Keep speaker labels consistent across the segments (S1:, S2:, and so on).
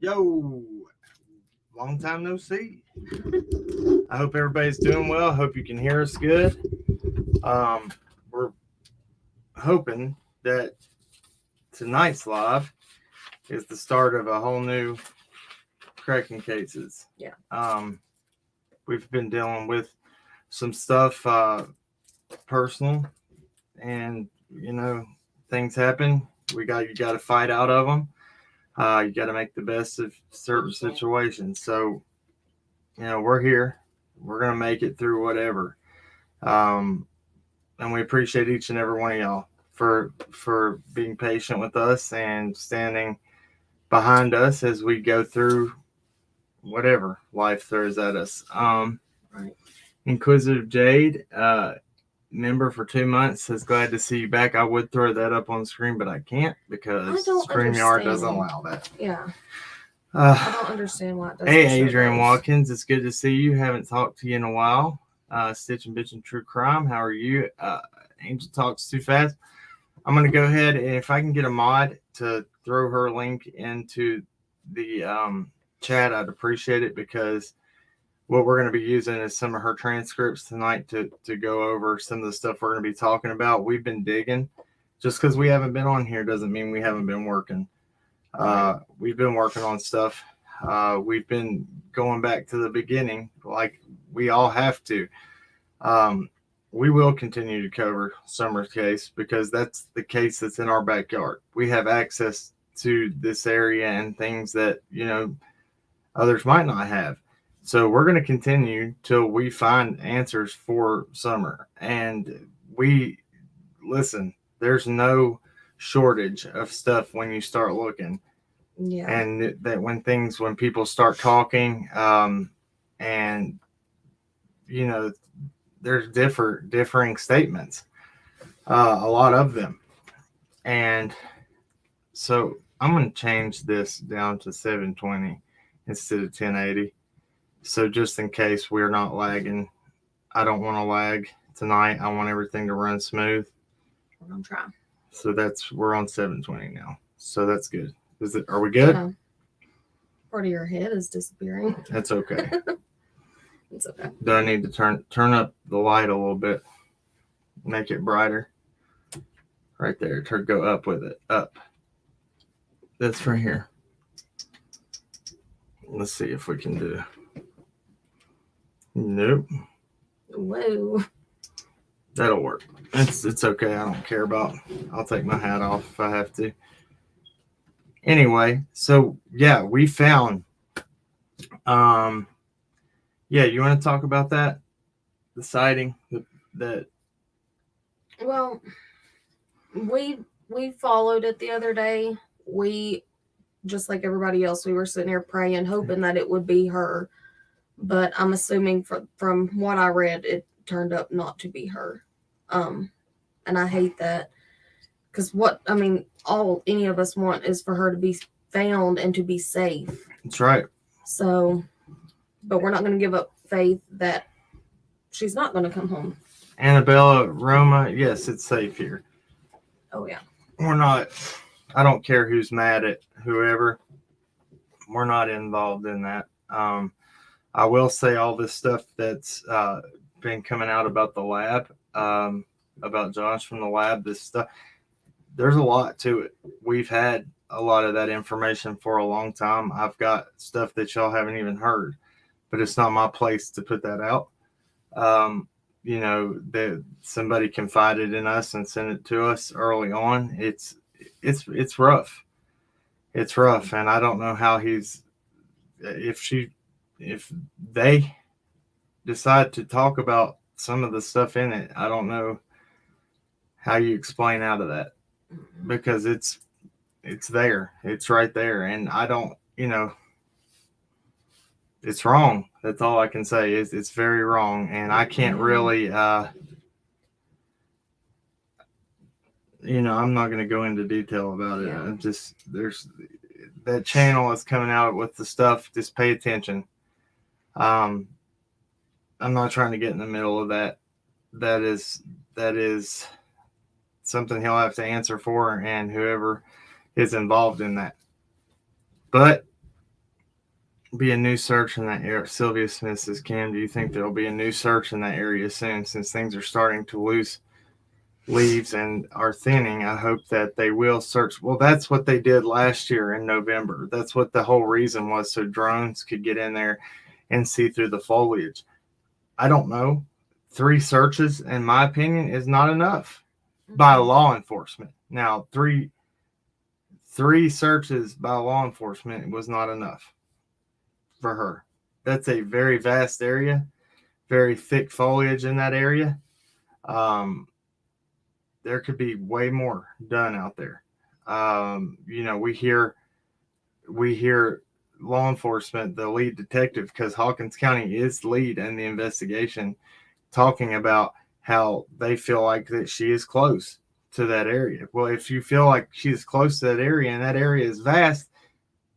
S1: Yo, long time no see. I hope everybody's doing well. Hope you can hear us good. We're hoping that tonight's live is the start of a whole new cracking cases.
S2: Yeah.
S1: We've been dealing with some stuff personal, and things happen. You got to fight out of them. You got to make the best of certain situations. So, we're here. We're going to make it through whatever. And we appreciate each and every one of y'all for being patient with us and standing behind us as we go through whatever life throws at us.
S2: Right.
S1: Inquisitive Jade, member for 2 months, says glad to see you back. I would throw that up on the screen, but I can't because StreamYard doesn't allow that.
S2: Yeah. I don't understand why it doesn't.
S1: Hey, Adrian Watkins, it's good to see you. Haven't talked to you in a while. Stitch and Bitch and True Crime, how are you? Angel talks too fast. I'm going to go ahead, and if I can get a mod to throw her link into the chat, I'd appreciate it, because what we're going to be using is some of her transcripts tonight to go over some of the stuff we're going to be talking about. We've been digging. Just because we haven't been on here doesn't mean we haven't been working. We've been working on stuff. We've been going back to the beginning, like we all have to. We will continue to cover Summer's case because that's the case that's in our backyard. We have access to this area and things that, others might not have. So we're going to continue till we find answers for Summer. And listen, there's no shortage of stuff when you start looking.
S2: Yeah.
S1: And that when people start talking, and there's differing statements, a lot of them. And so I'm going to change this down to 720 instead of 1080. So just in case we're not lagging, I don't want to lag tonight. I want everything to run smooth.
S2: We're going to try.
S1: So we're on 720 now. So that's good. Are we good?
S2: Yeah. Part of your head is disappearing.
S1: That's okay.
S2: It's okay.
S1: Do I need to turn up the light a little bit? Make it brighter. Right there. Go up with it. Up. That's right here. Let's see if we can do. Nope.
S2: Whoa.
S1: That'll work. It's okay. I don't care about. I'll take my hat off if I have to. Anyway, so yeah, we found. Yeah, you want to talk about that? The sighting that.
S2: Well, we followed it the other day. We, just like everybody else, we were sitting here praying, hoping that it would be her. But I'm assuming from what I read, it turned up not to be her. And I hate that. Because all any of us want is for her to be found and to be safe.
S1: That's right.
S2: So, but we're not going to give up faith that she's not going to come home.
S1: Annabella, Roma, yes, it's safe here.
S2: Oh, yeah.
S1: We're not, I don't care who's mad at whoever. We're not involved in that. I will say all this stuff that's been coming out about the lab, about Josh from the lab, this stuff. There's a lot to it. We've had a lot of that information for a long time. I've got stuff that y'all haven't even heard, but it's not my place to put that out. That somebody confided in us and sent it to us early on. It's rough. It's rough. And I don't know how if they decide to talk about some of the stuff in it, I don't know how you explain out of that. Because it's there. It's right there. And I don't, it's wrong. That's all I can say is it's very wrong. And I can't really, I'm not going to go into detail about it. I'm just, there's that channel is coming out with the stuff. Just pay attention. I'm not trying to get in the middle of that. That is something he'll have to answer for, and whoever is involved in that. But be a new search in that area? Sylvia Smith says, Cam, do you think there'll be a new search in that area soon since things are starting to lose leaves and are thinning? I hope that they will search. Well, that's what they did last year in November. That's what the whole reason was, so drones could get in there and see through the foliage. I don't know. 3 searches, in my opinion, is not enough by law enforcement. Now, three searches by law enforcement was not enough for her. That's a very vast area, very thick foliage in that area. There could be way more done out there. We hear law enforcement, the lead detective, because Hawkins County is lead in the investigation, talking about how they feel like that she is close to that area. Well, if you feel like she's close to that area and that area is vast,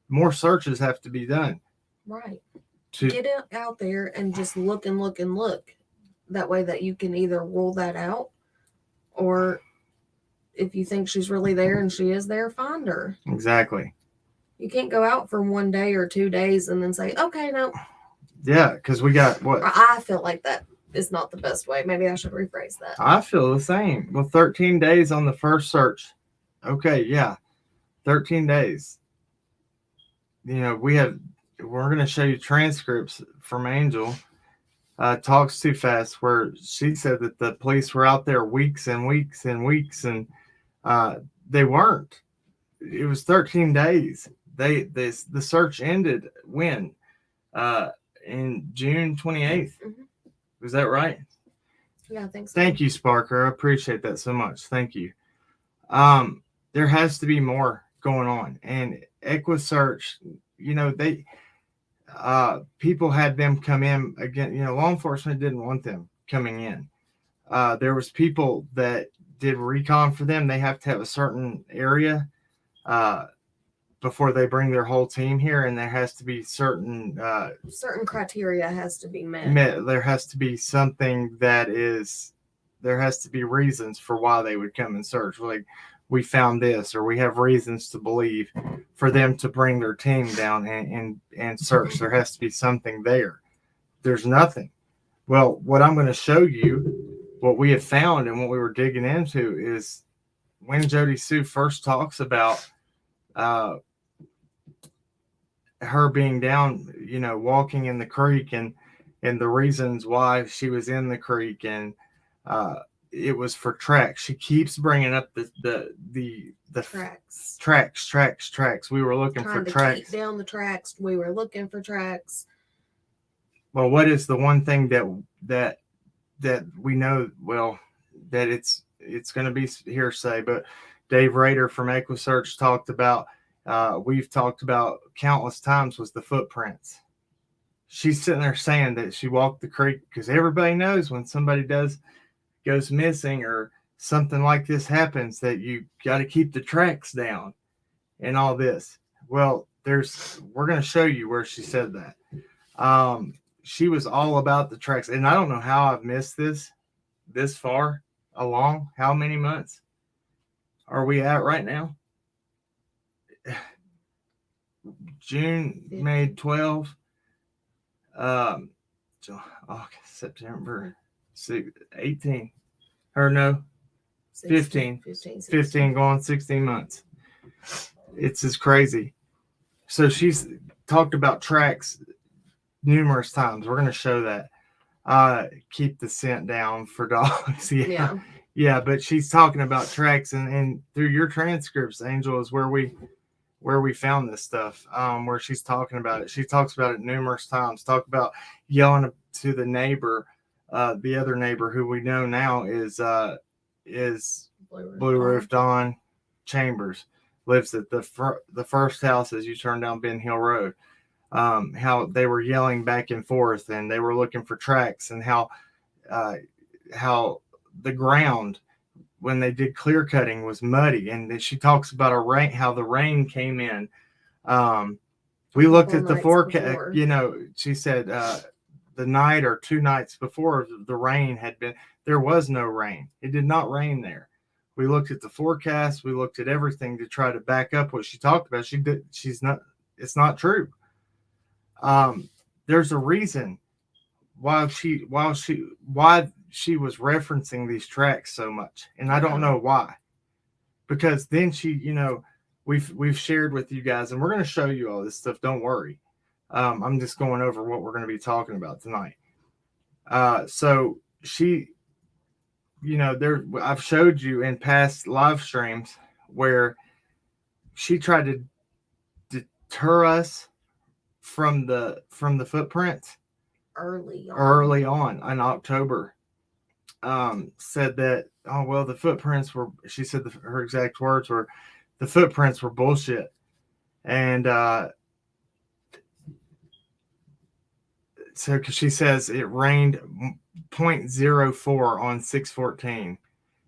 S1: more searches have to be done.
S2: Right. Get it out there and just look and look and look. That way that you can either rule that out, or if you think she's really there and she is there, find her.
S1: Exactly.
S2: You can't go out for 1 day or 2 days and then say, okay, no.
S1: Yeah, because we got what?
S2: I feel like that is not the best way. Maybe I should rephrase that.
S1: I feel the same. Well, 13 days on the first search. Okay, yeah. 13 days. We're going to show you transcripts from Angel. Talks Too Fast, where she said that the police were out there weeks and weeks and weeks, and they weren't. It was 13 days. The search ended when? In June 28th. Mm-hmm. Was that right?
S2: Yeah, I think so.
S1: Thank you, Sparker. I appreciate that so much. Thank you. There has to be more going on. And EquiSearch, they people had them come in again. Law enforcement didn't want them coming in. There was people that did recon for them. They have to have a certain area before they bring their whole team here, and there has to be certain
S2: criteria has to be met.
S1: There has to be something there has to be reasons for why they would come and search. Like, we found this, or we have reasons to believe for them to bring their team down and search. There has to be something there. There's nothing. Well, what I'm going to show you, what we have found and what we were digging into, is when Jodi Sue first talks about her being down, walking in the creek, and the reasons why she was in the creek, and it was for tracks. She keeps bringing up the tracks. We were looking for tracks.
S2: Keep down the tracks. We were looking for tracks.
S1: Well, what is the one thing that we know? Well, that it's going to be hearsay, but Dave Rader from EquiSearch talked about. We've talked about countless times, was the footprints. She's sitting there saying that she walked the creek, because everybody knows when somebody goes missing or something like this happens, that you got to keep the tracks down and all this. Well, we're going to show you where she said that. She was all about the tracks, and I don't know how I've missed this far along. How many months are we at right now? June, May 12, August, September 18, or no, 15 going 16 months. It's just crazy. So she's talked about tracks numerous times. We're going to show that. Keep the scent down for dogs. Yeah, but she's talking about tracks, and through your transcripts, Angel, is where we found this stuff, where she's talking about it. She talks about it numerous times. Talk about yelling to the neighbor, the other neighbor who we know now is Blue Roof Dawn Chambers, lives at the first house as you turn down Ben Hill Road. How they were yelling back and forth, and they were looking for tracks, and how the ground when they did clear cutting was muddy. And then she talks about how the rain came in. We looked at the forecast, she said the night or 2 nights before the rain had been, there was no rain. It did not rain there. We looked at the forecast. We looked at everything to try to back up what she talked about. It's not true. There's a reason why she was referencing these tracks so much, and I don't know why. Because then she, we've shared with you guys, and we're going to show you all this stuff. Don't worry. I'm just going over what we're going to be talking about tonight. So she, I've showed you in past live streams where she tried to deter us from the footprints
S2: early
S1: on in October. Said that, oh well, the footprints were, she said her exact words were, the footprints were bullshit. And so cause she says it rained 0.04 on 6/14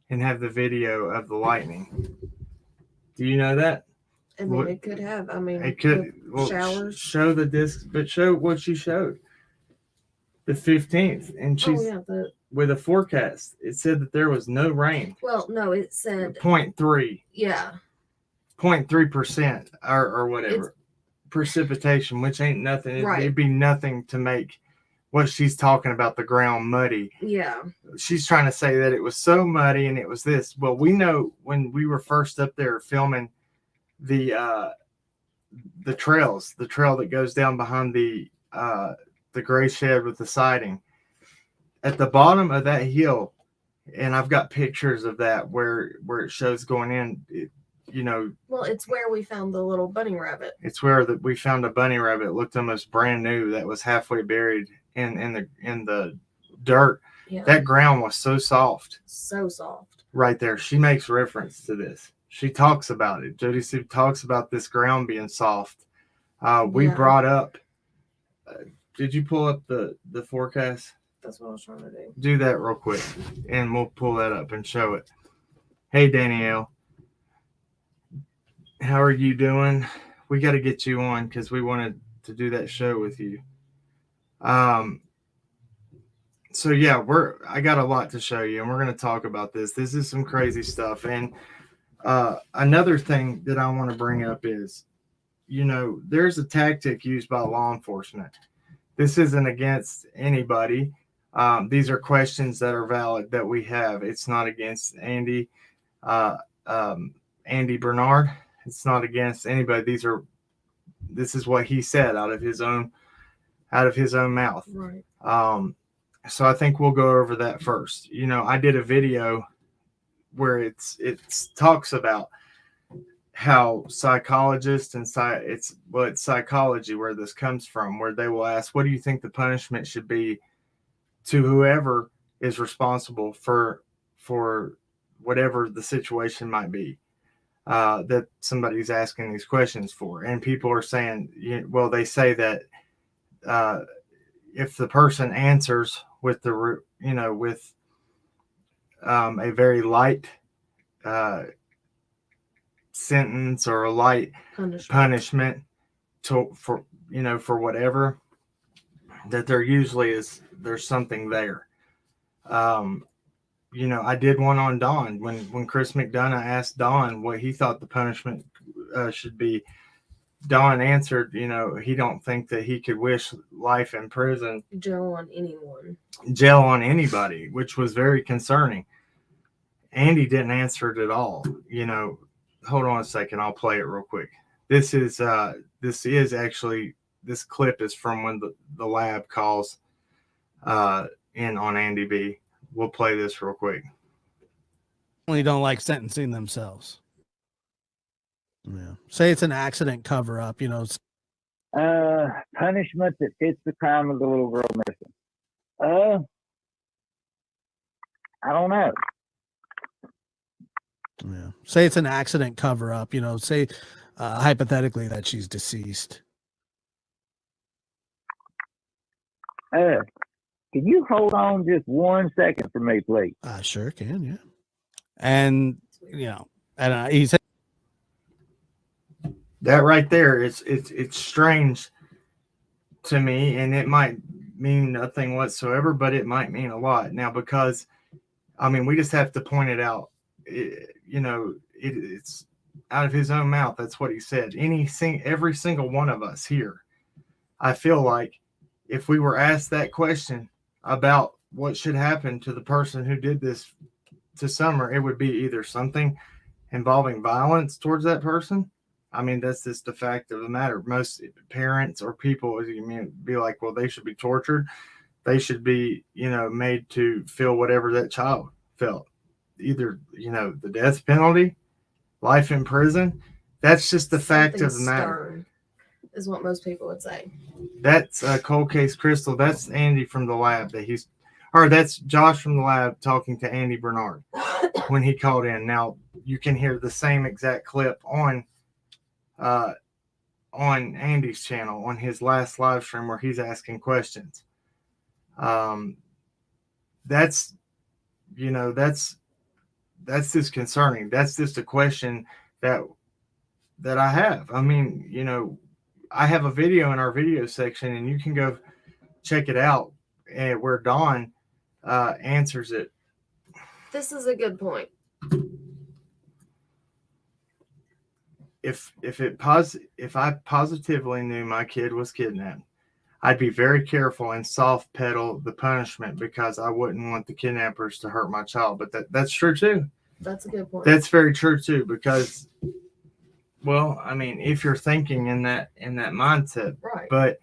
S1: and have the video of the lightning. Do you know that?
S2: I mean, it could have. I mean,
S1: it could. Well,
S2: showers.
S1: Show the disc, but show what she showed. The 15th, and she's with a forecast. It said that there was no rain.
S2: Well, no, it said
S1: 0.3.
S2: Yeah.
S1: 0.3% or whatever precipitation, which ain't nothing. It'd be nothing to make what she's talking about, the ground muddy.
S2: Yeah.
S1: She's trying to say that it was so muddy and it was this. Well, we know when we were first up there filming the trails, the trail that goes down behind the gray shed with the siding. At the bottom of that hill, and I've got pictures of that where it shows going in, well,
S2: it's where we found the little bunny rabbit.
S1: It's where we found a bunny rabbit. It looked almost brand new, that was halfway buried in the dirt. Yeah. That ground was so soft.
S2: So soft.
S1: Right there. She makes reference to this. She talks about it. Jodi Sue talks about this ground being soft. We brought up, did you pull up the forecast?
S2: That's what I was trying to do.
S1: Do that real quick, and we'll pull that up and show it. Hey, Danielle. How are you doing? We got to get you on because we wanted to do that show with you. So yeah, I got a lot to show you, and we're going to talk about this. This is some crazy stuff. And another thing that I want to bring up is, there's a tactic used by law enforcement. This isn't against anybody. These are questions that are valid that we have. It's not against Andy Bernard. It's not against anybody. This is what he said out of his own mouth.
S2: Right.
S1: So I think we'll go over that first. I did a video where it talks about how psychologists and it's psychology where this comes from, where they will ask, what do you think the punishment should be to whoever is responsible for whatever the situation might be that somebody's asking these questions for. And people are saying, they say that if the person answers with with a very light sentence or a light punishment for whatever, that there's something there. I did one on Don when Chris McDonough asked Don what he thought the punishment should be. Don answered, he don't think that he could wish life in prison.
S2: Jail on anyone.
S1: Jail on anybody, which was very concerning. Andy didn't answer it at all. Hold on a second. I'll play it real quick. This clip is from when the lab calls in on Andy B. We'll play this real quick.
S3: Don't like sentencing themselves. Yeah. Say it's an accident cover up,
S4: punishment that fits the crime of the little girl missing. I don't know.
S3: Yeah. Say it's an accident cover up, say hypothetically that she's deceased.
S4: Can you hold on just 1 second for me, please?
S3: I sure can, yeah. And he said
S1: that right there, it's strange to me, and it might mean nothing whatsoever, but it might mean a lot now, because we just have to point it out. It's out of his own mouth. That's what he said. Every single one of us here, I feel like if we were asked that question about what should happen to the person who did this to Summer, it would be either something involving violence towards that person. I mean, that's just the fact of the matter. Most parents or people be like, well, they should be tortured. They should be, made to feel whatever that child felt. Either, the death penalty, life in prison. That's just the fact of the matter.
S2: Stern is what most people would say.
S1: That's Cold Case Crystal. That's Andy from the lab that's Josh from the lab talking to Andy Bernard when he called in. Now you can hear the same exact clip on Andy's channel on his last live stream where he's asking questions. That's just concerning. That's just a question that I have. I mean, I have a video in our video section, and you can go check it out, where Dawn answers it.
S2: This is a good point.
S1: If I positively knew my kid was kidnapped, I'd be very careful and soft pedal the punishment because I wouldn't want the kidnappers to hurt my child. But that's true too.
S2: That's a good point.
S1: That's very true too, because, well, I mean, if you're thinking in that mindset,
S2: right?
S1: But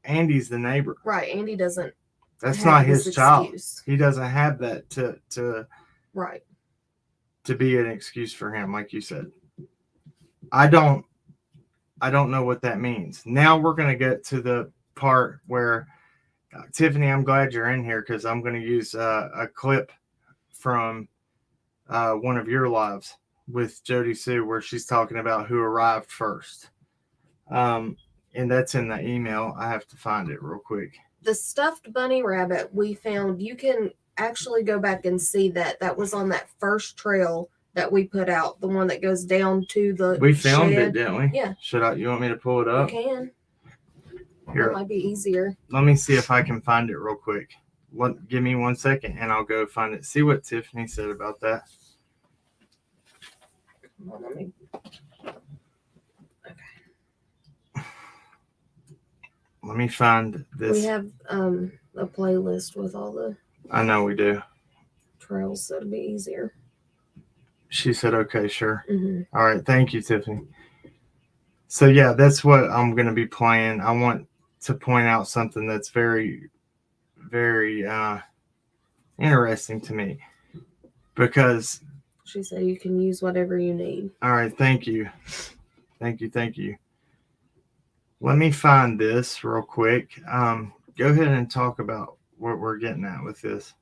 S1: Andy's the neighbor,
S2: right? Andy doesn't.
S1: That's not his child.
S2: Excuse.
S1: He doesn't have that to
S2: right
S1: to be an excuse for him, like you said. I don't know what that means. Now we're going to get to the part where, Tiffany, I'm glad you're in here because I'm going to use a clip from one of your lives with Jodi Sue where she's talking about who arrived first. And that's in the email. I have to find it real quick.
S2: The stuffed bunny rabbit we found, you can actually go back and see that was on that first trail that we put out, the one that goes down to the
S1: We filmed
S2: shed.
S1: it, didn't we?
S2: Yeah.
S1: You want me to pull it up?
S2: You can.
S1: Here.
S2: That might be easier.
S1: Let me see if I can find it real quick. Give me 1 second and I'll go find it. See what Tiffany said about that.
S2: Come on, let me. Okay.
S1: Let me find this.
S2: We have a playlist with all the
S1: I know we do.
S2: trails, so it'll be easier.
S1: She said, okay, sure.
S2: Mm-hmm.
S1: All right. Thank you, Tiffany. So, yeah, that's what I'm going to be playing. I want to point out something that's very, very interesting to me because
S2: she said you can use whatever you need.
S1: All right. Thank you. Thank you. Let me find this real quick. Go ahead and talk about what we're getting at with this.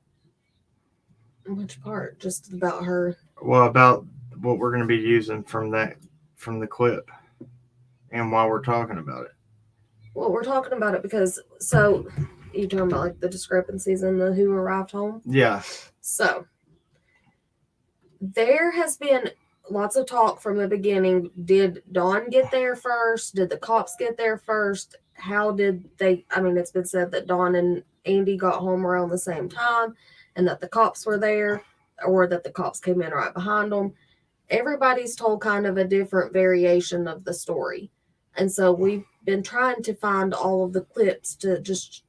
S2: Which part? Just about her?
S1: Well, about what we're going to be using from the clip and why we're talking about it.
S2: Well, we're talking about it because, so you're talking about like the discrepancies in the who arrived home?
S1: Yeah.
S2: So there has been lots of talk from the beginning. Did Dawn get there first? Did the cops get there first? How did they? I mean, it's been said that Dawn and Andy got home around the same time and that the cops were there, or that the cops came in right behind them. Everybody's told kind of a different variation of the story. And so we've been trying to find all of the clips to just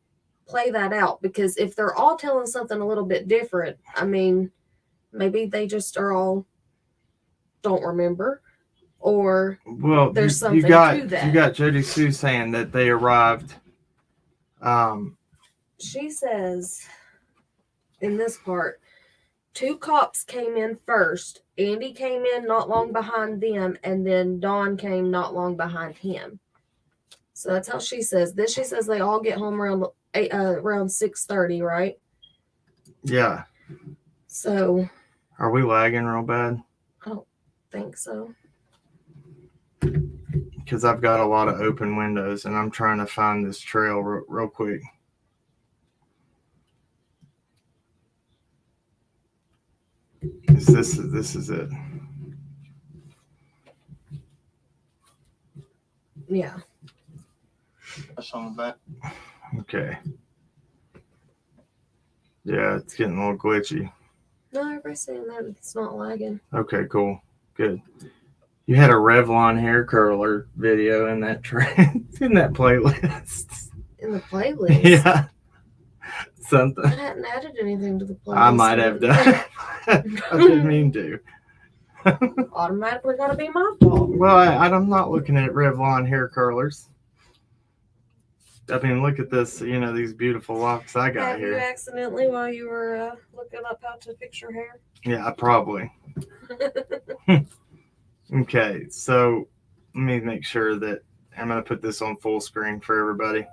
S2: play that out, because if they're all telling something a little bit different, I mean, maybe they just are all don't remember, or there's something to that.
S1: You got Jodi Sue saying that they arrived.
S2: She says in this part, 2 cops came in first. Andy came in not long behind them, and then Dawn came not long behind him. So that's how she says this. She says they all get home around 6:30, right?
S1: Yeah.
S2: So
S1: are we lagging real bad?
S2: I don't think so.
S1: Because I've got a lot of open windows and I'm trying to find this trail real quick. This is it.
S2: Yeah.
S1: That's on the back. Okay. Yeah, it's getting a little glitchy.
S2: No, everybody's saying that it's not lagging.
S1: Okay, cool. Good. You had a Revlon hair curler video in that in that playlist.
S2: In the playlist.
S1: Yeah, something.
S2: I hadn't added anything to the playlist.
S1: I might have done. I didn't mean to.
S2: Automatically gotta be my fault.
S1: Well, I'm not looking at Revlon hair curlers. I mean, look at this. You know, these beautiful locks I got
S2: Have you
S1: here.
S2: accidentally, while you were looking up how to fix your hair?
S1: Yeah, probably. Okay, so let me make sure that I'm going to put this on full screen for everybody.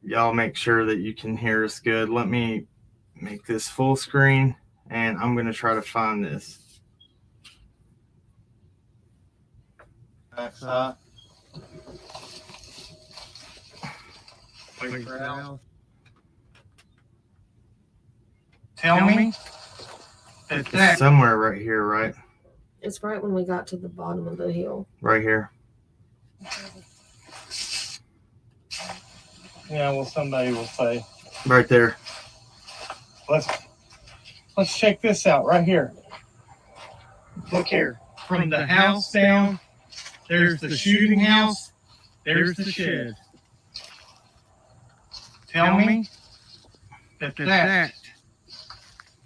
S1: Y'all make sure that you can hear us good. Let me make this full screen, and I'm going to try to find this.
S3: Tell me
S1: It's somewhere right here, right?
S2: It's right when we got to the bottom of the hill.
S1: Right here.
S3: Yeah, well, somebody will say.
S1: Right there.
S3: Let's check this out right here. Look here. From the house down, there's the shooting house, there's the shed. Tell me that.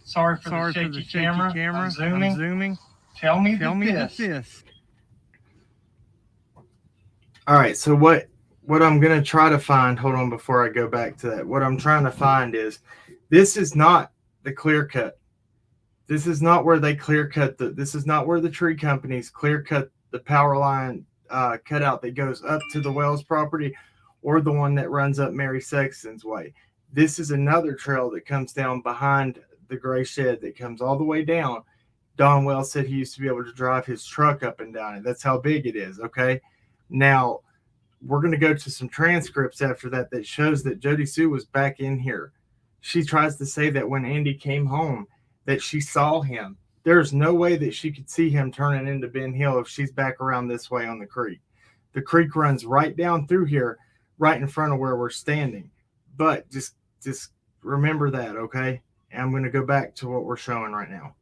S3: Sorry for the shaky camera. I'm zooming. Tell me this.
S1: All right, so what I'm going to try to find, hold on before I go back to that. What I'm trying to find is, this is not the clear cut. This is not where they clear cut this is not where the tree companies clear cut the power line cutout that goes up to the Wells property, or the one that runs up Mary Sexton's way. This is another trail that comes down behind the gray shed that comes all the way down. Don Wells said he used to be able to drive his truck up and down it. That's how big it is. Okay. Now we're going to go to some transcripts after that shows that Jodi Sue was back in here. She tries to say that when Andy came home that she saw him. There's no way that she could see him turning into Ben Hill if she's back around this way on the creek. The creek runs right down through here, right in front of where we're standing. But just remember that, okay? And I'm going to go back to what we're showing right now.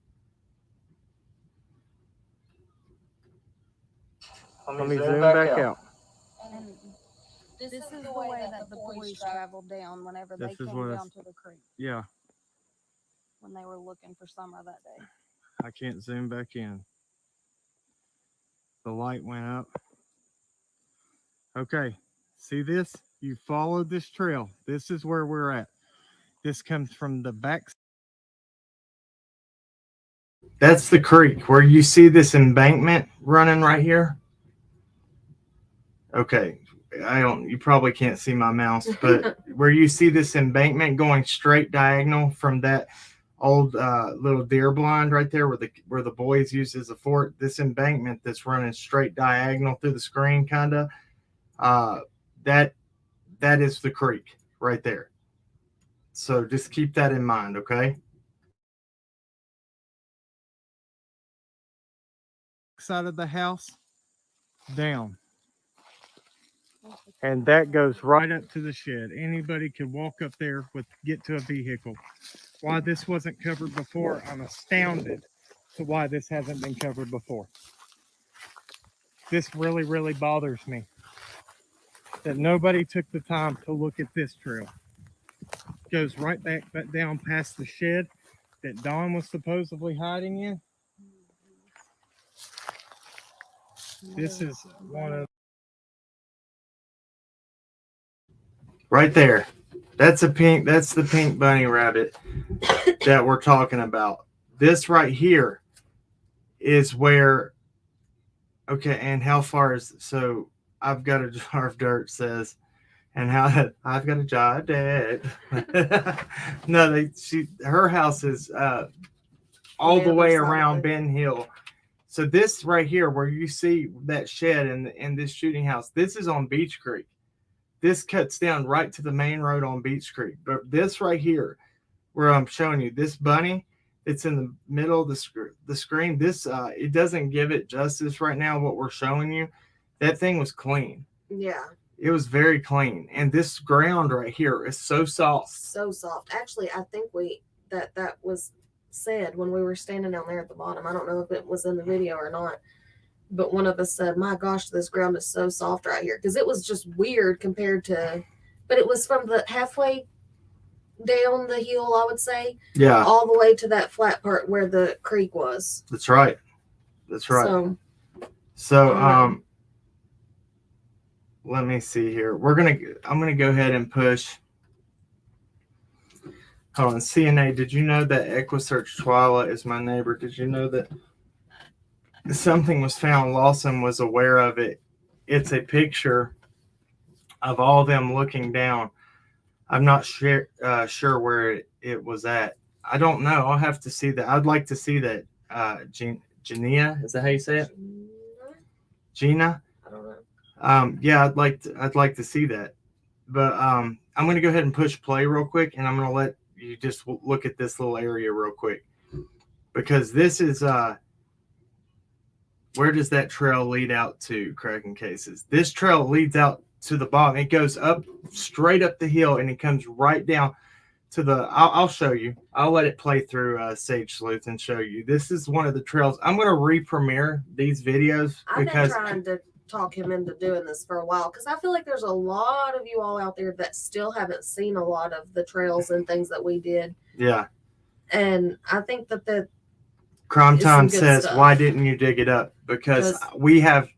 S3: Let me zoom back out.
S5: And this is the way that the boys traveled down whenever they came down to the creek.
S1: Yeah,
S5: When they were looking for Summer that day.
S1: I can't zoom back in. The light went up. Okay, see this? You followed this trail. This is where we're at. This comes from the back. That's the creek where you see this embankment running right here. Okay, you probably can't see my mouse, but where you see this embankment going straight diagonal from that old little deer blind right there where the boys used as a fort, this embankment that's running straight diagonal through the screen, kind of, that is the creek right there. So just keep that in mind, okay? Side of the house down, and that goes right up to the shed. Anybody could walk up there get to a vehicle. Why this wasn't covered before, I'm astounded to why this hasn't been covered before. This really, really bothers me that nobody took the time to look at this trail. It goes right back down past the shed that Don was supposedly hiding in. This is one of right there. That's the pink bunny rabbit that we're talking about. This right here is where, okay, and how far is, so I've got a jar of dirt says, and how I've got a jar of dirt. No, her house is all the way around Ben Hill. So this right here, where you see that shed and this shooting house, this is on Beach Creek. This cuts down right to the main road on Beach Creek. But this right here, where I'm showing you, this bunny, it's in the middle of the screen. This it doesn't give it justice right now. What we're showing you, that thing was clean.
S2: Yeah.
S1: It was very clean, and this ground right here is so soft.
S2: So soft. Actually, I think that was said when we were standing down there at the bottom. I don't know if it was in the video or not, but one of us said, "My gosh, this ground is so soft right here," because it was just weird compared to, but it was from the halfway down the hill, I would say,
S1: Yeah,
S2: all the way to that flat part where the creek was.
S1: that's right. That's right. So, let me see here. I'm gonna go ahead and push. Hold on, CNA. Did you know that EquiSearch Twyla is my neighbor? Did you know that something was found? Lawson was aware of it. It's a picture of all of them looking down. I'm not sure where it was at. I don't know. I'll have to see that. I'd like to see that. Genia, is that how you say it? Gina?
S2: I don't know.
S1: Yeah, I'd like to see that. But I'm going to go ahead and push play real quick, and I'm going to let you just look at this little area real quick, because this is where does that trail lead out to, Cracking Cases? This trail leads out to the bottom. It goes up straight up the hill, and it comes right down to the. I'll show you. I'll let it play through Sage Sleuth and show you. This is one of the trails. I'm going to re-premiere these videos because
S2: I've been trying to talk him into doing this for a while, because I feel like there's a lot of you all out there that still haven't seen a lot of the trails and things that we did.
S1: Yeah.
S2: And I think that
S1: Crime Time says,
S2: stuff.
S1: why didn't you dig it up? Because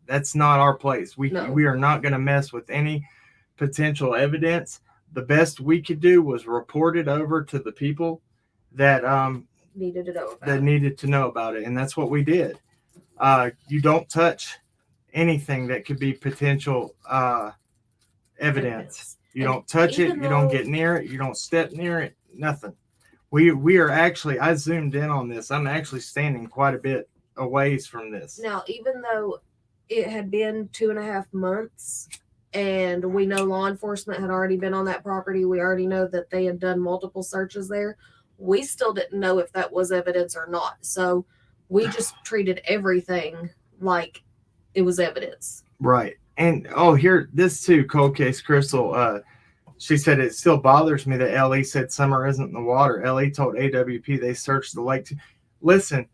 S1: that's not our place. We are not going to mess with any potential evidence. The best we could do was report it over to the people that
S2: needed to know about it.
S1: And that's what we did. You don't touch anything that could be potential evidence. You don't touch it. You don't get near it. You don't step near it. Nothing. We are actually, I zoomed in on this. I'm actually standing quite a bit a ways from this.
S2: Now, even though it had been 2.5 months and we know law enforcement had already been on that property, we already know that they had done multiple searches there, we still didn't know if that was evidence or not. So we just treated everything like it was evidence. Right.
S1: And here, this too, Cold Case Crystal, she said, it still bothers me that LE said Summer isn't in the water. LE told AWP they searched the lake. Listen,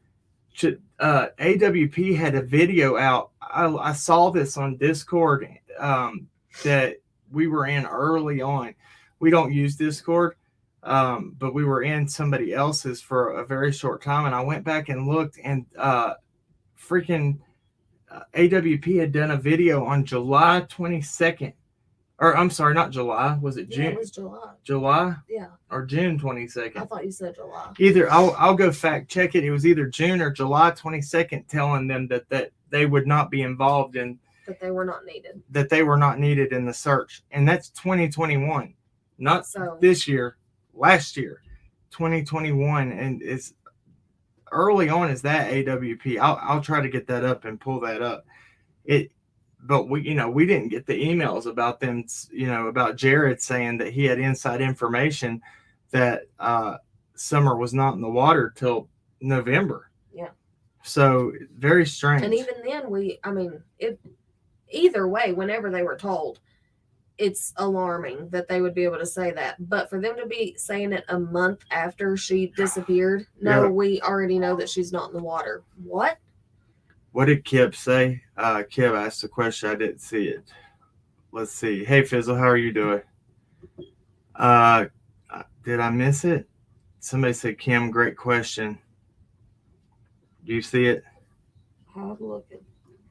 S1: AWP had a video out. I saw this on Discord that we were in early on. We don't use Discord, but we were in somebody else's for a very short time. And I went back and looked, and freaking AWP had done a video on July 22nd. Or I'm sorry, not July. Was it June?
S2: Yeah, it was July.
S1: July?
S2: Yeah.
S1: Or June 22nd.
S2: I thought you said July.
S1: Either I'll go fact check it. It was either June or July 22nd, telling them that they would not be involved in,
S2: that they were not needed.
S1: That they were not needed in the search. And that's 2021. Not this year, last year. 2021. And it's early on as that AWP. I'll try to get that up and pull that up. But we didn't get the emails about them, about Jared saying that he had inside information that Summer was not in the water till November.
S2: Yeah.
S1: So very strange.
S2: And even then either way, whenever they were told, it's alarming that they would be able to say that. But for them to be saying it a month after she disappeared, we already know that she's not in the water. What?
S1: What did Kib say? Kib asked a question. I didn't see it. Let's see. Hey, Fizzle, how are you doing? Did I miss it? Somebody said, Kim, great question. Do you see it?
S2: I'll look at.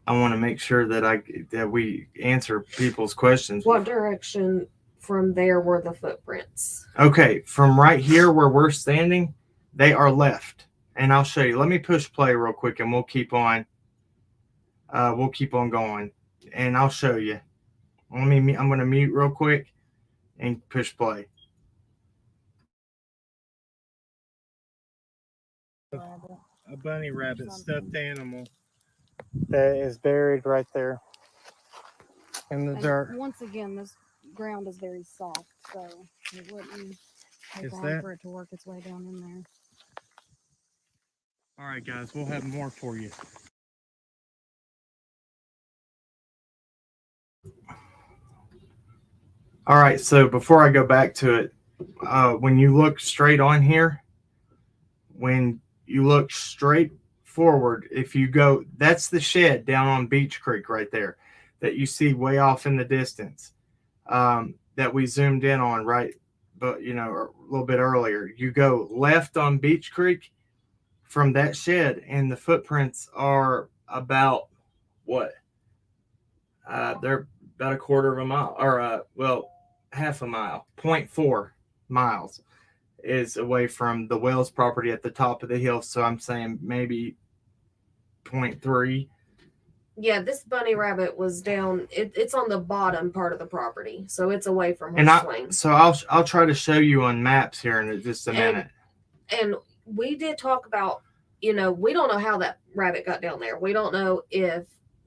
S1: I want to make sure that we answer people's questions.
S2: What direction from there were the footprints?
S1: Okay, from right here where we're standing, they are left. And I'll show you. Let me push play real quick, and we'll keep on. We'll keep on going, and I'll show you. I'm going to mute real quick and push play. A bunny rabbit stuffed animal that is buried right there in the dirt.
S5: Once again, this ground is very soft, so it wouldn't take long for it to work its way down in there.
S1: All right, guys, we'll have more for you. All right, so before I go back to it, when you look straight on here, when you look straight forward. If you go, that's the shed down on Beach Creek right there that you see way off in the distance, that we zoomed in on, right? But, you know, a little bit earlier. You go left on Beach Creek from that shed, and the footprints are about what? They're about a quarter of a mile, or half a mile. 0.4 miles is away from the Wells property at the top of the hill. So I'm saying maybe 0.3.
S2: Yeah, this bunny rabbit was down. It's on the bottom part of the property, so it's away from her
S1: And
S2: swing.
S1: So I'll try to show you on maps here in just a minute.
S2: And we did talk about, you know, we don't know how that rabbit got down there. We don't know if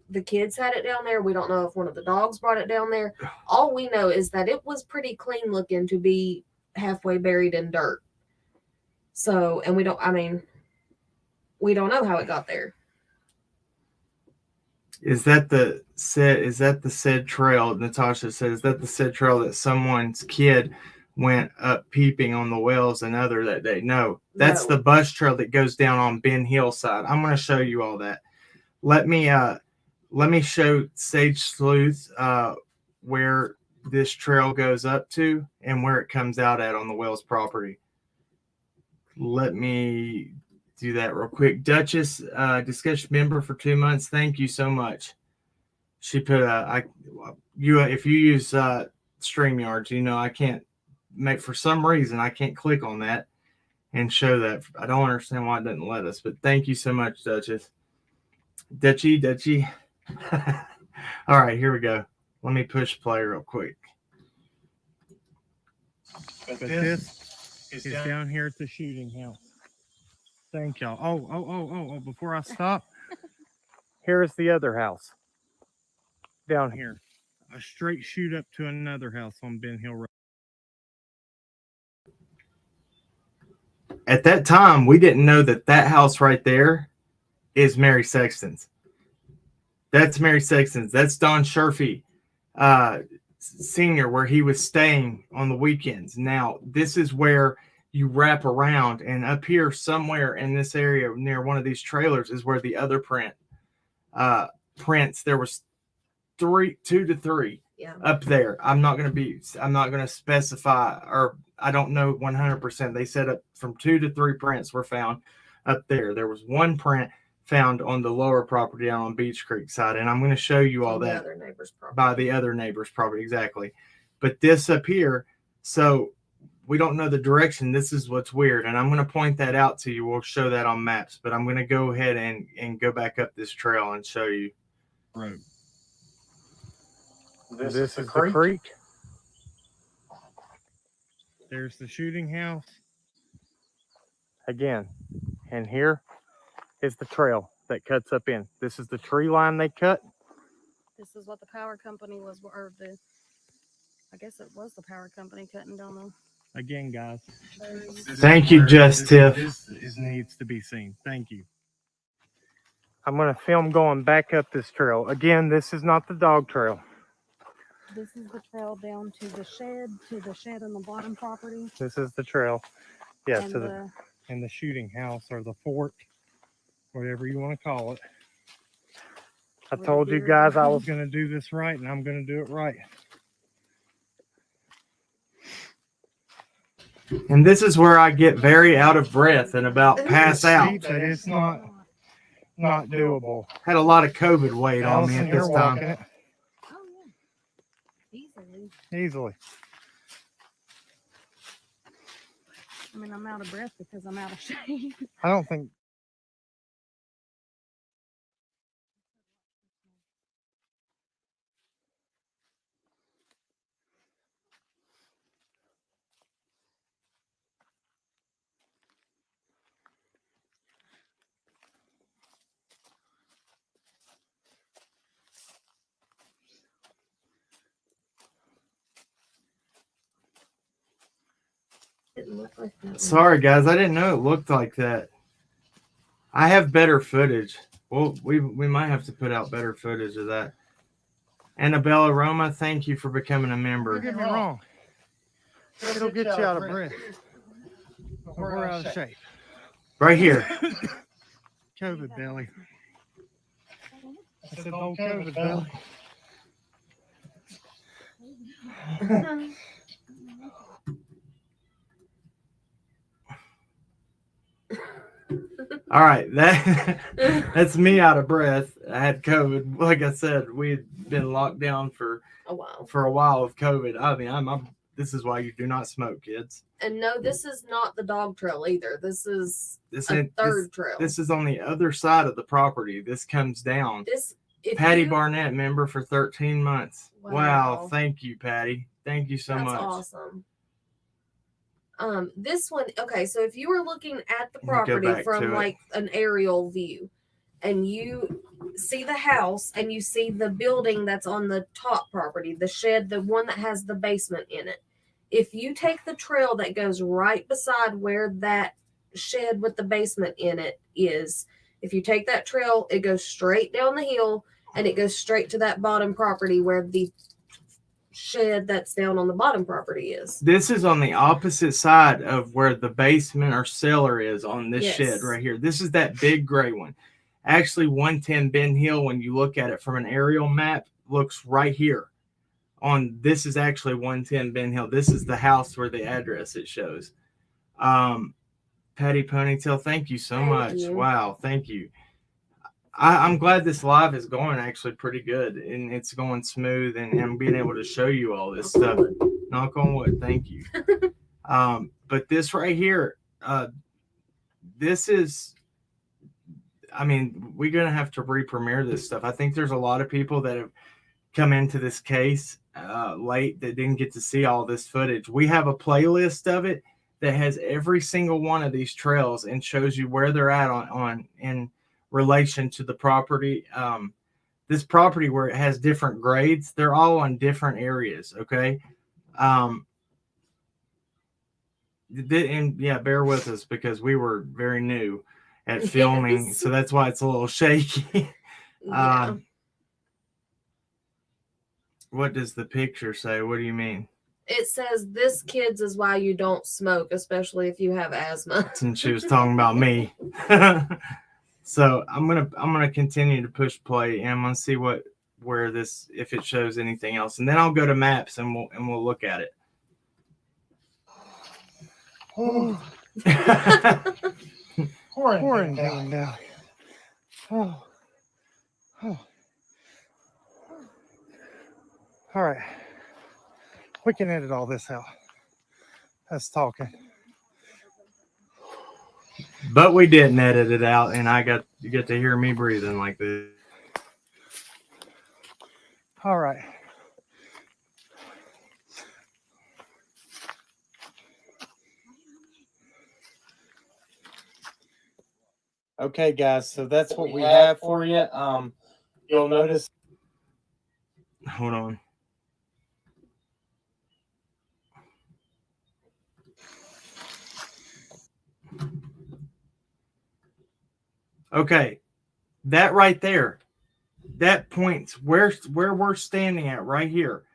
S2: the kids had it down there. We don't know if one of the dogs brought it down there. All we know is that it was pretty clean looking to be halfway buried in dirt. So, and we don't know how it got there.
S1: Is that the said trail? Natasha said, is that the said trail that someone's kid went up peeping on the Wells and other that day? No, that's the bus trail that goes down on Ben Hillside. I'm going to show you all that. Let me show Sage Sleuth where this trail goes up to and where it comes out at on the Wells property. Let me do that real quick. Duchess, discussion member for 2 months. Thank you so much. She put if you use StreamYards, you know I can't for some reason I can't click on that and show that. I don't understand why it doesn't let us, but thank you so much, Duchess. Dutchy. All right, here we go. Let me push play real quick.
S3: But this is down here at the shooting house. Thank y'all. Oh, before I stop, here's the other house. Down here. A straight shoot up to another house on Ben Hill Road.
S1: At that time, we didn't know that house right there is Mary Sexton's. That's Mary Sexton's. That's Don Sherfy Sr., where he was staying on the weekends. Now, this is where you wrap around, and up here somewhere in this area near one of these trailers is where the other prints. There was 2 to 3 up there. I'm not going to specify, or I don't know 100%. They said up from 2 to 3 prints were found up there. There was 1 print found on the lower property down on Beach Creek side, and I'm going to show you all that by the other neighbor's property. Exactly. But this up here, so we don't know the direction. This is what's weird, and I'm going to point that out to you. We'll show that on maps, but I'm going to go ahead and go back up this trail and show you.
S3: Road. This is the creek. There's the shooting house. Again, and here is the trail that cuts up in. This is the tree line they cut.
S5: This is what the power company was, or I guess it was the power company cutting down the.
S3: Again, guys.
S1: Thank you, Just Tiff.
S3: This needs to be seen. Thank you. I'm going to film going back up this trail. Again, this is not the dog trail.
S5: This is the trail down to the shed on the bottom property.
S3: This is the trail. Yeah,
S5: and
S3: the shooting house or the fort, whatever you want to call it. I told you guys I was going to do this right, and I'm going to do it right.
S1: And this is where I get very out of breath and about pass out.
S3: It's not doable.
S1: Had a lot of COVID weight on me at this time.
S5: Oh yeah,
S3: Easily.
S5: I mean, I'm out of breath because I'm out of shape.
S3: I don't think.
S2: Didn't look like that.
S1: Sorry, guys. I didn't know it looked like that. I have better footage. Well, we might have to put out better footage of that. Annabella Roma, thank you for becoming a member.
S3: Don't get me wrong. It'll get you out of breath. We're out of shape.
S1: Right here.
S3: COVID belly. I said, old COVID belly.
S1: All right, that's me out of breath. I had COVID. Like I said, we had been locked down for
S2: a while.
S1: With COVID. I mean, this is why you do not smoke, kids.
S2: And no, this is not the dog trail either. This is a third trail.
S1: This is on the other side of the property. This comes down. Patty Barnett, member for 13 months. Wow. Thank you, Patty. Thank you so much.
S2: That's awesome. This one, okay, so if you were looking at the property from like an aerial view and you see the house and you see the building that's on the top property, the shed, the one that has the basement in it, if you take the trail that goes right beside where that shed with the basement in it is, if you take that trail, it goes straight down the hill and it goes straight to that bottom property where the shed that's down on the bottom property is.
S1: This is on the opposite side of where the basement or cellar is on this shed right here. This is that big gray one. Actually, 110 Ben Hill, when you look at it from an aerial map, looks right here. This is actually 110 Ben Hill. This is the house where the address it shows. Patty Ponytail, thank you so much. Wow, thank you. I'm glad this live is going actually pretty good and it's going smooth and I'm being able to show you all this stuff. Knock on wood. Thank you. But this right here, this is, I mean, we're going to have to re-premiere this stuff. I think there's a lot of people that have come into this case late that didn't get to see all this footage. We have a playlist of it that has every single one of these trails and shows you where they're at in relation to the property. This property where it has different grades, they're all on different areas. Okay. And yeah, bear with us because we were very new at filming. So that's why it's a little shaky. What does the picture say? What do you mean?
S2: It says this kids is why you don't smoke, especially if you have asthma.
S1: Since she was talking about me. So I'm gonna continue to push play and I'm gonna see where this, if it shows anything else, and then I'll go to maps and we'll look at it.
S3: Quarantine now. Oh. All right. We can edit all this out. Us talking.
S1: But we didn't edit it out, and you get to hear me breathing like this.
S3: All right.
S1: Okay, guys, so that's what we have for you. You'll notice. Hold on. Okay, that right there, that points where we're standing at right here.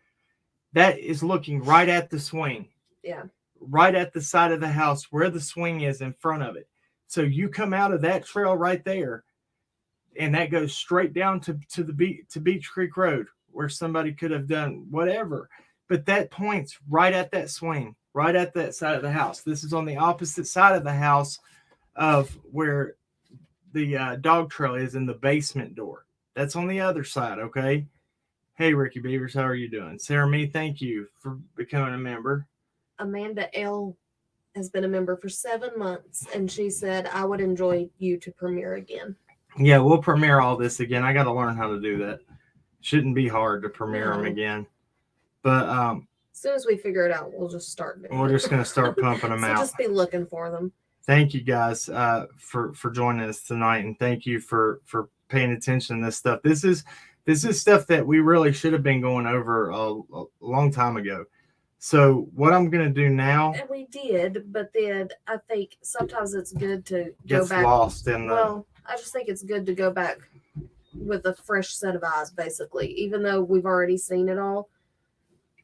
S1: That is looking right at the swing.
S2: Yeah.
S1: Right at the side of the house where the swing is in front of it. So you come out of that trail right there, and that goes straight down to Beach Creek Road where somebody could have done whatever. But that points right at that swing, right at that side of the house. This is on the opposite side of the house of where the dog trail is in the basement door. That's on the other side, okay? Hey, Ricky Beavers, how are you doing? Sarah Me, thank you for becoming a member.
S2: Amanda L has been a member for 7 months, and she said, I would enjoy you to premiere again.
S1: Yeah, we'll premiere all this again. I got to learn how to do that. Shouldn't be hard to premiere them again. But
S2: as soon as we figure it out, we'll just start doing
S1: we're just going to start pumping them out.
S2: Just be looking for them.
S1: Thank you guys for joining us tonight, and thank you for paying attention to this stuff. This is stuff that we really should have been going over a long time ago. So what I'm going to do now,
S2: and we did, but then I think sometimes it's good to
S1: go back. Lost in the.
S2: Well, I just think it's good to go back with a fresh set of eyes, basically, even though we've already seen it all.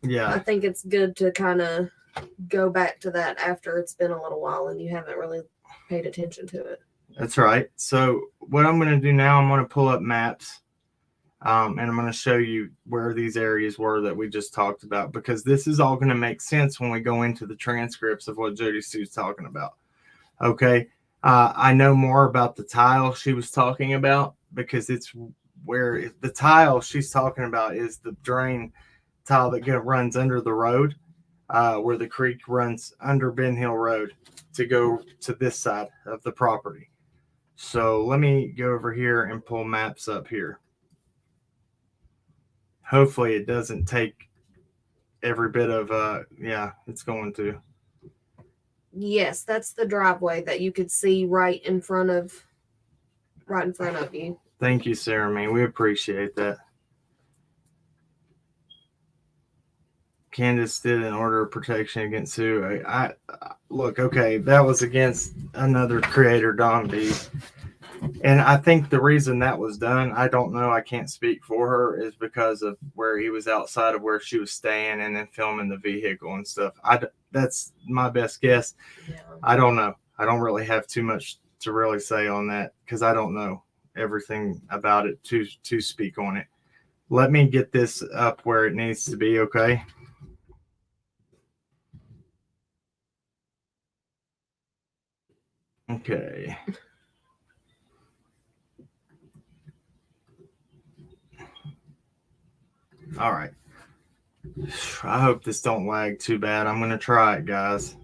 S1: Yeah,
S2: I think it's good to kind of go back to that after it's been a little while and you haven't really paid attention to it.
S1: That's right. So what I'm going to do now, I'm going to pull up maps, and I'm going to show you where these areas were that we just talked about, because this is all going to make sense when we go into the transcripts of what Jodi Sue's talking about. Okay. I know more about the tile she was talking about, because it's where the tile she's talking about is the drain tile that runs under the road, where the creek runs under Ben Hill Road to go to this side of the property. So let me go over here and pull maps up here. Hopefully it doesn't take every bit of, yeah, it's going to.
S2: Yes, that's the driveway that you could see right in front of you.
S1: Thank you, Sarah, man. We appreciate that. Candace did an order of protection against Sue. I look, okay, that was against another creator, Don B. And I think the reason that was done, I don't know, I can't speak for her, is because of where he was outside of where she was staying and then filming the vehicle and stuff. That's my best guess.
S2: Yeah.
S1: I don't know. I don't really have too much to really say on that, because I don't know everything about it to speak on it. Let me get this up where it needs to be, okay? Okay. All right. I hope this don't lag too bad. I'm going to try it, guys.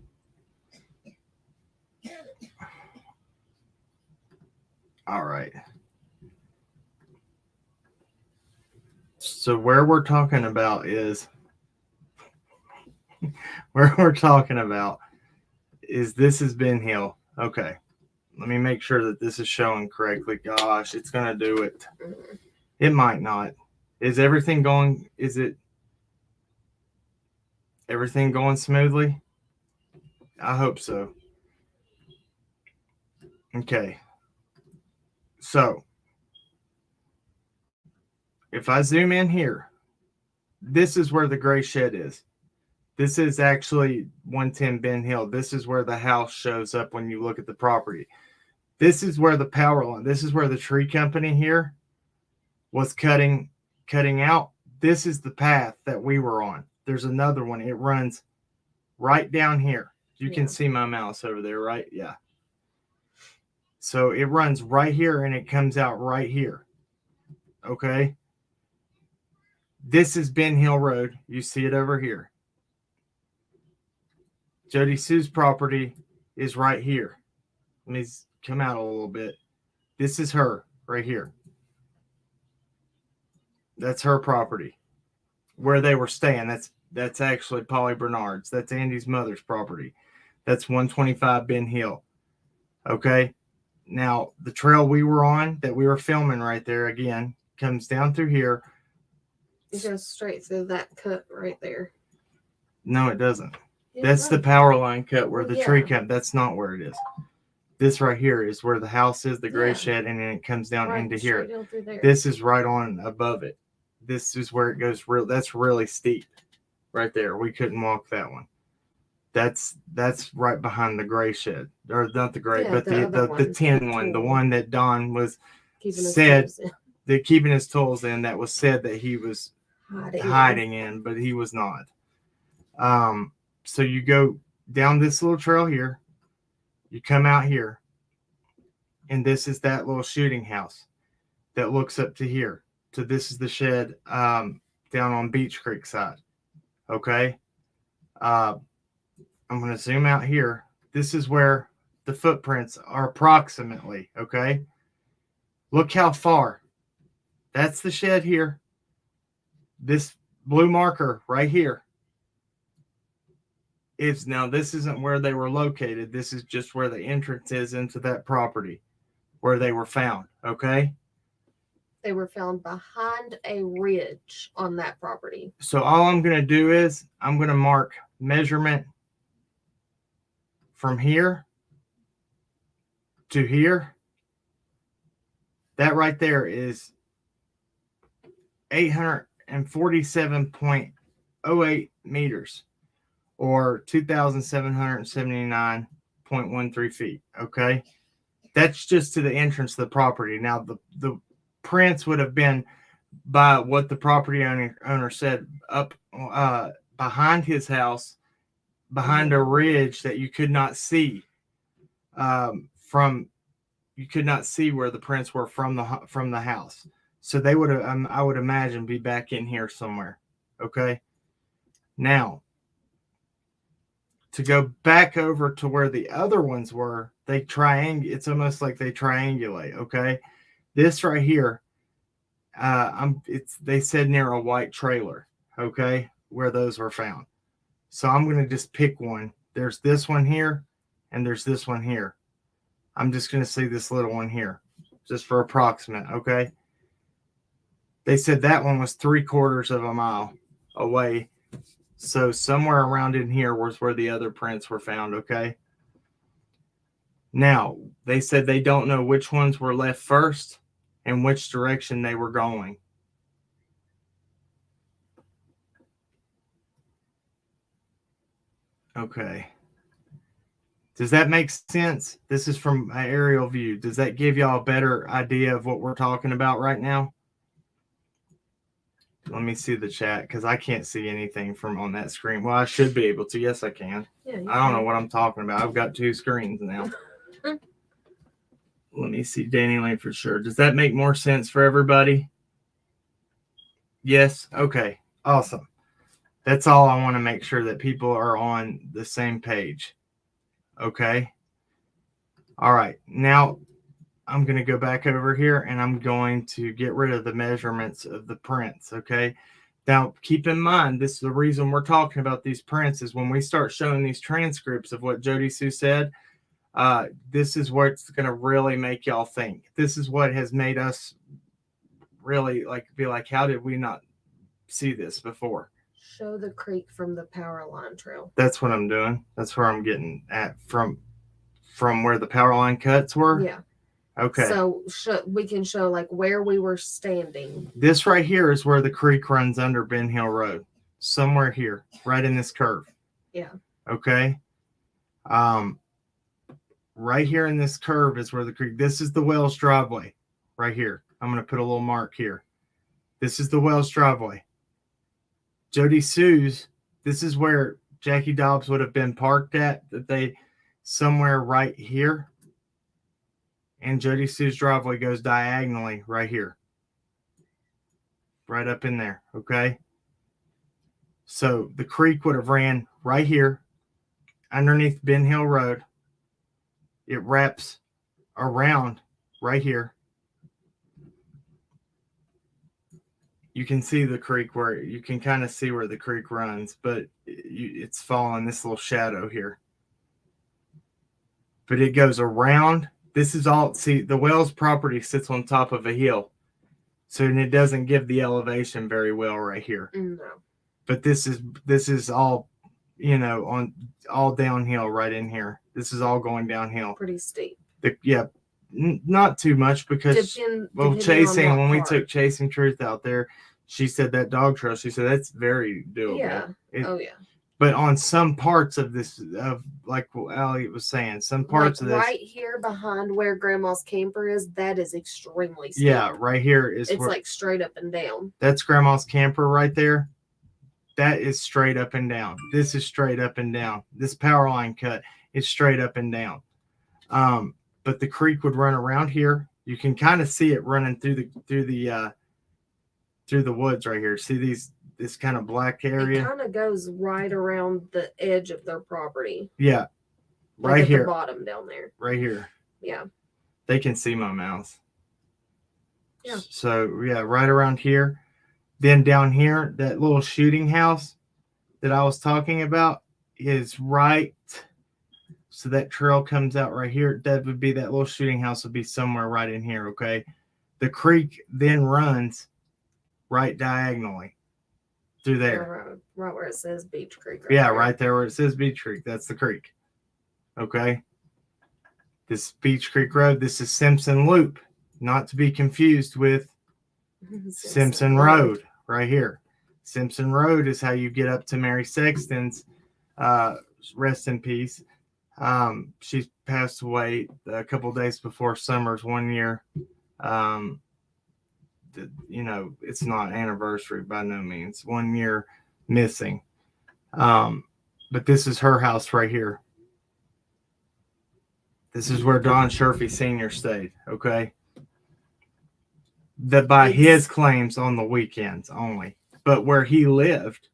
S1: All right. So where we're talking about is this is Ben Hill. Okay. Let me make sure that this is showing correctly. Gosh, it's going to do it. It might not. Is everything going? Is it everything going smoothly? I hope so. Okay. So if I zoom in here, this is where the gray shed is. This is actually 110 Ben Hill. This is where the house shows up when you look at the property. This is where the power line, this is where the tree company here was cutting out. This is the path that we were on. There's another one. It runs right down here. You can see my mouse over there, right? Yeah. So it runs right here and it comes out right here. Okay. This is Ben Hill Road. You see it over here. Jodi Sue's property is right here. Let me come out a little bit. This is her right here. That's her property. Where they were staying. That's actually Polly Bernard's. That's Andy's mother's property. That's 125 Ben Hill. Okay. Now, the trail we were on that we were filming right there again comes down through here.
S2: It goes straight through that cut right there.
S1: No, it doesn't.
S2: Yeah,
S1: That's the power line cut where the tree
S2: yeah.
S1: cut. That's not where it is. This right here is where the house is, the gray shed, and then it comes down
S2: Right
S1: into here.
S2: straight in through there.
S1: This is right on above it. This is where it goes real. That's really steep right there. We couldn't walk that one. That's right behind the gray shed, or not the gray, but the tin one, the one that Don was said that keeping his tools in. That was said that he was hiding in, but he was not. So you go down this little trail here, you come out here, and this is that little shooting house that looks up to here. So this is the shed down on Beach Creek side. Okay. I'm going to zoom out here. This is where the footprints are approximately. Okay. Look how far. That's the shed here. This blue marker right here is now, this isn't where they were located. This is just where the entrance is into that property where they were found. Okay.
S2: They were found behind a ridge on that property.
S1: So all I'm going to do is I'm going to mark measurement from here to here. That right there is 847.08 meters, or 2,779 0.13 feet. Okay. That's just to the entrance of the property. Now, the prints would have been by what the property owner said up behind his house, behind a ridge that you could not see you could not see where the prints were from the house. So they would have, I would imagine, be back in here somewhere. Okay. Now, to go back over to where the other ones were, it's almost like they triangulate. Okay. This right here, they said near a white trailer. Okay. Where those were found. So I'm going to just pick one. There's this one here and there's this one here. I'm just going to say this little one here just for approximate. Okay. They said that one was 3/4 of a mile away. So somewhere around in here was where the other prints were found. Okay. Now, they said they don't know which ones were left first and which direction they were going. Okay. Does that make sense? This is from an aerial view. Does that give y'all a better idea of what we're talking about right now? Let me see the chat because I can't see anything from on that screen. Well, I should be able to. Yes, I can.
S2: Yeah,
S1: I don't know what I'm talking about. I've got 2 screens now. Let me see Danny Lane for sure. Does that make more sense for everybody? Yes? Okay. Awesome. That's all I want to make sure that people are on the same page. Okay. All right. Now I'm going to go back over here and I'm going to get rid of the measurements of the prints. Okay. Now keep in mind, this is the reason we're talking about these prints is when we start showing these transcripts of what Jodi Sue said, this is what's going to really make y'all think. This is what has made us really be like, how did we not see this before?
S2: Show the creek from the power line trail.
S1: That's what I'm doing. That's where I'm getting at from where the power line cuts were.
S2: Yeah.
S1: Okay.
S2: So we can show like where we were standing.
S1: This right here is where the creek runs under Ben Hill Road. Somewhere here, right in this curve.
S2: Yeah.
S1: Okay. Right here in this curve is where the creek. This is the Wells driveway. Right here. I'm going to put a little mark here. This is the Wells driveway. Jodi Sue's, this is where Jackie Dobbs would have been parked at, somewhere right here. And Jodi Sue's driveway goes diagonally right here. Right up in there, okay? So the creek would have ran right here underneath Ben Hill Road. It wraps around right here. You can see the creek where you can kind of see where the creek runs, but it's following this little shadow here. But it goes around. This is all, see, the Wells property sits on top of a hill. So it doesn't give the elevation very well right here.
S2: No.
S1: But this is all, all downhill right in here. This is all going downhill.
S2: Pretty steep.
S1: Not too much because chasing, when we took Chasing Truth out there, she said that dog trail, she said that's very doable.
S2: Yeah.
S1: But on some parts of this, like Allie was saying, some parts of this,
S2: right here behind where Grandma's camper is, that is extremely steep.
S1: Yeah, right here it's
S2: like straight up and down.
S1: That's Grandma's camper right there. That is straight up and down. This is straight up and down. This power line cut is straight up and down. But the creek would run around here. You can kind of see it running through the woods right here. See this kind of black area?
S2: It kind of goes right around the edge of their property.
S1: Yeah.
S2: Like
S1: right
S2: at
S1: here.
S2: the bottom down there.
S1: Right here.
S2: Yeah.
S1: They can see my mouse.
S2: Yeah.
S1: So yeah, right around here. Then down here, that little shooting house that I was talking about is right. So that trail comes out right here. That little shooting house would be somewhere right in here. Okay. The creek then runs right diagonally through there.
S2: Right where it says Beach Creek.
S1: Right there where it says Beach Creek. That's the creek. Okay. This Beach Creek Road, this is Simpson Loop, not to be confused with Simpson Road right here. Simpson Road is how you get up to Mary Sexton's, rest in peace, She passed away a couple of days before summer's 1 year. It's not anniversary by no means. 1 year missing. But this is her house right here. This is where Don Sherfy Sr. stayed, okay? That by his claims on the weekends only. But where he lived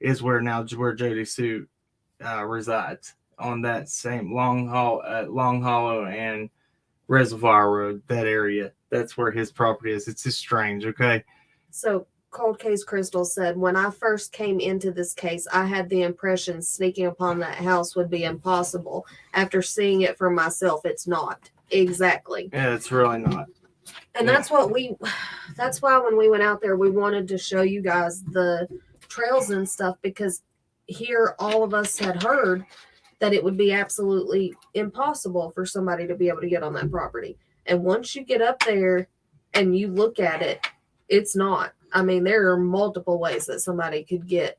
S1: is where Jodi Sue resides, on that same Long Hollow and Reservoir Road, that area. That's where his property is. It's just strange, okay?
S2: So Cold Case Crystal said, when I first came into this case, I had the impression sneaking upon that house would be impossible. After seeing it for myself, it's not. Exactly.
S1: Yeah, it's really not.
S2: And that's why when we went out there, we wanted to show you guys the trails and stuff, because here all of us had heard that it would be absolutely impossible for somebody to be able to get on that property. And once you get up there and you look at it, it's not. I mean, there are multiple ways that somebody could get.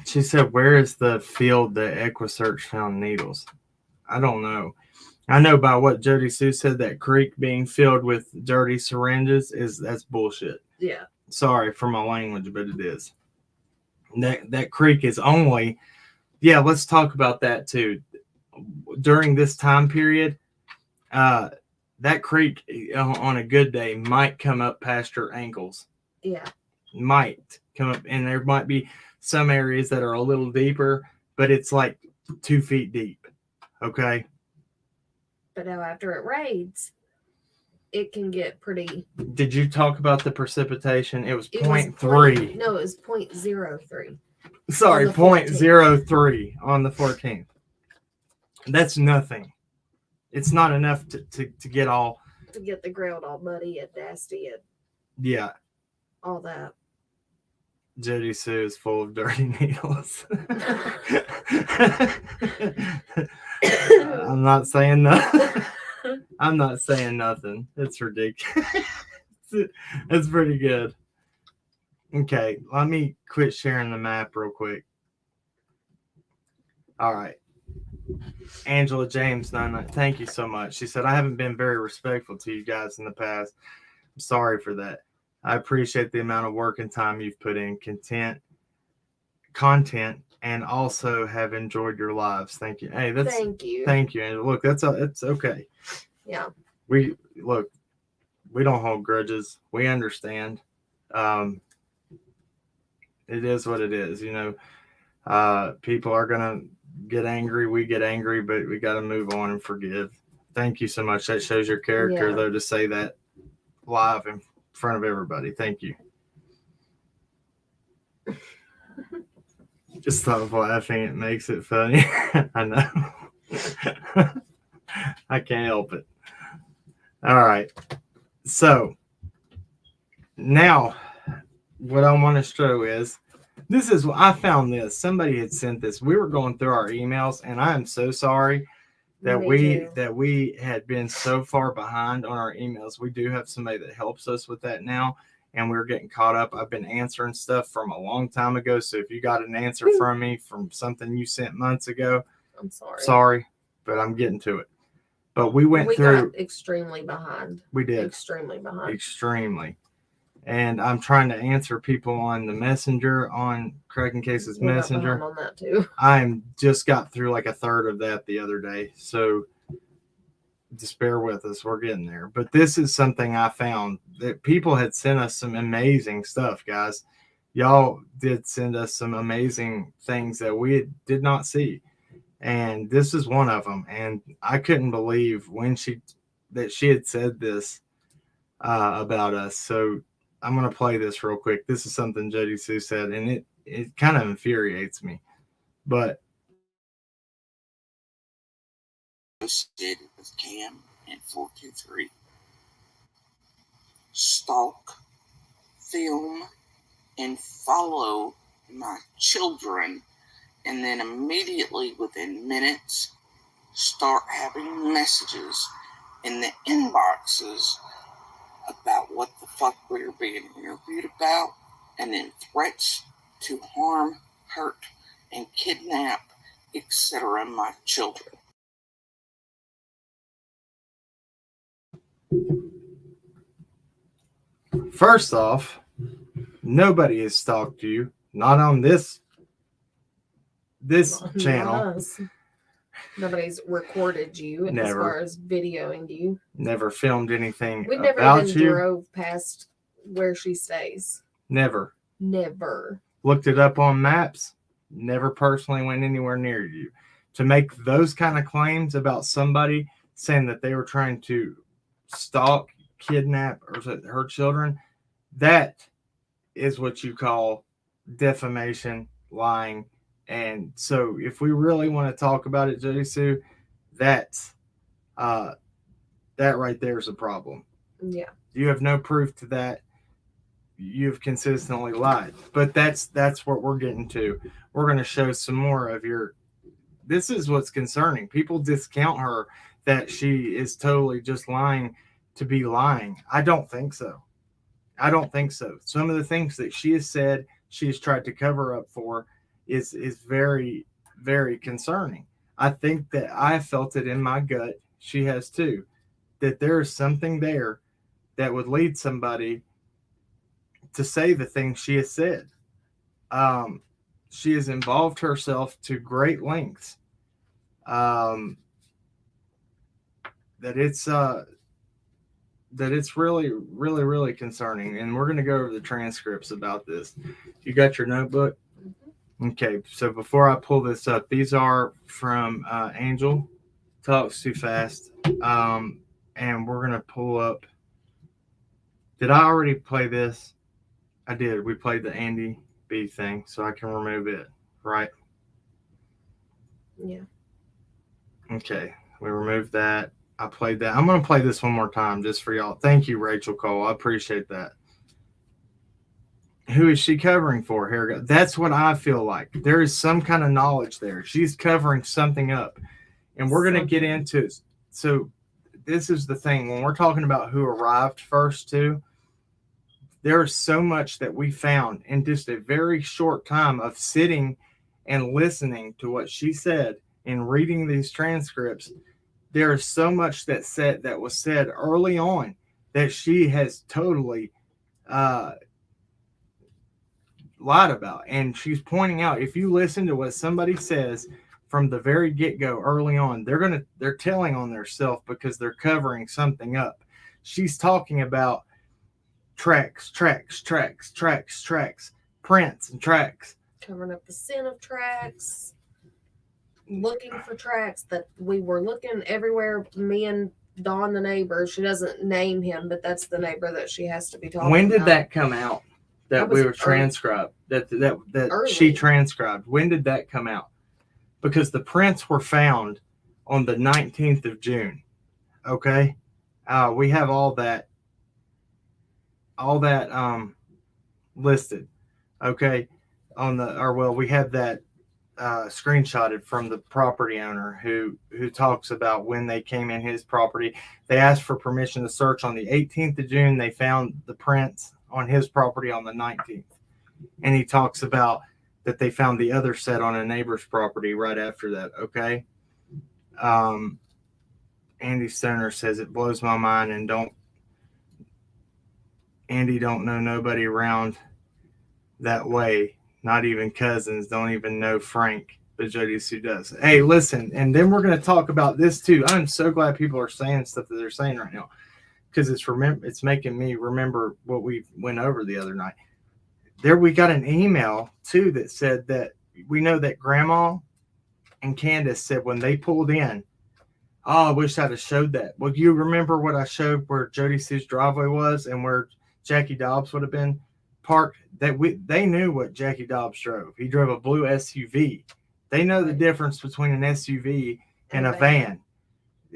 S1: She said, where is the field that EquiSearch found needles? I don't know. I know by what Jodi Sue said, that creek being filled with dirty syringes that's bullshit.
S2: Yeah.
S1: Sorry for my language, but it is. That creek is only, yeah, let's talk about that too. During this time period, that creek on a good day might come up past your ankles.
S2: Yeah.
S1: Might come up, and there might be some areas that are a little deeper, but it's like 2 feet deep. Okay.
S2: But now after it rains, it can get pretty.
S1: Did you talk about the precipitation? It was 0.3.
S2: No, it was 0.03.
S1: Sorry, 0.03 on the 14th. That's nothing. It's not enough to get all.
S2: To get the ground all muddy and nasty and.
S1: Yeah.
S2: All that.
S1: Jodi Sue is full of dirty needles. I'm not saying nothing. I'm not saying nothing. It's ridiculous. It's pretty good. Okay, let me quit sharing the map real quick. All right. Angela James, thank you so much. She said, I haven't been very respectful to you guys in the past. I'm sorry for that. I appreciate the amount of work and time you've put in content, and also have enjoyed your lives. Thank you. Hey,
S2: thank you.
S1: Thank you. And look, it's okay.
S2: Yeah.
S1: We don't hold grudges. We understand. It is what it is. People are gonna get angry. We get angry, but we got to move on and forgive. Thank you so much. That shows your character, though, to say that live in front of everybody. Thank you. Just stop laughing. It makes it funny. I know. I can't help it. All right. So now what I want to show is, I found this. Somebody had sent this. We were going through our emails, and I am so sorry that we had been so far behind on our emails. We do have somebody that helps us with that now, and we're getting caught up. I've been answering stuff from a long time ago. So if you got an answer from me from something you sent months ago,
S2: I'm sorry.
S1: Sorry, but I'm getting to it. But we got
S2: extremely behind.
S1: We did.
S2: Extremely behind.
S1: Extremely. And I'm trying to answer people on the messenger, on Cracking Cases Messenger.
S2: On that too.
S1: I'm just got through like a third of that the other day. So just bear with us. We're getting there. But this is something I found that people had sent us some amazing stuff, guys. Y'all did send us some amazing things that we did not see. And this is one of them. And I couldn't believe that she had said this about us. So I'm going to play this real quick. This is something Jodi Sue said, and it kind of infuriates me. But
S6: associated with Cam and 423. Stalk, film, and follow my children, and then immediately within minutes start having messages in the inboxes about what the fuck we're being interviewed about, and then threats to harm, hurt, and kidnap, etc. my children.
S1: First off, nobody has stalked you, not on this
S2: Not
S1: channel.
S2: us. Nobody's recorded you as
S1: Never.
S2: far as videoing you.
S1: Never filmed anything
S2: We've never
S1: about
S2: even
S1: you.
S2: drove past where she stays.
S1: Never.
S2: Never.
S1: Looked it up on maps. Never personally went anywhere near you. To make those kind of claims about somebody saying that they were trying to stalk, kidnap, or her children, that is what you call defamation, lying. And so if we really want to talk about it, Jodi Sue, that right there is a problem.
S2: Yeah.
S1: You have no proof to that. You've consistently lied. But that's what we're getting to. We're going to show some more of your. This is what's concerning. People discount her that she is totally just lying to be lying. I don't think so. I don't think so. Some of the things that she has said, she has tried to cover up for is very, very concerning. I think that I felt it in my gut. She has too. That there is something there that would lead somebody to say the things she has said. She has involved herself to great lengths. That it's really, really, really concerning. And we're going to go over the transcripts about this. You got your notebook? Okay. So before I pull this up, these are from Angel Talks Too Fast. And we're going to pull up. Did I already play this? I did. We played the Andy B thing, so I can remove it, right?
S2: Yeah.
S1: Okay. We removed that. I played that. I'm going to play this one more time just for y'all. Thank you, Rachel Cole. I appreciate that. Who is she covering for? Here, that's what I feel like. There is some kind of knowledge there. She's covering something up. And we're going to get into it. So this is the thing. When we're talking about who arrived first, too, there is so much that we found in just a very short time of sitting and listening to what she said and reading these transcripts. There is so much that was said early on that she has totally lied about. And she's pointing out, if you listen to what somebody says from the very get-go early on, they're telling on themselves because they're covering something up. She's talking about tracks, prints and tracks.
S2: Covering up the sin of tracks. Looking for tracks that we were looking everywhere. Me and Dawn, the neighbor, she doesn't name him, but that's the neighbor that she has to be talking
S1: When did
S2: about.
S1: that come out? That we were transcribed. That she transcribed. When did that come out? Because the prints were found on the 19th of June. Okay, we have all that listed. Okay, we have that screenshotted from the property owner who talks about when they came in his property. They asked for permission to search on the 18th of June. They found the prints on his property on the 19th. And he talks about that they found the other set on a neighbor's property right after that. Okay. Andy Stoner says it blows my mind and Andy don't know nobody around that way. Not even cousins, don't even know Frank, but Jodi Sue does. Hey, listen, and then we're going to talk about this too. I'm so glad people are saying stuff that they're saying right now because it's making me remember what we went over the other night. There we got an email too that said that we know that Grandma and Candace said when they pulled in, oh, I wish I'd have showed that. Well, you remember what I showed where Jodi Sue's driveway was and where Jackie Dobbs would have been parked? They knew what Jackie Dobbs drove. He drove a blue SUV. They know the difference between an SUV and a van.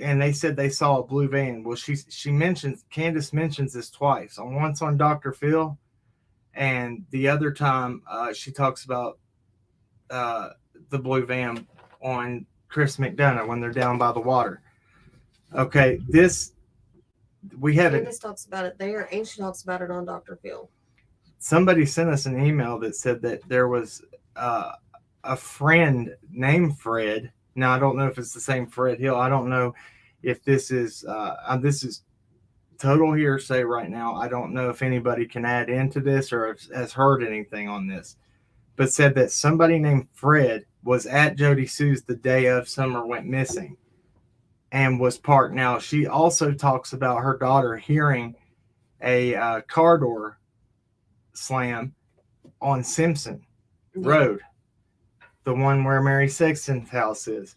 S1: And they said they saw a blue van. Well, Candace mentions this twice. Once on Dr. Phil, and the other time she talks about the blue van on Chris McDonough when they're down by the water. Okay,
S2: Candace talks about it there, and she talks about it on Dr. Phil.
S1: Somebody sent us an email that said that there was a friend named Fred. Now, I don't know if it's the same Fred Hill. I don't know if this is total hearsay right now. I don't know if anybody can add into this or has heard anything on this, but said that somebody named Fred was at Jodi Sue's the day of Summer went missing and was parked. Now, she also talks about her daughter hearing a car door slam on Simpson Road, the one where Mary Sexton's house is.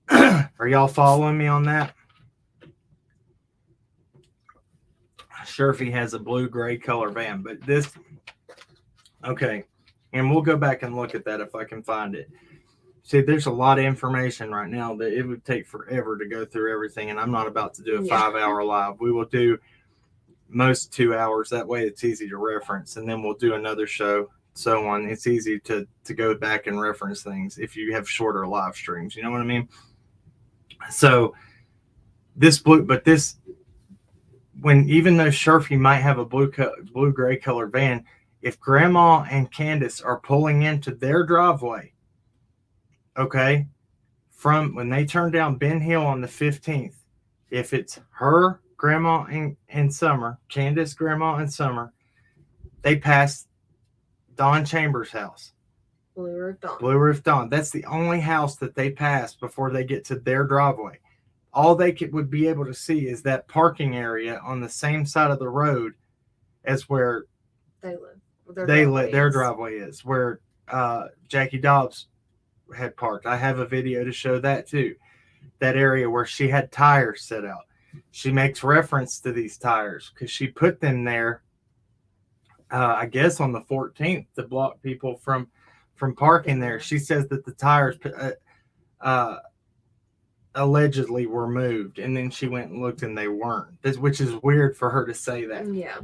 S1: Are y'all following me on that? Sherfy has a blue-gray color van, but this, okay, and we'll go back and look at that if I can find it. See, there's a lot of information right now that it would take forever to go through everything, and I'm not about to do a 5-hour live. We will do most 2 hours. That way it's easy to reference, and then we'll do another show, so on. It's easy to go back and reference things if you have shorter live streams. You know what I mean? So this blue, but this, when even though Sherfy might have a blue-gray colored van, if Grandma and Candace are pulling into their driveway, okay, from when they turn down Ben Hill on the 15th, if it's her, Grandma, and Summer, Candace, Grandma, and Summer, they pass Don Chambers' house.
S2: Blue Roof Dawn.
S1: Blue Roof Dawn. That's the only house that they pass before they get to their driveway. All they would be able to see is that parking area on the same side of the road as where
S2: they live.
S1: Their driveway is where Jackie Dobbs had parked. I have a video to show that too. That area where she had tires set out. She makes reference to these tires because she put them there, I guess on the 14th to block people from parking there. She says that the tires allegedly were moved, and then she went and looked and they weren't. Which is weird for her to say that.
S2: Yeah.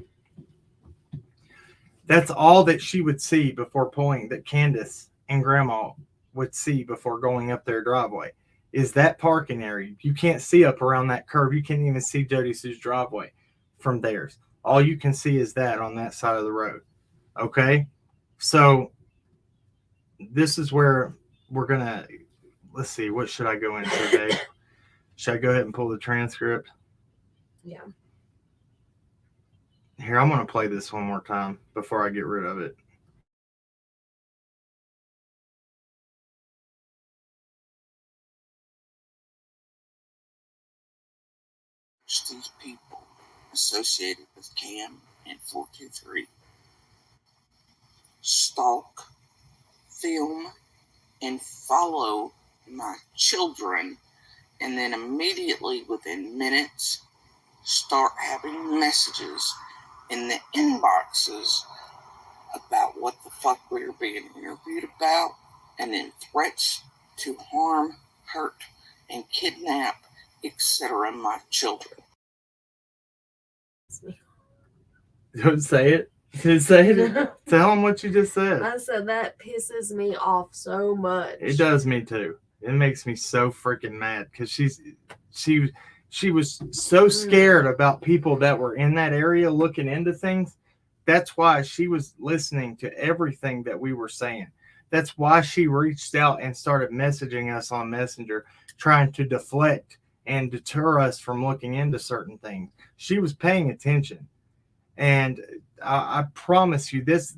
S1: That's all that she would see before pulling, that Candace and Grandma would see before going up their driveway, is that parking area. You can't see up around that curve. You can't even see Jodi Sue's driveway from theirs. All you can see is that on that side of the road. Okay? So this is where we're going to, let's see, what should I go into today? Should I go ahead and pull the transcript?
S2: Yeah.
S1: Here, I'm going to play this one more time before I get rid of it.
S6: These people associated with Cam and 423 stalk, film, and follow my children, and then immediately within minutes start having messages in the inboxes about what the fuck we were being interviewed about, and then threats to harm, hurt, and kidnap, etc. my children.
S1: Don't say it. Say it. Tell them what you just said.
S2: I said that pisses me off so much.
S1: It does me too. It makes me so freaking mad because she was so scared about people that were in that area looking into things. That's why she was listening to everything that we were saying. That's why she reached out and started messaging us on Messenger, trying to deflect and deter us from looking into certain things. She was paying attention. And I promise you, that's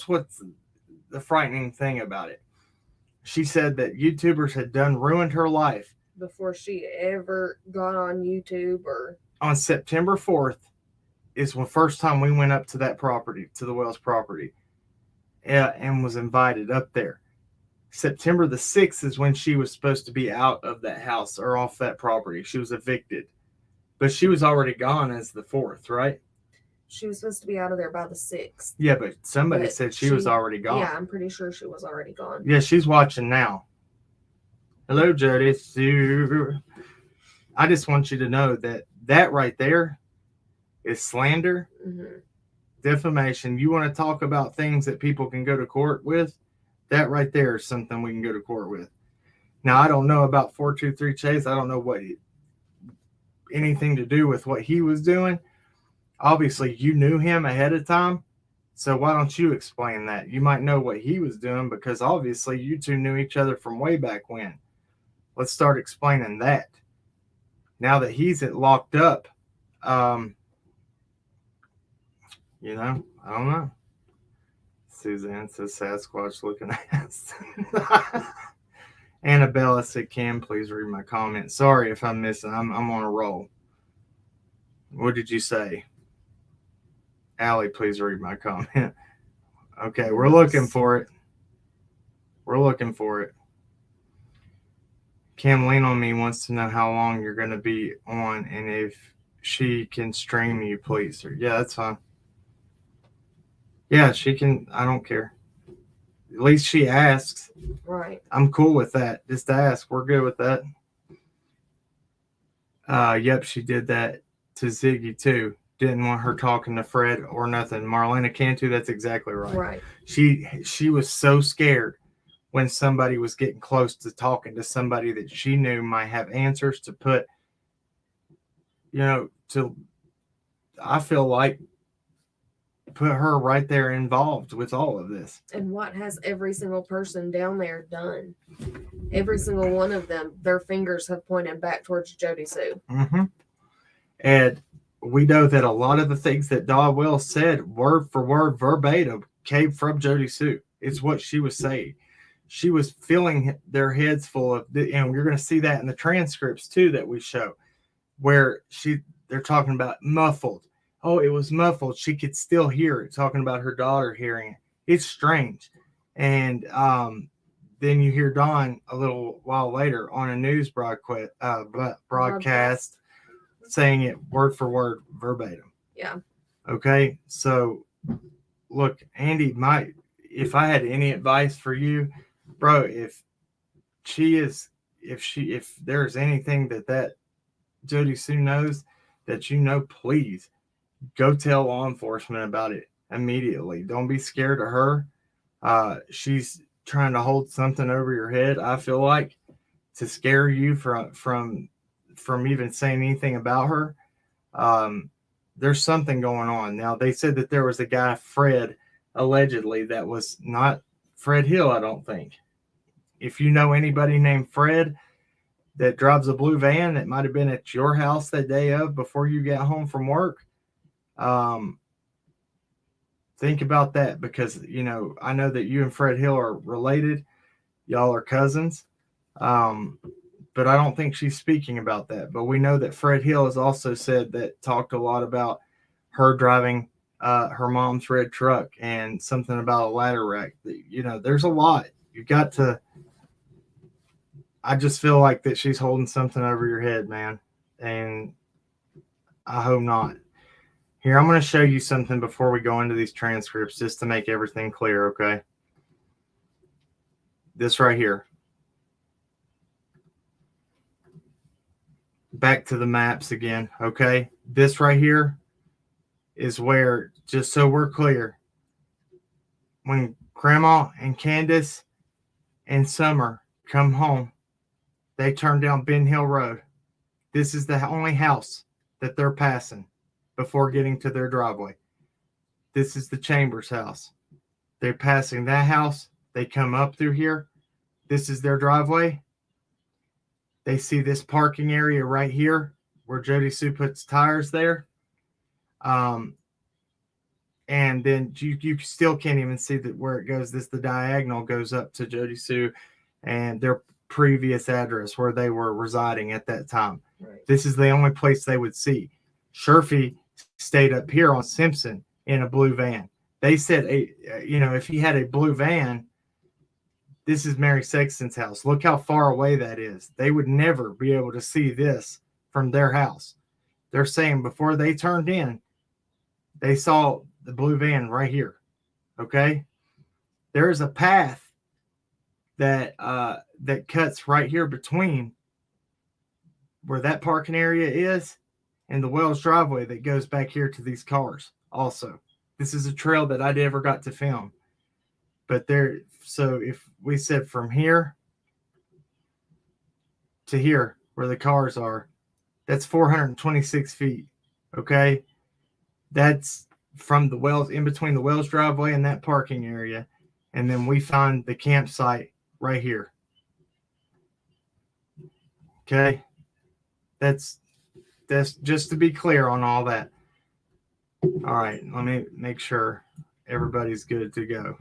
S1: what's the frightening thing about it. She said that YouTubers had ruined her life.
S2: Before she ever got on YouTube or...
S1: On September 4th is the first time we went up to that property, to the Wells property, and was invited up there. September the 6th is when she was supposed to be out of that house or off that property. She was evicted. But she was already gone as the 4th, right?
S2: She was supposed to be out of there by the 6th.
S1: Yeah, but somebody said she was already gone.
S2: Yeah, I'm pretty sure she was already gone.
S1: Yeah, she's watching now. Hello, Jodi Sue. I just want you to know that right there is slander, defamation. You want to talk about things that people can go to court with? That right there is something we can go to court with. Now, I don't know about 423 Chase. I don't know what anything to do with what he was doing. Obviously, you knew him ahead of time. So why don't you explain that? You might know what he was doing because obviously you two knew each other from way back when. Let's start explaining that. Now that he's locked up, You know, I don't know. Suzanne says Sasquatch looking ass. Annabella said, "Cam, please read my comment." Sorry if I'm missing. I'm on a roll. What did you say? Allie, please read my comment. Okay, we're looking for it. We're looking for it. Cam Lean on Me wants to know how long you're going to be on and if she can stream you, please. Yeah, that's fine. Yeah, she can. I don't care. At least she asks.
S2: Right.
S1: I'm cool with that. Just ask. We're good with that. Yep, she did that to Ziggy too. Didn't want her talking to Fred or nothing. Marlena Cantu, that's exactly right.
S2: Right.
S1: She was so scared when somebody was getting close to talking to somebody that she knew might have answers to put, I feel like put her right there involved with all of this.
S2: And what has every single person down there done? Every single one of them, their fingers have pointed back towards Jodi Sue.
S1: Mm-hmm. And we know that a lot of the things that Dawn Wells said, word for word, verbatim, came from Jodi Sue. It's what she was saying. She was filling their heads full of, and you're going to see that in the transcripts too that we show, where they're talking about muffled. Oh, it was muffled. She could still hear it, talking about her daughter hearing it. It's strange. And then you hear Dawn a little while later on a news broadcast saying it word for word, verbatim.
S2: Yeah.
S1: Okay. So, look, Andy, if I had any advice for you, bro, if there's anything that Jodi Sue knows that please go tell law enforcement about it immediately. Don't be scared of her. She's trying to hold something over your head, I feel like, to scare you from even saying anything about her. There's something going on. Now, they said that there was a guy, Fred, allegedly, that was not Fred Hill, I don't think. If you know anybody named Fred that drives a blue van that might have been at your house that day of before you get home from work, think about that, because I know that you and Fred Hill are related. Y'all are cousins. But I don't think she's speaking about that. But we know that Fred Hill has also talked a lot about her driving her mom's red truck and something about a ladder wreck. There's a lot. You got to. I just feel like that she's holding something over your head, man. And I hope not. Here, I'm going to show you something before we go into these transcripts, just to make everything clear, okay? This right here. Back to the maps again, okay? This right here is where, just so we're clear, when Grandma and Candace and Summer come home, they turn down Ben Hill Road. This is the only house that they're passing before getting to their driveway. This is the Chambers house. They're passing that house. They come up through here. This is their driveway. They see this parking area right here where Jodi Sue puts tires there. And then you still can't even see that where it goes. The diagonal goes up to Jodi Sue and their previous address where they were residing at that time.
S2: Right. This
S1: is the only place they would see. Sherfy stayed up here on Simpson in a blue van. They said, if he had a blue van, this is Mary Sexton's house. Look how far away that is. They would never be able to see this from their house. They're saying before they turned in, they saw the blue van right here. Okay? There is a path that cuts right here between where that parking area is and the Wells driveway that goes back here to these cars also. This is a trail that I never got to film. But so if we said from here to here where the cars are, that's 426 feet. Okay? That's from the Wells, in between the Wells driveway and that parking area. And then we find the campsite right here. Okay? That's That's just to be clear on all that. All right, let me make sure everybody's good to go.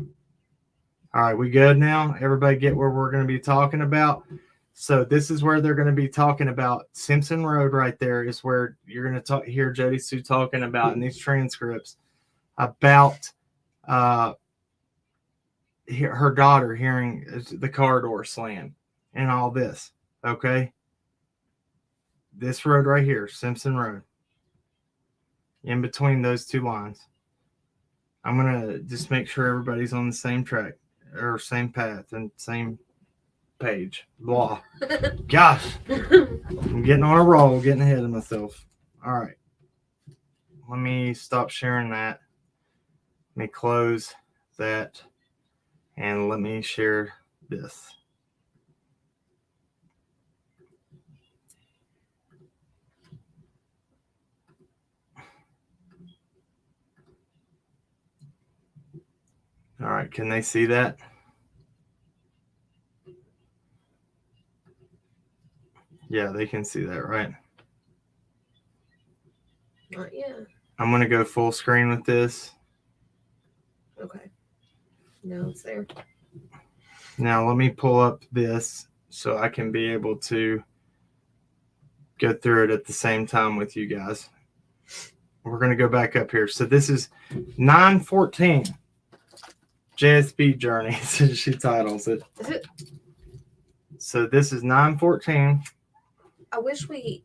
S1: All right, we good now? Everybody get where we're going to be talking about? So this is where they're going to be talking about Simpson Road right there is where you're going to hear Jodi Sue talking about in these transcripts about her daughter hearing the car door slam and all this. Okay. This road right here, Simpson Road. In between those two lines. I'm going to just make sure everybody's on the same track or same path and same page. Blah. Gosh. I'm getting on a roll, getting ahead of myself. All right. Let me stop sharing that. Let me close that. And let me share this. All right. Can they see that? Yeah, they can see that, right?
S2: Not yet.
S1: I'm going to go full screen with this.
S2: Okay. Now it's there.
S1: Now let me pull up this so I can be able to go through it at the same time with you guys. We're going to go back up here. So this is 914 JSB Journey, she titles it. So this is 914.
S2: I wish we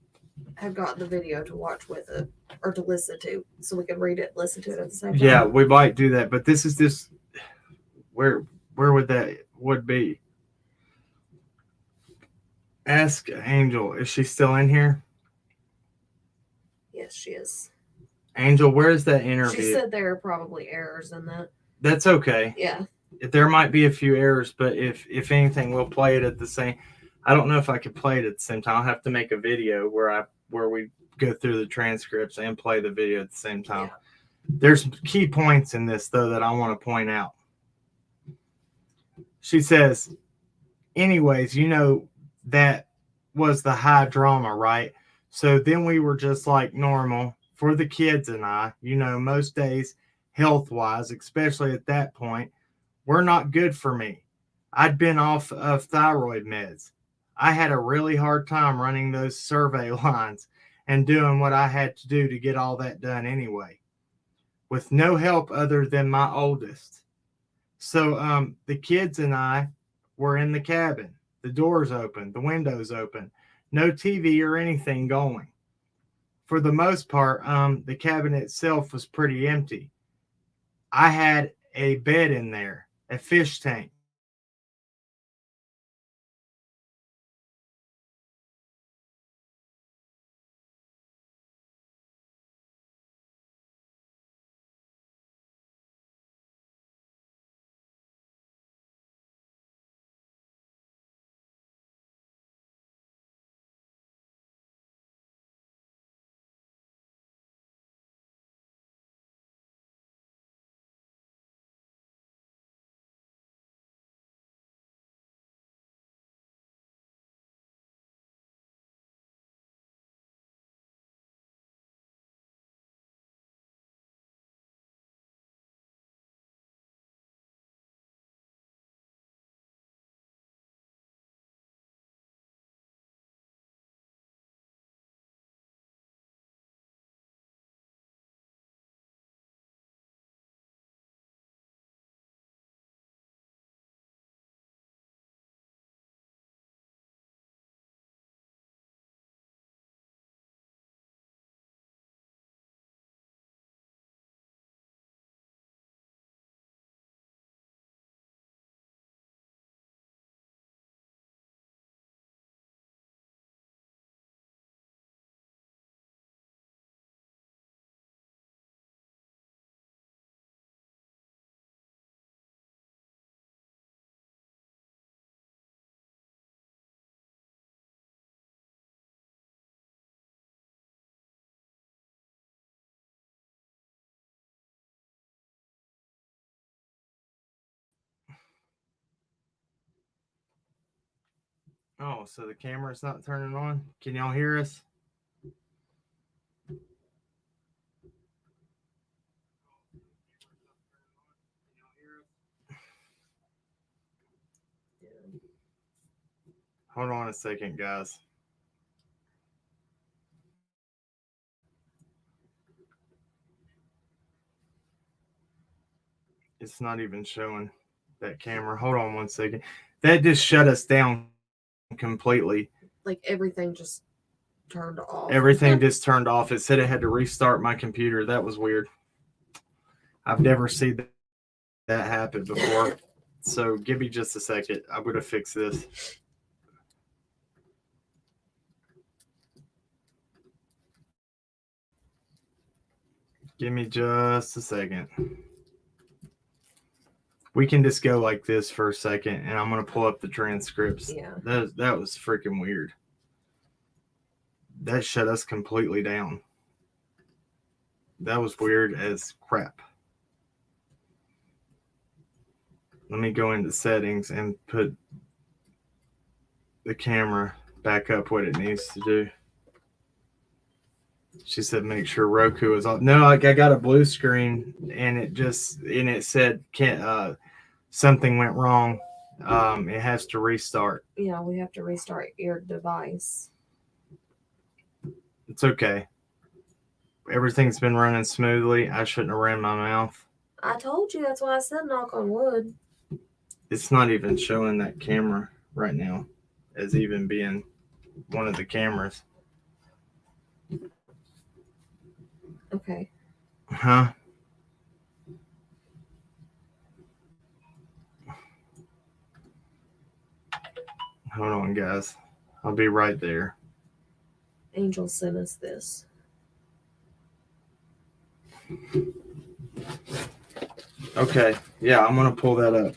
S2: had got the video to watch with it or to listen to so we could read it, listen to it at the same time.
S1: Yeah, we might do that, but this is this. Where would that be? Ask Angel, is she still in here?
S2: Yes, she is.
S1: Angel, where's that interview?
S2: She said there are probably errors in that.
S1: That's okay.
S2: Yeah.
S1: There might be a few errors, but if anything, we'll play it at the same. I don't know if I could play it at the same time. I'll have to make a video where we go through the transcripts and play the video at the same time. Yeah. There's key points in this though that I want to point out. She says, anyways, that was the high drama, right? So then we were just like normal for the kids and I, most days health-wise, especially at that point, were not good for me. I'd been off of thyroid meds. I had a really hard time running those survey lines and doing what I had to do to get all that done anyway, with no help other than my oldest. So the kids and I were in the cabin. The doors open, the windows open, no TV or anything going. For the most part, the cabin itself was pretty empty. I had a bed in there, a fish tank. Oh, so the camera's not turning on? Can y'all hear us? Hold on a second, guys. It's not even showing that camera. Hold on one second. That just shut us down completely.
S2: Like everything just turned off.
S1: Everything just turned off. It said it had to restart my computer. That was weird. I've never seen that happen before. So give me just a second. I'm going to fix this. Give me just a second. We can just go like this for a second, and I'm going to pull up the transcripts.
S2: Yeah.
S1: That was freaking weird. That shut us completely down. That was weird as crap. Let me go into settings and put the camera back up what it needs to do. She said make sure Roku is off. No, I got a blue screen and it said something went wrong. It has to restart.
S2: Yeah, we have to restart your device.
S1: It's okay. Everything's been running smoothly. I shouldn't have ran my mouth.
S2: I told you, that's why I said knock on wood.
S1: It's not even showing that camera right now as even being one of the cameras.
S2: Okay.
S1: Huh? Hold on, guys. I'll be right there.
S2: Angel sent us this.
S1: Okay. Yeah, I'm going to pull that up.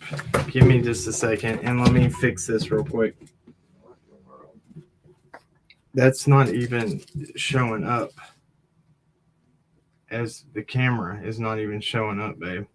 S1: Give me just a second and let me fix this real quick. That's not even showing up. As the camera is not even showing up, babe.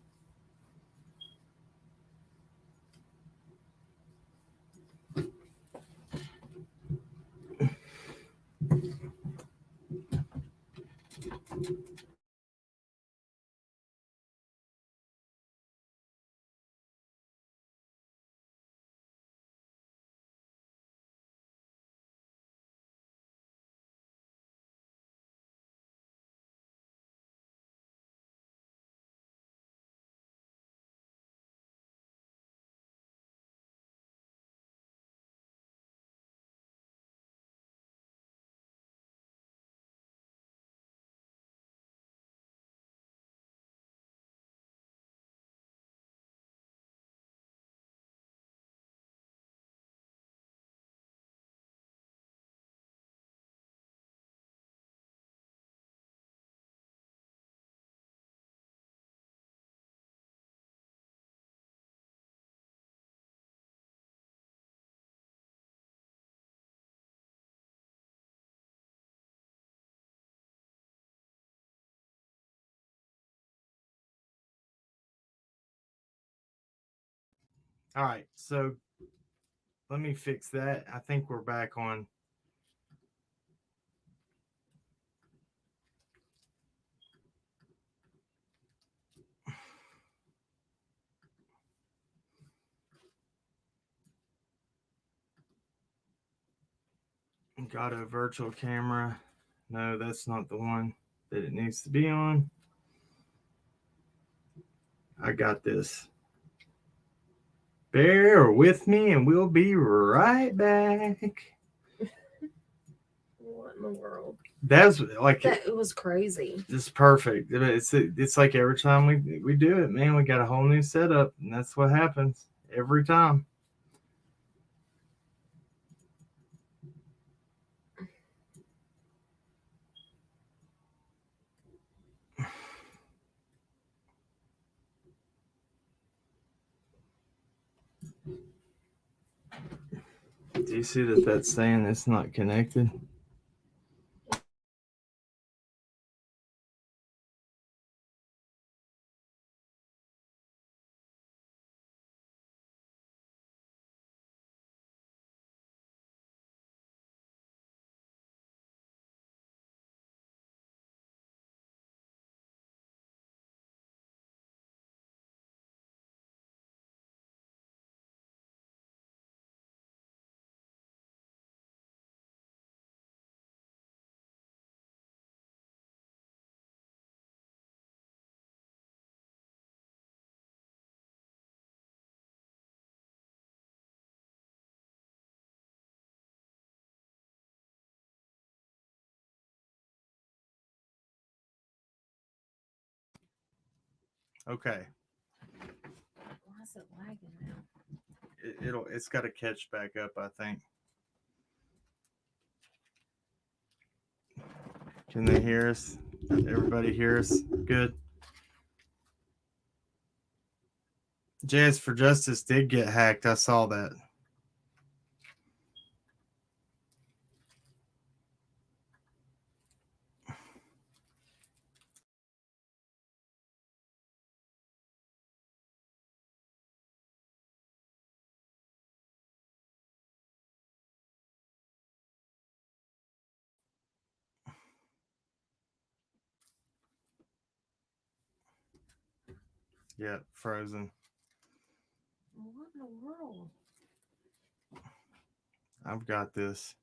S1: All right, so let me fix that. I think we're back on. Got a virtual camera. No, that's not the one that it needs to be on. I got this. Bear with me and we'll be right back.
S2: What in the world?
S1: That's like
S2: It was crazy.
S1: it's perfect. It's like every time we do it, man, we got a whole new setup, and that's what happens every time. Do you see that that's saying it's not connected? Okay.
S2: Why is it lagging now?
S1: It's got to catch back up, I think. Can they hear us? Everybody hear us? Good. Jazz for Justice did get hacked. I saw that. Yeah, frozen.
S2: What in the world?
S1: I've got this.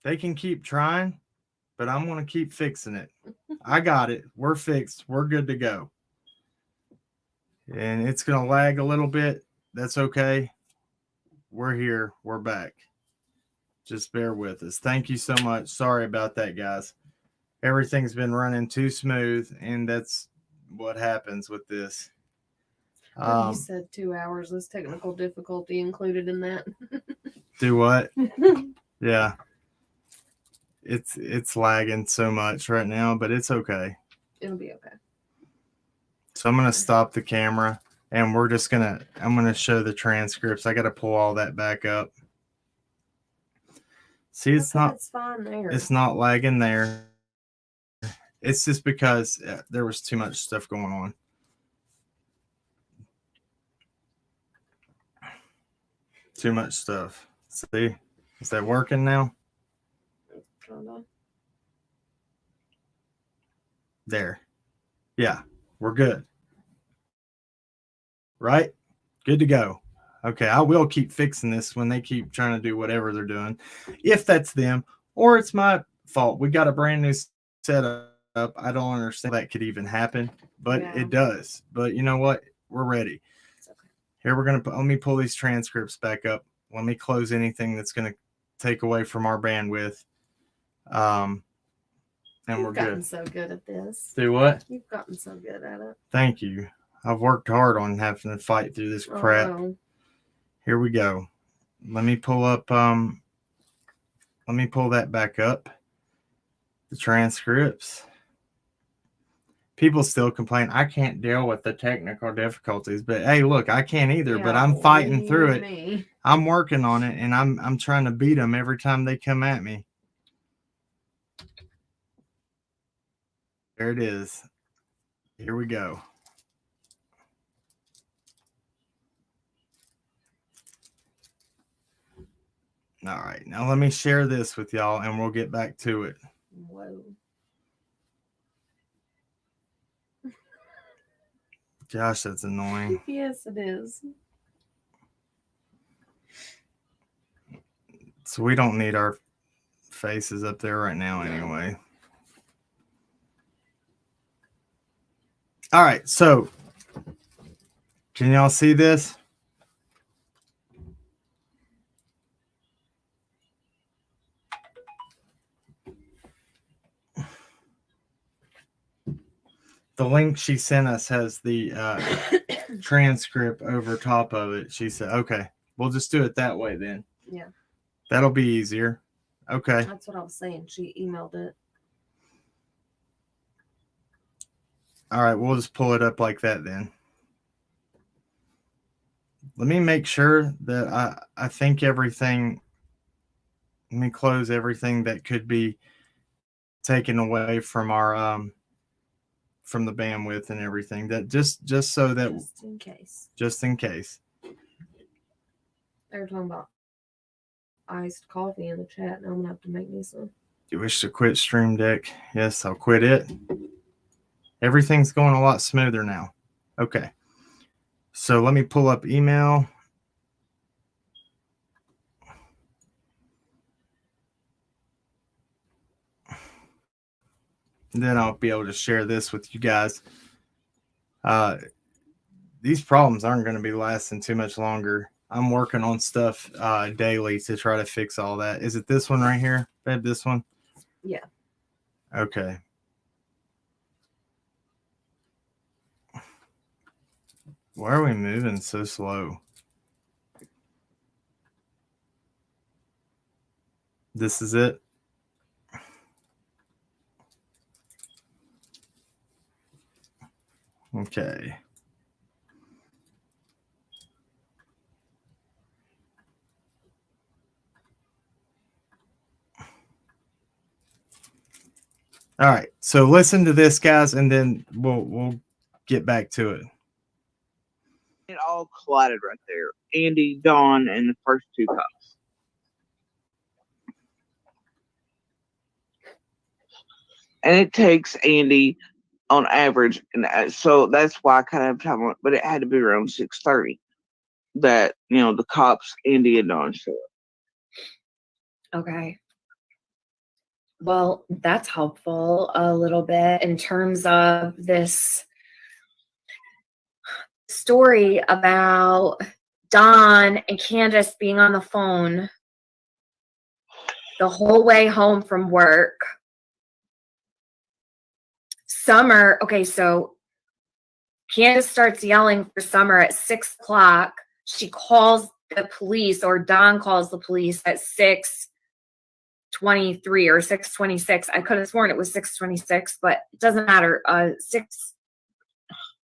S1: They can keep trying, but I'm going to keep fixing it. I got it. We're fixed. We're good to go. And it's going to lag a little bit. That's okay. We're here. We're back. Just bear with us. Thank you so much. Sorry about that, guys. Everything's been running too smooth, and that's what happens with this.
S2: You said 2 hours. Is technical difficulty included in that?
S1: Do what? Yeah. It's lagging so much right now, but it's okay.
S2: It'll be okay.
S1: So I'm going to stop the camera, and I'm going to show the transcripts. I got to pull all that back up. See, it's
S2: fine there.
S1: It's not lagging there. It's just because there was too much stuff going on. Too much stuff. See? Is that working now? There. Yeah, we're good. Right? Good to go. Okay, I will keep fixing this when they keep trying to do whatever they're doing. If that's them, or it's my fault. We got a brand new setup. I don't understand that could even happen, but it does. But you know what? We're ready.
S2: Okay.
S1: Here let me pull these transcripts back up. Let me close anything that's going to take away from our bandwidth. And we're good. You've
S2: gotten so good at this.
S1: Do what?
S2: You've gotten so good at it.
S1: Thank you. I've worked hard on having to fight through this crap.
S2: Oh.
S1: Here we go. Let me pull up. Let me pull that back up. The transcripts. People still complain, I can't deal with the technical difficulties. But hey, look, I can't either. But I'm fighting through it. I'm working on it, and I'm trying to beat them every time they come at me. There it is. Here we go. All right, now let me share this with y'all, and we'll get back to it.
S2: Whoa.
S1: Gosh, that's annoying.
S2: Yes, it is.
S1: So we don't need our faces up there right now anyway. All right, so can y'all see this? The link she sent us has the transcript over top of it. She said, okay, we'll just do it that way then.
S2: Yeah.
S1: That'll be easier. Okay.
S2: That's what I was saying. She emailed it.
S1: All right, we'll just pull it up like that then. Let me make sure that I think everything, let me close everything that could be taken away from our from the bandwidth and everything. That just so that
S2: just in case. They were talking about iced coffee in the chat. Now I'm gonna have to make me some.
S1: You wish to quit Stream Deck? Yes, I'll quit it. Everything's going a lot smoother now. Okay. So let me pull up email. And then I'll be able to share this with you guys. These problems aren't going to be lasting too much longer. I'm working on stuff daily to try to fix all that. Is it this one right here, babe? This one?
S2: Yeah.
S1: Okay. Why are we moving so slow? This is it. Okay. All right. So listen to this, guys, and then we'll get back to it.
S7: It all collided right there. Andy, Dawn, and the first two cops. And it takes Andy on average, and so that's why I kind of have time, but it had to be around 6:30 that, you know, the cops, Andy and Dawn showed up.
S8: Okay. Well, that's helpful a little bit in terms of this story about Dawn and Candace being on the phone the whole way home from work. Summer, okay, so Candace starts yelling for Summer at 6 o'clock. She calls the police, or Dawn calls the police at 6:23 or 6:26. I could have sworn it was 6:26, but it doesn't matter.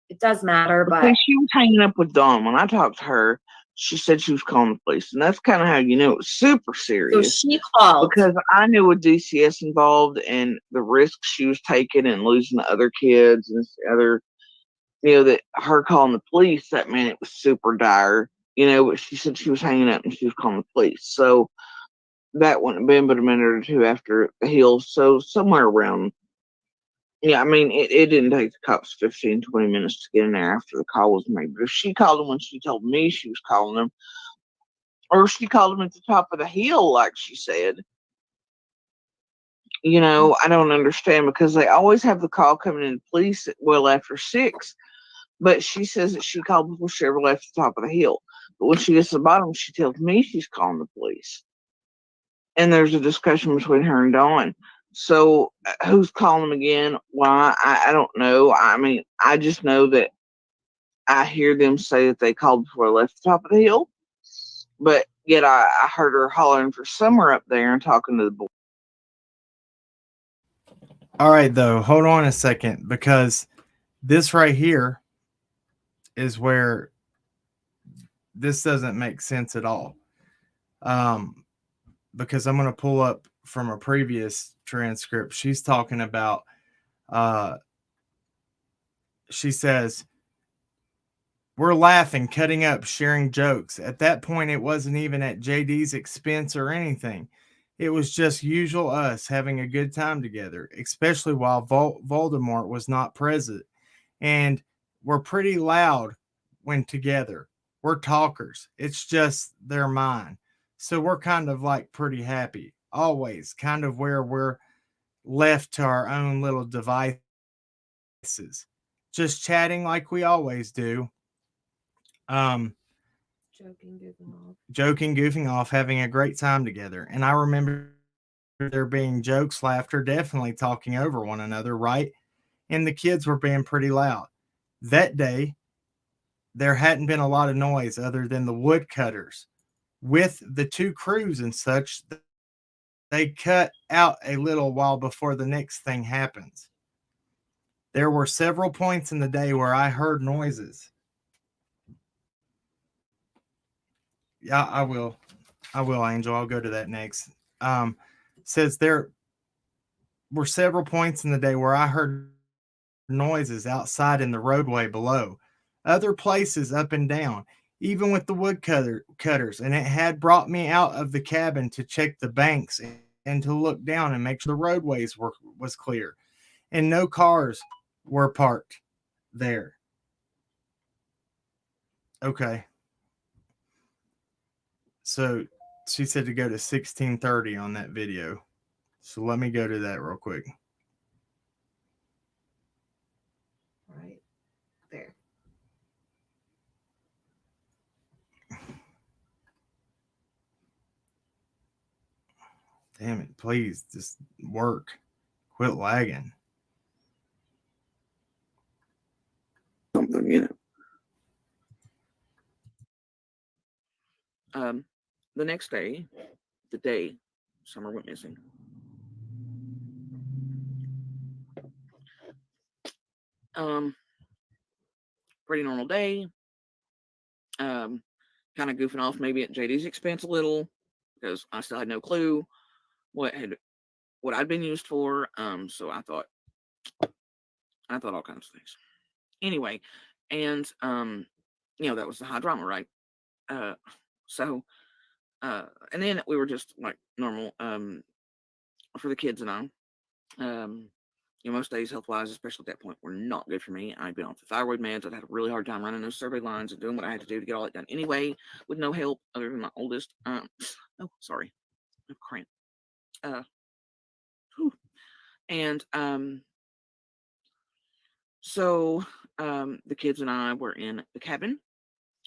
S8: It does matter, but
S7: because she was hanging up with Dawn. When I talked to her, she said she was calling the police, and that's kind of how you know it was super serious.
S8: So she called
S7: because I knew with DCS involved and the risks she was taking and losing the other kids and other, you know, that her calling the police, that meant it was super dire, you know. But she said she was hanging up and she was calling the police, so that wouldn't have been but a minute or two after the hill. So somewhere around, yeah, I mean, it didn't take the cops 15, 20 minutes to get in there after the call was made. But if she called them when she told me she was calling them, or she called them at the top of the hill, like she said, you know, I don't understand, because they always have the call coming in police well after 6. But she says that she called before she ever left the top of the hill. But when she gets to the bottom, she tells me she's calling the police. And there's a discussion between her and Dawn. So who's calling them again? Why? I don't know. I mean, I just know that I hear them say that they called before I left the top of the hill. But yet I heard her hollering for Summer up there and talking to the boy.
S1: All right, though. Hold on a second, because this right here is where this doesn't make sense at all. Because I'm going to pull up from a previous transcript. She's talking about, she says, we're laughing, cutting up, sharing jokes. At that point, it wasn't even at JD's expense or anything. It was just usual us having a good time together, especially while Voldemort was not present. And we're pretty loud when together. We're talkers. It's just their mind. So we're kind of like pretty happy. Always kind of where we're left to our own little devices. Just chatting like we always do. Joking, goofing off, having a great time together. And I remember there being jokes, laughter, definitely talking over one another, right? And the kids were being pretty loud. That day, there hadn't been a lot of noise other than the woodcutters. With the 2 crews and such, they cut out a little while before the next thing happens. There were several points in the day where I heard noises. Yeah, I will, Angel. I'll go to that next. Says there were several points in the day where I heard noises outside in the roadway below, other places up and down, even with the cutters. And it had brought me out of the cabin to check the banks and to look down and make sure the roadways was clear and no cars were parked there. Okay. So she said to go to 1630 on that video. So let me go to that real quick.
S2: Right there.
S1: Damn it, please just work. Quit lagging.
S7: Something, you know. The next day, the day Summer went missing, pretty normal day. Kind of goofing off maybe at JD's expense a little because I still had no clue what I'd been used for. So I thought all kinds of things. Anyway, and that was the high drama, right? And then we were just like normal for the kids and I. Most days health-wise, especially at that point, were not good for me. I'd been off the thyroid meds. I'd had a really hard time running those survey lines and doing what I had to do to get all that done anyway, with no help other than my oldest. Sorry, cramp. And so the kids and I were in the cabin.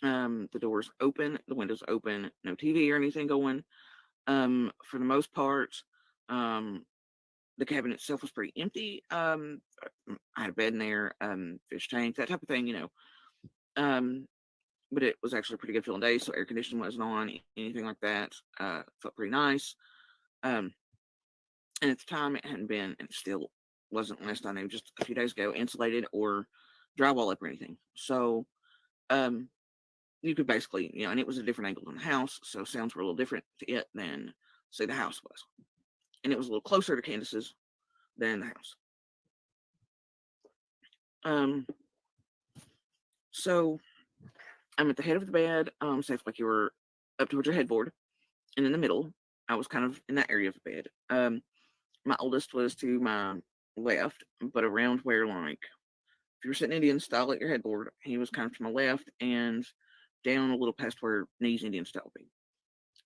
S7: The doors open, the windows open, no TV or anything going. For the most part, the cabin itself was pretty empty. I had a bed in there, fish tank, that type of thing, but it was actually a pretty good feeling day, so air conditioning wasn't on, anything like that. Felt pretty nice. And at the time, it hadn't been, and still wasn't, last I knew, just a few days ago, insulated or drywall up or anything. So, you could basically, and it was a different angle than the house, so sounds were a little different to it than, say, the house was. And it was a little closer to Candace's than the house. So I'm at the head of the bed, say like you were up towards your headboard, and in the middle, I was kind of in that area of the bed. My oldest was to my left, but around where, like, if you were sitting Indian style at your headboard, he was kind of to my left and down a little past where knees Indian style would be.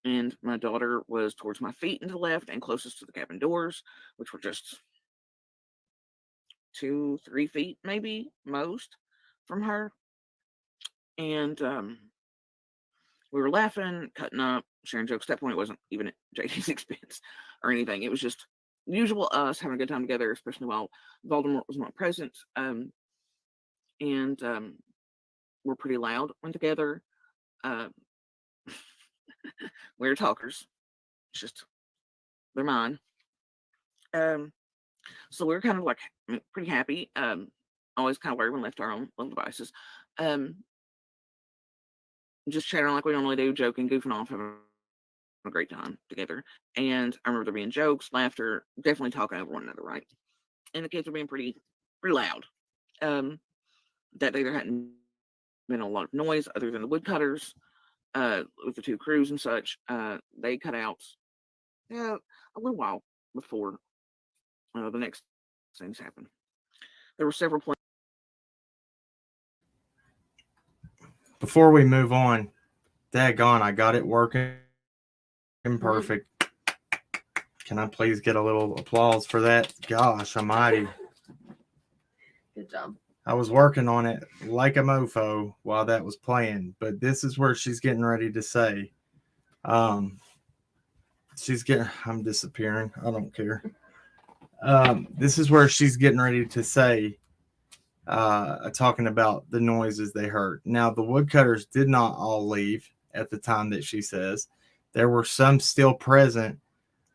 S7: And my daughter was towards my feet and to the left and closest to the cabin doors, which were just 2-3 feet, maybe most, from her. And we were laughing, cutting up, sharing jokes. At that point, it wasn't even at JD's expense or anything. It was just usual us having a good time together, especially while Voldemort was not present. And we're pretty loud when together. We're talkers. It's just, they're mine. So we were kind of like pretty happy. Always kind of where we left our own little devices. Just chatting like we normally do, joking, goofing off, having a great time together. And I remember there being jokes, laughter, definitely talking over one another, right? And the kids were being pretty loud. That day there hadn't been a lot of noise other than the woodcutters. With the two crews and such, they cut out a little while before the next things happened. There were several points.
S1: Before we move on, daggone, I got it working perfect. Can I please get a little applause for that? Gosh almighty.
S2: Good job.
S1: I was working on it like a mofo while that was playing, but this is where she's getting ready to say, I'm disappearing. I don't care. This is where she's getting ready to say, talking about the noises they heard. Now, the woodcutters did not all leave at the time that she says. There were some still present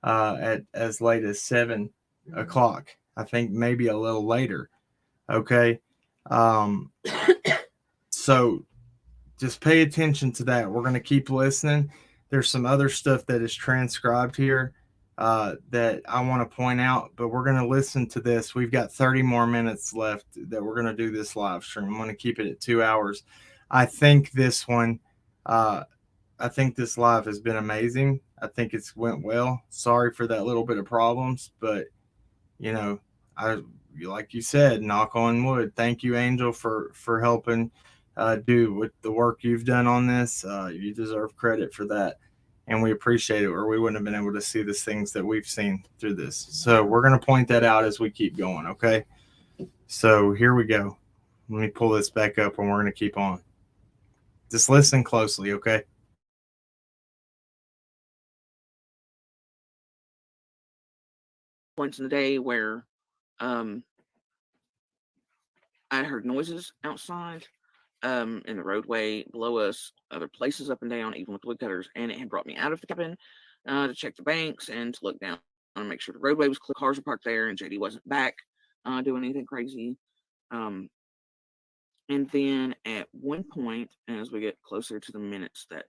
S1: at as late as 7 o'clock. I think maybe a little later. Okay. So just pay attention to that. We're going to keep listening. There's some other stuff that is transcribed here that I want to point out, but we're going to listen to this. We've got 30 more minutes left that we're going to do this live stream. I'm going to keep it at 2 hours. I think this one, I think this live has been amazing. I think it's went well. Sorry for that little bit of problems, but you know, like you said, knock on wood. Thank you, Angel, for helping do with the work you've done on this. You deserve credit for that, and we appreciate it, or we wouldn't have been able to see the things that we've seen through this. So we're going to point that out as we keep going, okay? So here we go. Let me pull this back up, and we're going to keep on. Just listen closely, okay?
S7: Points in the day where I heard noises outside in the roadway below us, other places up and down, even with woodcutters, and it had brought me out of the cabin to check the banks and to look down and make sure the roadway was clear, cars were parked there, and JD wasn't back doing anything crazy. And then at one point, as we get closer to the minutes that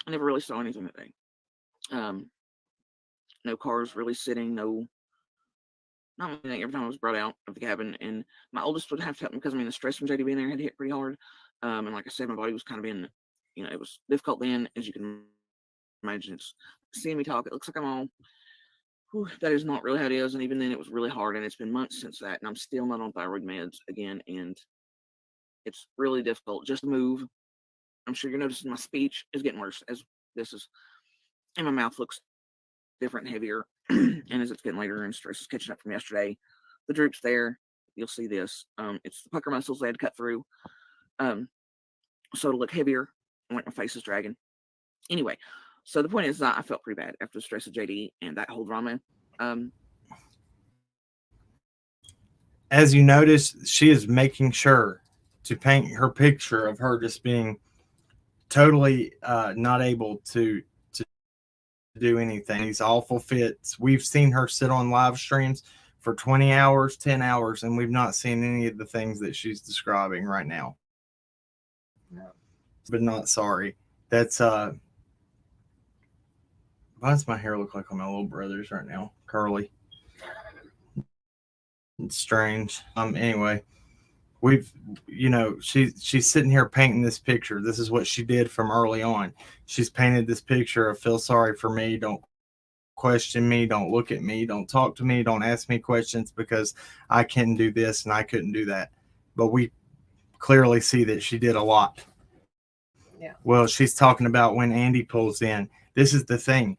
S7: I never really saw anything that day. No cars really sitting, not anything. Every time I was brought out of the cabin, and my oldest would have to help me because, I mean, the stress from JD being there had hit pretty hard. And like I said, my body was kind of in, it was difficult then, as you can imagine. It's seeing me talk, it looks like I'm all, that is not really how it is. And even then, it was really hard, and it's been months since that, and I'm still not on thyroid meds again, and it's really difficult just to move. I'm sure you're noticing my speech is getting worse as this is, and my mouth looks different and heavier. And as it's getting later and stress is catching up from yesterday, the droop's there. You'll see this. It's the pucker muscles they had to cut through. So it'll look heavier and like my face is dragging. Anyway, so the point is that I felt pretty bad after the stress of JD and that whole drama.
S1: As you notice, she is making sure to paint her picture of her just being totally not able to do anything. These awful fits. We've seen her sit on live streams for 20 hours, 10 hours, and we've not seen any of the things that she's describing right now. No. But not sorry. That's why does my hair look like my little brother's right now? Curly. It's strange. Anyway, she's sitting here painting this picture. This is what she did from early on. She's painted this picture of feel sorry for me, don't question me, don't look at me, don't talk to me, don't ask me questions because I can do this and I couldn't do that. But we clearly see that she did a lot. Yeah. Well, she's talking about when Andy pulls in. This is the thing.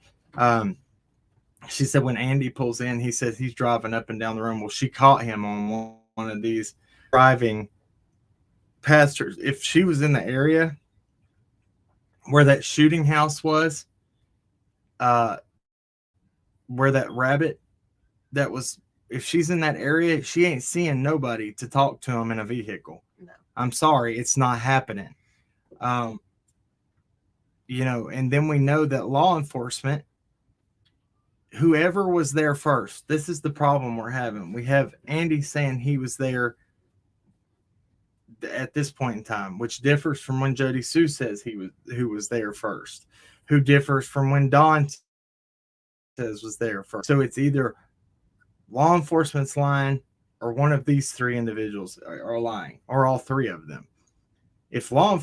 S1: She said when Andy pulls in, he says he's driving up and down the road. Well, she caught him on one of these driving past her. If she was in the area where that shooting house was, where that rabbit that was, if she's in that area, she ain't seeing nobody to talk to him in a vehicle. No. I'm sorry, it's not happening. And then we know that law enforcement, whoever was there first, this is the problem we're having. We have Andy saying he was there at this point in time, which differs from when Jodi Sue says who was there first, who differs from when Dawn says was there first. So it's either law enforcement's lying or one of these three individuals are lying, or all three of them. If law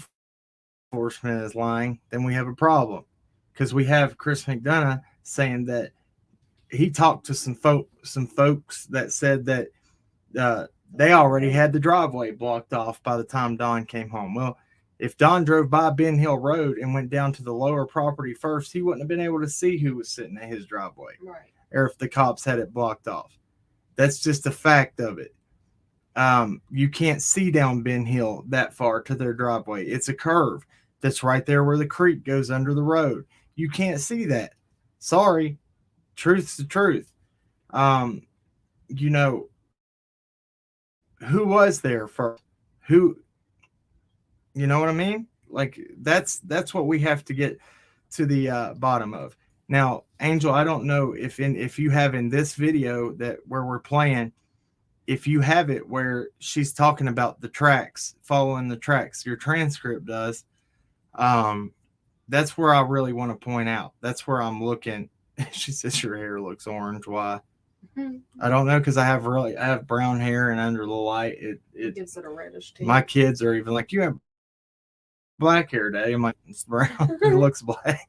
S1: enforcement is lying, then we have a problem, because we have Chris McDonough saying that he talked to some folks that said that they already had the driveway blocked off by the time Don came home. Well, if Don drove by Ben Hill Road and went down to the lower property first, he wouldn't have been able to see who was sitting at his driveway. Right. Or if the cops had it blocked off. That's just a fact of it. You can't see down Ben Hill that far to their driveway. It's a curve that's right there where the creek goes under the road. You can't see that. Sorry. Truth's the truth. Who was there first? Who, you know what I mean? Like that's what we have to get to the bottom of. Now, Angel, I don't know if you have in this video that where we're playing, if you have it where she's talking about the tracks, following the tracks, your transcript does, that's where I really want to point out. That's where I'm looking. She says your hair looks orange. Why? I don't know, because I have brown hair, and under the light,
S2: It gives it a reddish tint.
S1: my kids are even like, you have black hair, Daddy. I'm like, it's brown. It looks black.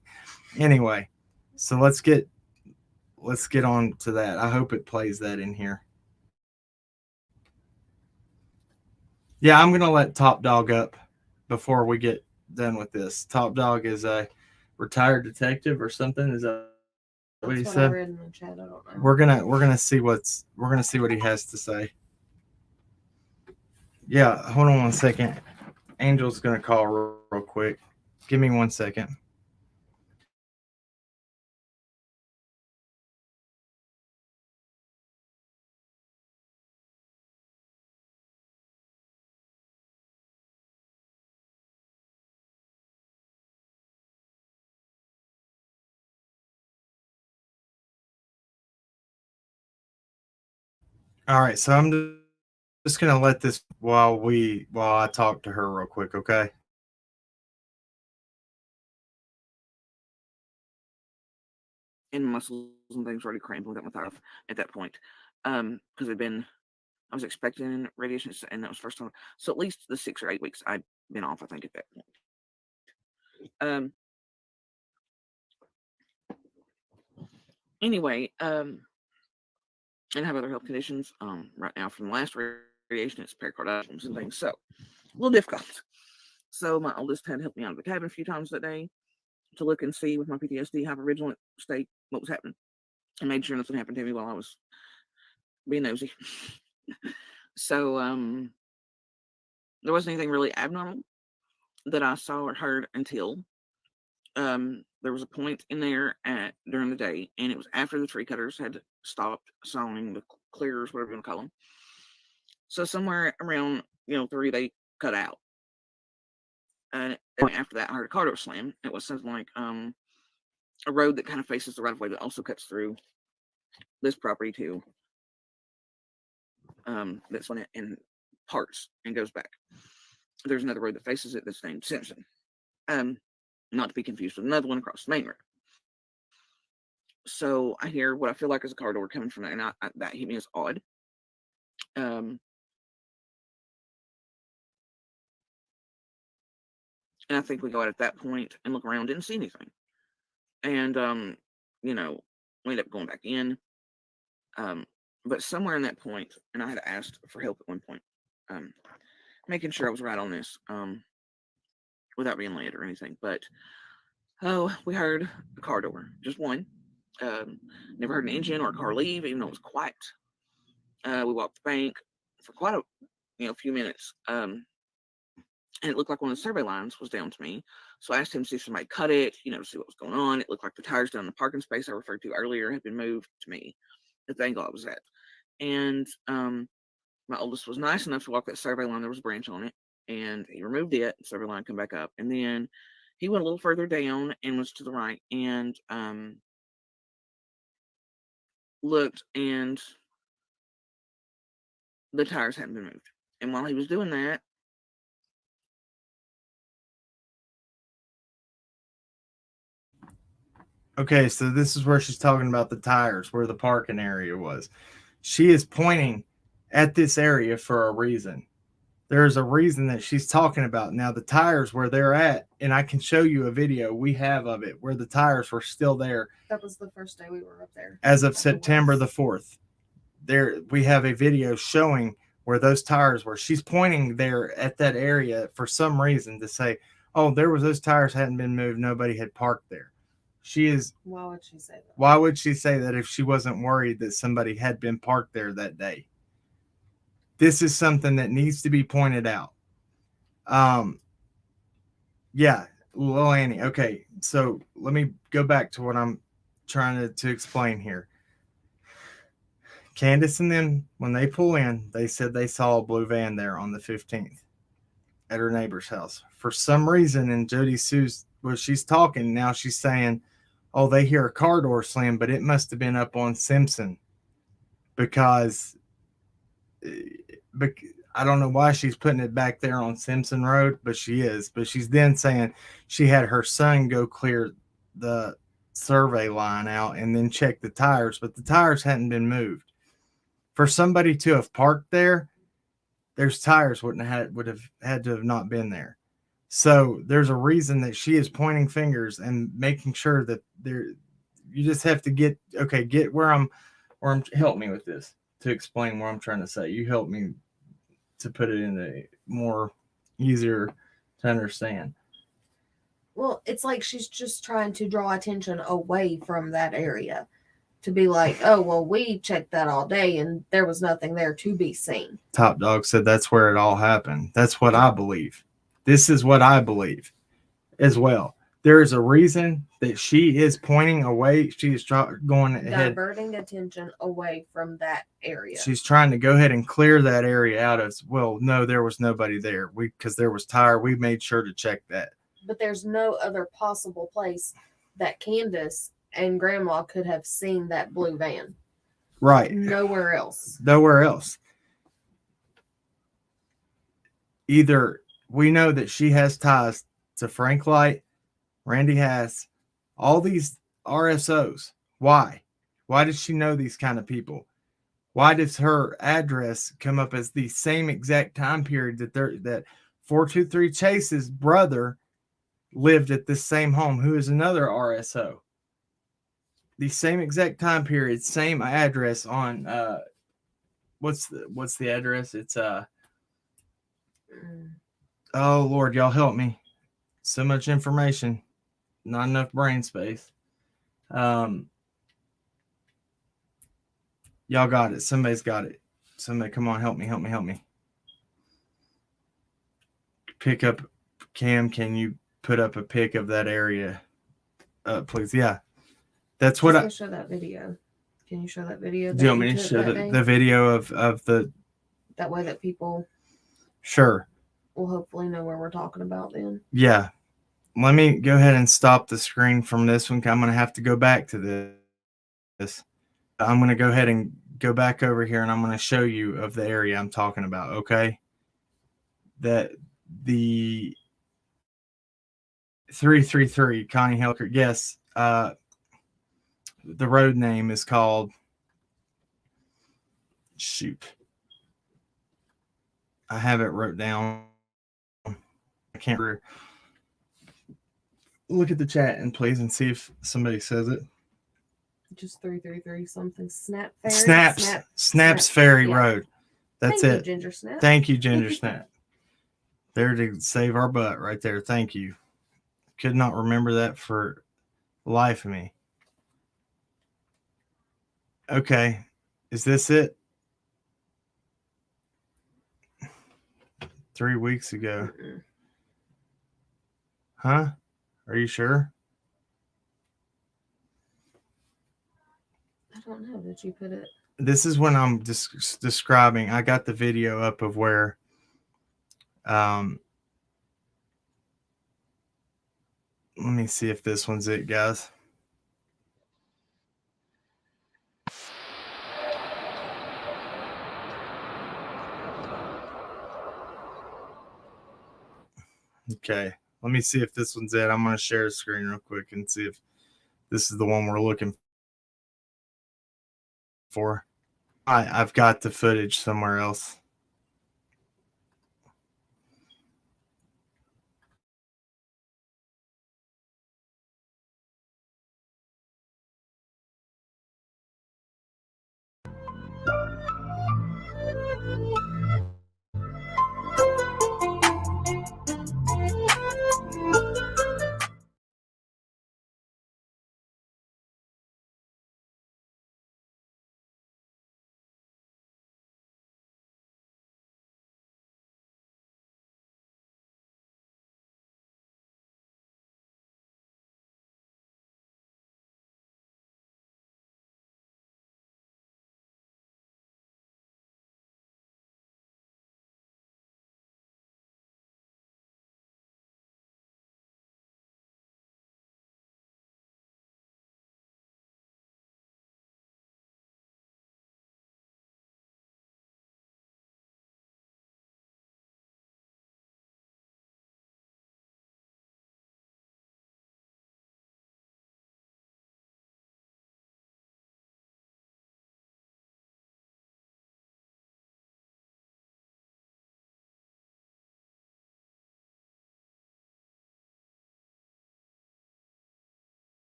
S1: Anyway, so let's get on to that. I hope it plays that in here. Yeah, I'm gonna let Top Dog up before we get done with this. Top Dog is a retired detective or something. Is that what he said?
S2: I read in the chat. I don't know.
S1: We're gonna see what he has to say. Yeah, hold on 1 second. Angel's gonna call real quick. Give me 1 second. All right, so I'm just gonna let this while I talk to her real quick, okay?
S7: And muscles and things were already cramped without my thigh at that point. Because I was expecting radiation, and that was the first time. So at least the 6 or 8 weeks I'd been off, I think, at that point. Anyway, and I have other health conditions. Right now from the last radiation, it's pericarditis and things. So a little difficult. So my oldest had helped me out of the cabin a few times that day to look and see with my PTSD hypervigilant state what was happening, and made sure nothing happened to me while I was being nosy. So there wasn't anything really abnormal that I saw or heard until there was a point in there during the day, and it was after the tree cutters had stopped sawing, the clearers, whatever you want to call them. So somewhere around 3, they cut out. And after that, I heard a car door slam. It was something like a road that kind of faces the right of way, but also cuts through this property too. This one in parts and goes back. There's another road that faces it that's named Simpson. Not to be confused with another one across the main road. So I hear what I feel like is a car door coming from that, and that hit me as odd. And I think we go out at that point and look around, didn't see anything. And, we ended up going back in. But somewhere in that point, and I had asked for help at one point, making sure I was right on this, without being late or anything. But, we heard a car door, just one. Never heard an engine or a car leave, even though it was quiet. We walked the bank for quite a few minutes. And it looked like one of the survey lines was down to me. So I asked him to see if somebody cut it, to see what was going on. It looked like the tires down in the parking space I referred to earlier had been moved to me at the angle I was at. And my oldest was nice enough to walk that survey line. There was a branch on it, and he removed it. The survey line come back up. And then he went a little further down and was to the right and looked, and the tires hadn't been moved. And while he was doing that,
S1: okay, so this is where she's talking about the tires, where the parking area was. She is pointing at this area for a reason. There's a reason that she's talking about. Now, the tires where they're at, and I can show you a video we have of it where the tires were still there.
S2: That was the first day we were up there.
S1: As of September the 4th. There, we have a video showing where those tires were. She's pointing there at that area for some reason to say, oh, there was those tires hadn't been moved. Nobody had parked there.
S2: Why would she say that?
S1: Why would she say that if she wasn't worried that somebody had been parked there that day? This is something that needs to be pointed out. Yeah, Lil Annie. Okay, so let me go back to what I'm trying to explain here. Candace and them, when they pull in, they said they saw a blue van there on the 15th at her neighbor's house. For some reason, in Jodi Sue's, where she's talking now, she's saying, oh, they hear a car door slam, but it must have been up on Simpson because but I don't know why she's putting it back there on Simpson Road, but she is. But she's then saying she had her son go clear the survey line out and then check the tires, but the tires hadn't been moved. For somebody to have parked there, there's tires would have had to have not been there. So there's a reason that she is pointing fingers and making sure that there. You just have to get where I'm help me with this to explain what I'm trying to say. You help me to put it in a more easier to understand.
S2: Well, it's like she's just trying to draw attention away from that area to be like, oh, well, we checked that all day and there was nothing there to be seen.
S1: Top Dog said that's where it all happened. That's what I believe. This is what I believe as well. There is a reason that she is pointing away. She is going ahead.
S2: Diverting attention away from that area.
S1: She's trying to go ahead and clear that area out as well. No, there was nobody there. Because there was tire. We made sure to check that.
S2: But there's no other possible place that Candace and Grandma could have seen that blue van.
S1: Right.
S2: Nowhere else.
S1: Nowhere else. Either we know that she has ties to Frank Light, Randy Hass, all these RSOs. Why? Why does she know these kind of people? Why does her address come up as the same exact time period that 423 Chase's brother lived at this same home, who is another RSO? The same exact time period, same address on what's the address? It's oh Lord, y'all help me. So much information, not enough brain space. Y'all got it. Somebody's got it. Somebody, come on, help me. Pick up, Cam. Can you put up a pic of that area, please? Yeah, that's what I
S2: show that video. Can you show that video?
S1: Do you want me to show the video of the?
S2: That way that people
S1: Sure.
S2: will hopefully know where we're talking about then.
S1: Yeah. Let me go ahead and stop the screen from this one. I'm going to have to go back to this. I'm going to go ahead and go back over here and I'm going to show you of the area I'm talking about. Okay. That the 333 Connie Helker. Yes. The road name is called, shoot, I have it wrote down. I can't remember. Look at the chat and please and see if somebody says it.
S2: Just 333 something.
S1: Snaps Ferry Road. That's
S2: Thank
S1: it.
S2: You, Ginger Snap.
S1: Thank you, Ginger Snap. There to save our butt right there. Thank you. Could not remember that for the life of me. Okay. Is this it? 3 weeks ago. Huh? Are you sure?
S2: I don't know. Did you put it?
S1: This is when I'm describing. I got the video up of where let me see if this one's it, guys. Okay, let me see if this one's it. I'm going to share the screen real quick and see if this is the one we're looking for. I've got the footage somewhere else.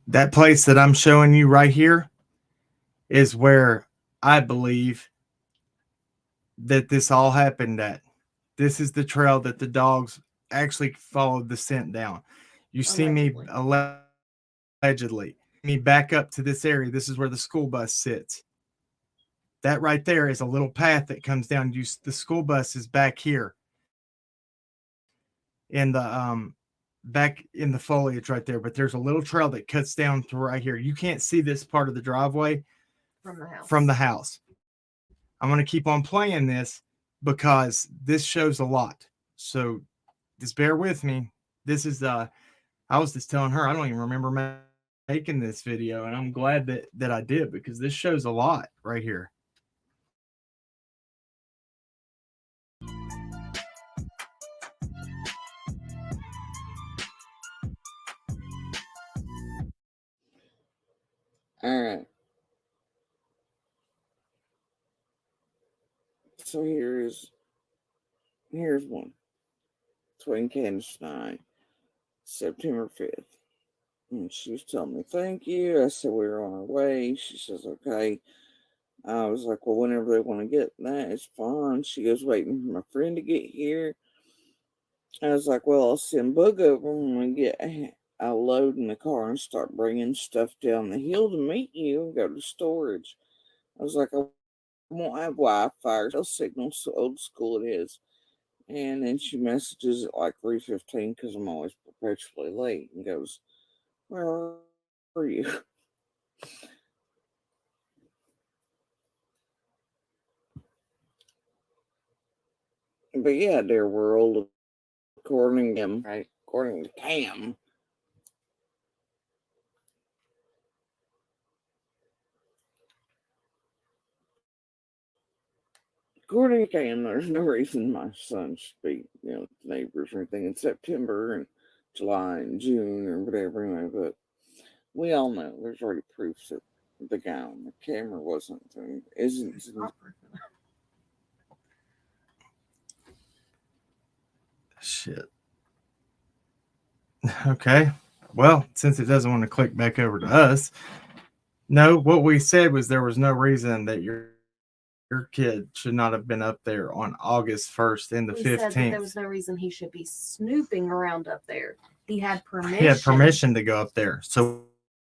S1: that place that I'm showing you right here is where I believe that this all happened at. This is the trail that the dogs actually followed the scent down. You see me allegedly me back up to this area. This is where the school bus sits. That right there is a little path that comes down. The school bus is back here in the back in the foliage right there, but there's a little trail that cuts down to right here. You can't see this part of the driveway from the house. I'm going to keep on playing this because this shows a lot. So just bear with me. This is I was just telling her I don't even remember making this video, and I'm glad that I did, because this shows a lot right here.
S7: All right. So here's one. Between Candace and I, September 5th. And she was telling me, thank you. I said, we were on our way. She says, okay. I was like, well, whenever they want to get that, it's fine. She goes, waiting for my friend to get here. I was like, well, I'll send Bug over when we get a load in the car and start bringing stuff down the hill to meet you and go to storage. I was like, I won't have Wi-Fi. No signal, so old school it is. And then she messages at like 3:15 because I'm always perpetually late, and goes, where are you? But yeah, dear world, according to him, right? According to Cam, there's no reason my son should be, neighbors or anything in September and July and June or whatever. Anyway, but we all know there's already proof that the guy on the camera isn't.
S1: Shit. Okay. Well, since it doesn't want to click back over to us, no, what we said was there was no reason that your kid should not have been up there on August 1st and the 15th.
S2: Said that there was no reason he should be snooping around up there. He had permission.
S1: He had permission to go up there. So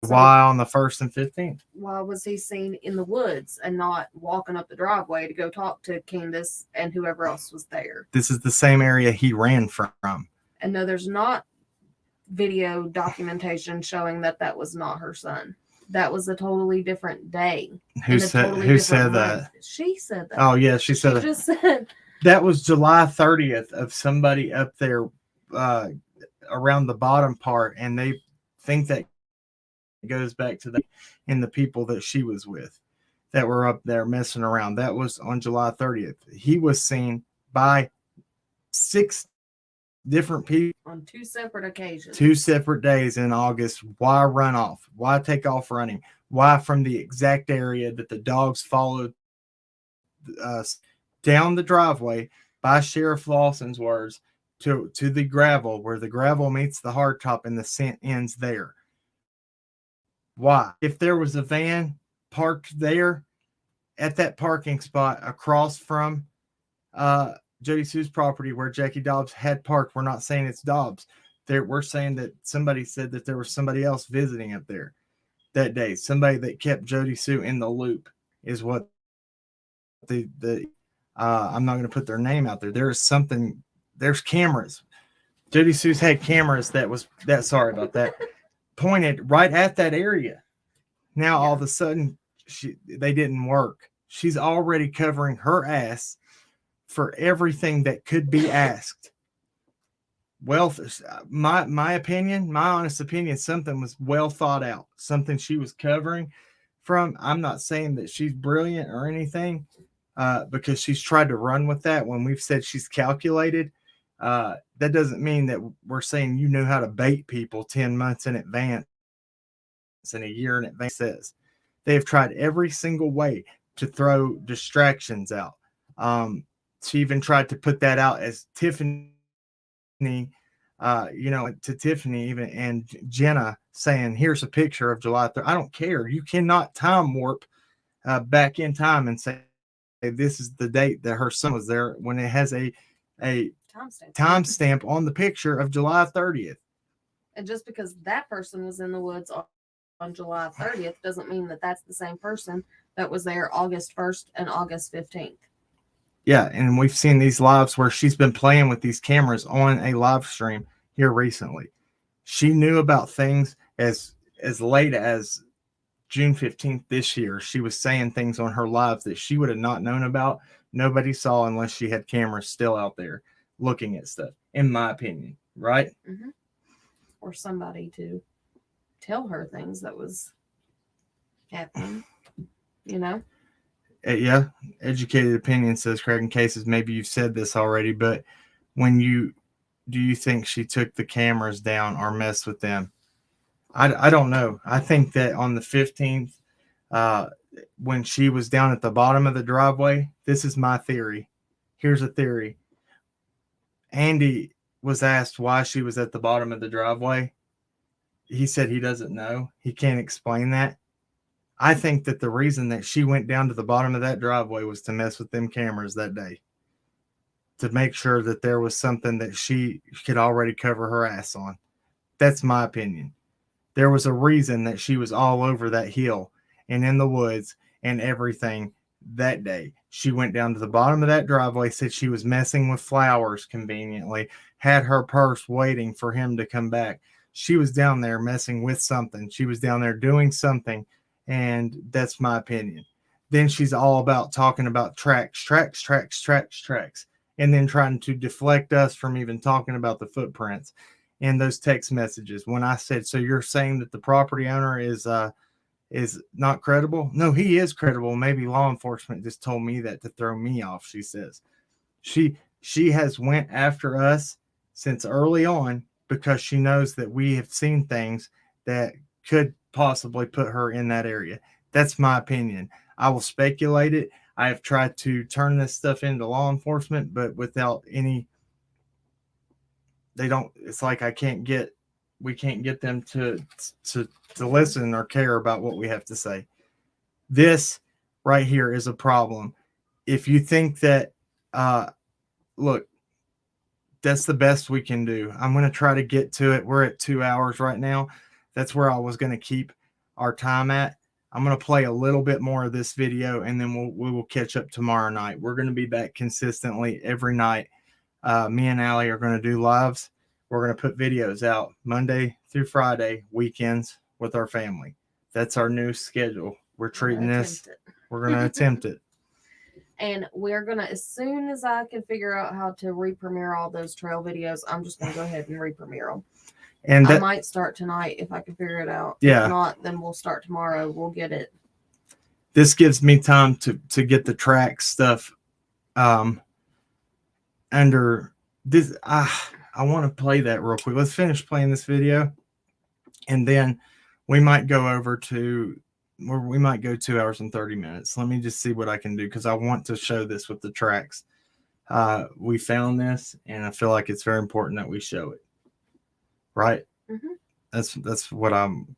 S1: why on the 1st and 15th?
S2: Why was he seen in the woods and not walking up the driveway to go talk to Candace and whoever else was there?
S1: This is the same area he ran from.
S2: And no, there's not video documentation showing that was not her son. That was a totally different day.
S1: Who said that?
S2: She said that.
S1: Oh yeah, she said that.
S2: Just said
S1: that was July 30th of somebody up there around the bottom part, and they think that goes back to the people that she was with that were up there messing around. That was on July 30th. He was seen by 6 different people
S2: on 2 separate occasions,
S1: 2 separate days in August. Why run off? Why take off running? Why from the exact area that the dogs followed down the driveway, by Sheriff Lawson's words, to the gravel, where the gravel meets the hardtop and the scent ends there? Why? If there was a van parked there at that parking spot across from Jodi Sue's property where Jackie Dobbs had parked, we're not saying it's Dobbs. We're saying that somebody said that there was somebody else visiting up there that day. Somebody that kept Jodi Sue in the loop is what I'm not going to put their name out there. There's cameras. Jodi Sue's had cameras sorry about that, pointed right at that area. Now all of a sudden they didn't work. She's already covering her ass for everything that could be asked. Well, my opinion, my honest opinion, something was well thought out, something she was covering from. I'm not saying that she's brilliant or anything, because she's tried to run with that when we've said she's calculated. That doesn't mean that we're saying you know how to bait people 10 months in advance and a year in advance. Says they have tried every single way to throw distractions out. She even tried to put that out as Tiffany to Tiffany even and Jenna saying, here's a picture of July 3rd. I don't care. You cannot time warp back in time and say this is the date that her son was there when it has a timestamp on the picture of July 30th.
S2: And just because that person was in the woods on July 30th doesn't mean that that's the same person that was there August 1st and August 15th.
S1: Yeah, and we've seen these lives where she's been playing with these cameras on a live stream here recently. She knew about things as late as June 15th this year. She was saying things on her live that she would have not known about. Nobody saw unless she had cameras still out there looking at stuff, in my opinion, right?
S2: Mm-hmm. Or somebody to tell her things that was happening,
S1: Yeah, educated opinion, says Craig. In cases, maybe you've said this already, but do you think she took the cameras down or messed with them? I don't know. I think that on the 15th, when she was down at the bottom of the driveway, this is my theory. Here's a theory. Andy was asked why she was at the bottom of the driveway. He said he doesn't know. He can't explain that. I think that the reason that she went down to the bottom of that driveway was to mess with them cameras that day, to make sure that there was something that she could already cover her ass on. That's my opinion. There was a reason that she was all over that hill and in the woods and everything that day. She went down to the bottom of that driveway, said she was messing with flowers conveniently, had her purse waiting for him to come back. She was down there messing with something. She was down there doing something. And that's my opinion. Then she's all about talking about tracks, and then trying to deflect us from even talking about the footprints and those text messages. When I said, so you're saying that the property owner is not credible? No, he is credible. Maybe law enforcement just told me that to throw me off, she says. She has went after us since early on because she knows that we have seen things that could possibly put her in that area. That's my opinion. I will speculate it. I have tried to turn this stuff into law enforcement, but without any, it's like we can't get them to listen or care about what we have to say. This right here is a problem. If you think that, look, that's the best we can do. I'm going to try to get to it. We're at 2 hours right now. That's where I was going to keep our time at. I'm going to play a little bit more of this video and then we will catch up tomorrow night. We're going to be back consistently every night. Me and Allie are going to do lives. We're going to put videos out Monday through Friday, weekends with our family. That's our new schedule. We're treating this. We're going to attempt it.
S2: And we're going to, as soon as I can figure out how to re-premiere all those trail videos, I'm just going to go ahead and re-premiere them. And I might start tonight if I can figure it out.
S1: Yeah.
S2: If not, then we'll start tomorrow. We'll get it.
S1: This gives me time to get the track stuff under this. I want to play that real quick. Let's finish playing this video. And then we might go over to where we might go 2 hours and 30 minutes. Let me just see what I can do because I want to show this with the tracks. We found this and I feel like it's very important that we show it. Right?
S2: Mm-hmm.
S1: That's what I'm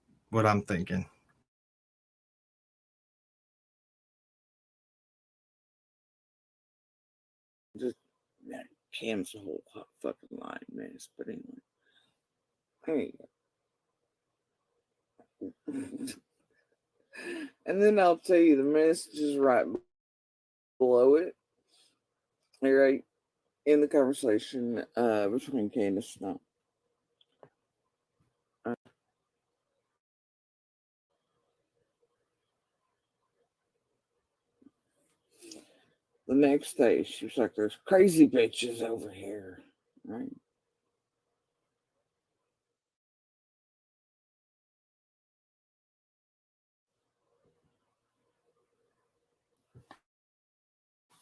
S1: thinking.
S7: Just Cam's a whole fucking line mess, but anyway. There you go. And then I'll tell you the messages right below it. Right in the conversation between Candace and I. The next day, she was like, there's crazy bitches over here, right?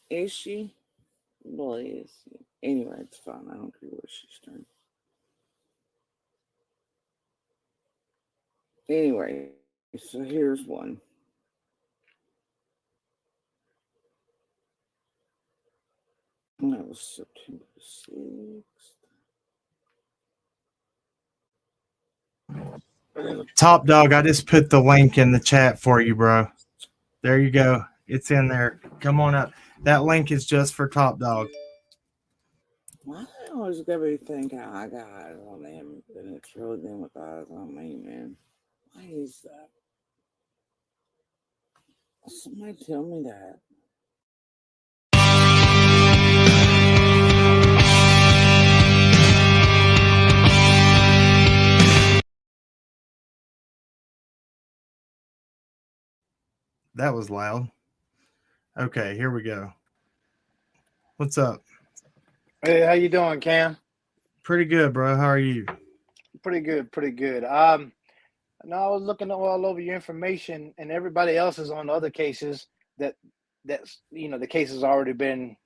S7: Is she? Well, is she? Anyway, it's fine. I don't care what she's doing. Anyway, so here's one. That was September 6th.
S1: Top Dog, I just put the link in the chat for you, bro. There you go. It's in there. Come on up. That link is just for Top Dog.
S9: Why I always gotta think I got eyes on them, and it's really them with eyes on me, man? Why is that? Somebody tell me that.
S1: That was loud. Okay, here we go. What's up?
S10: Hey, how you doing, Cam?
S1: Pretty good, bro. How are you?
S10: Pretty good, pretty good. Now I was looking all over your information, and everybody else is on the other cases that's the case has already been,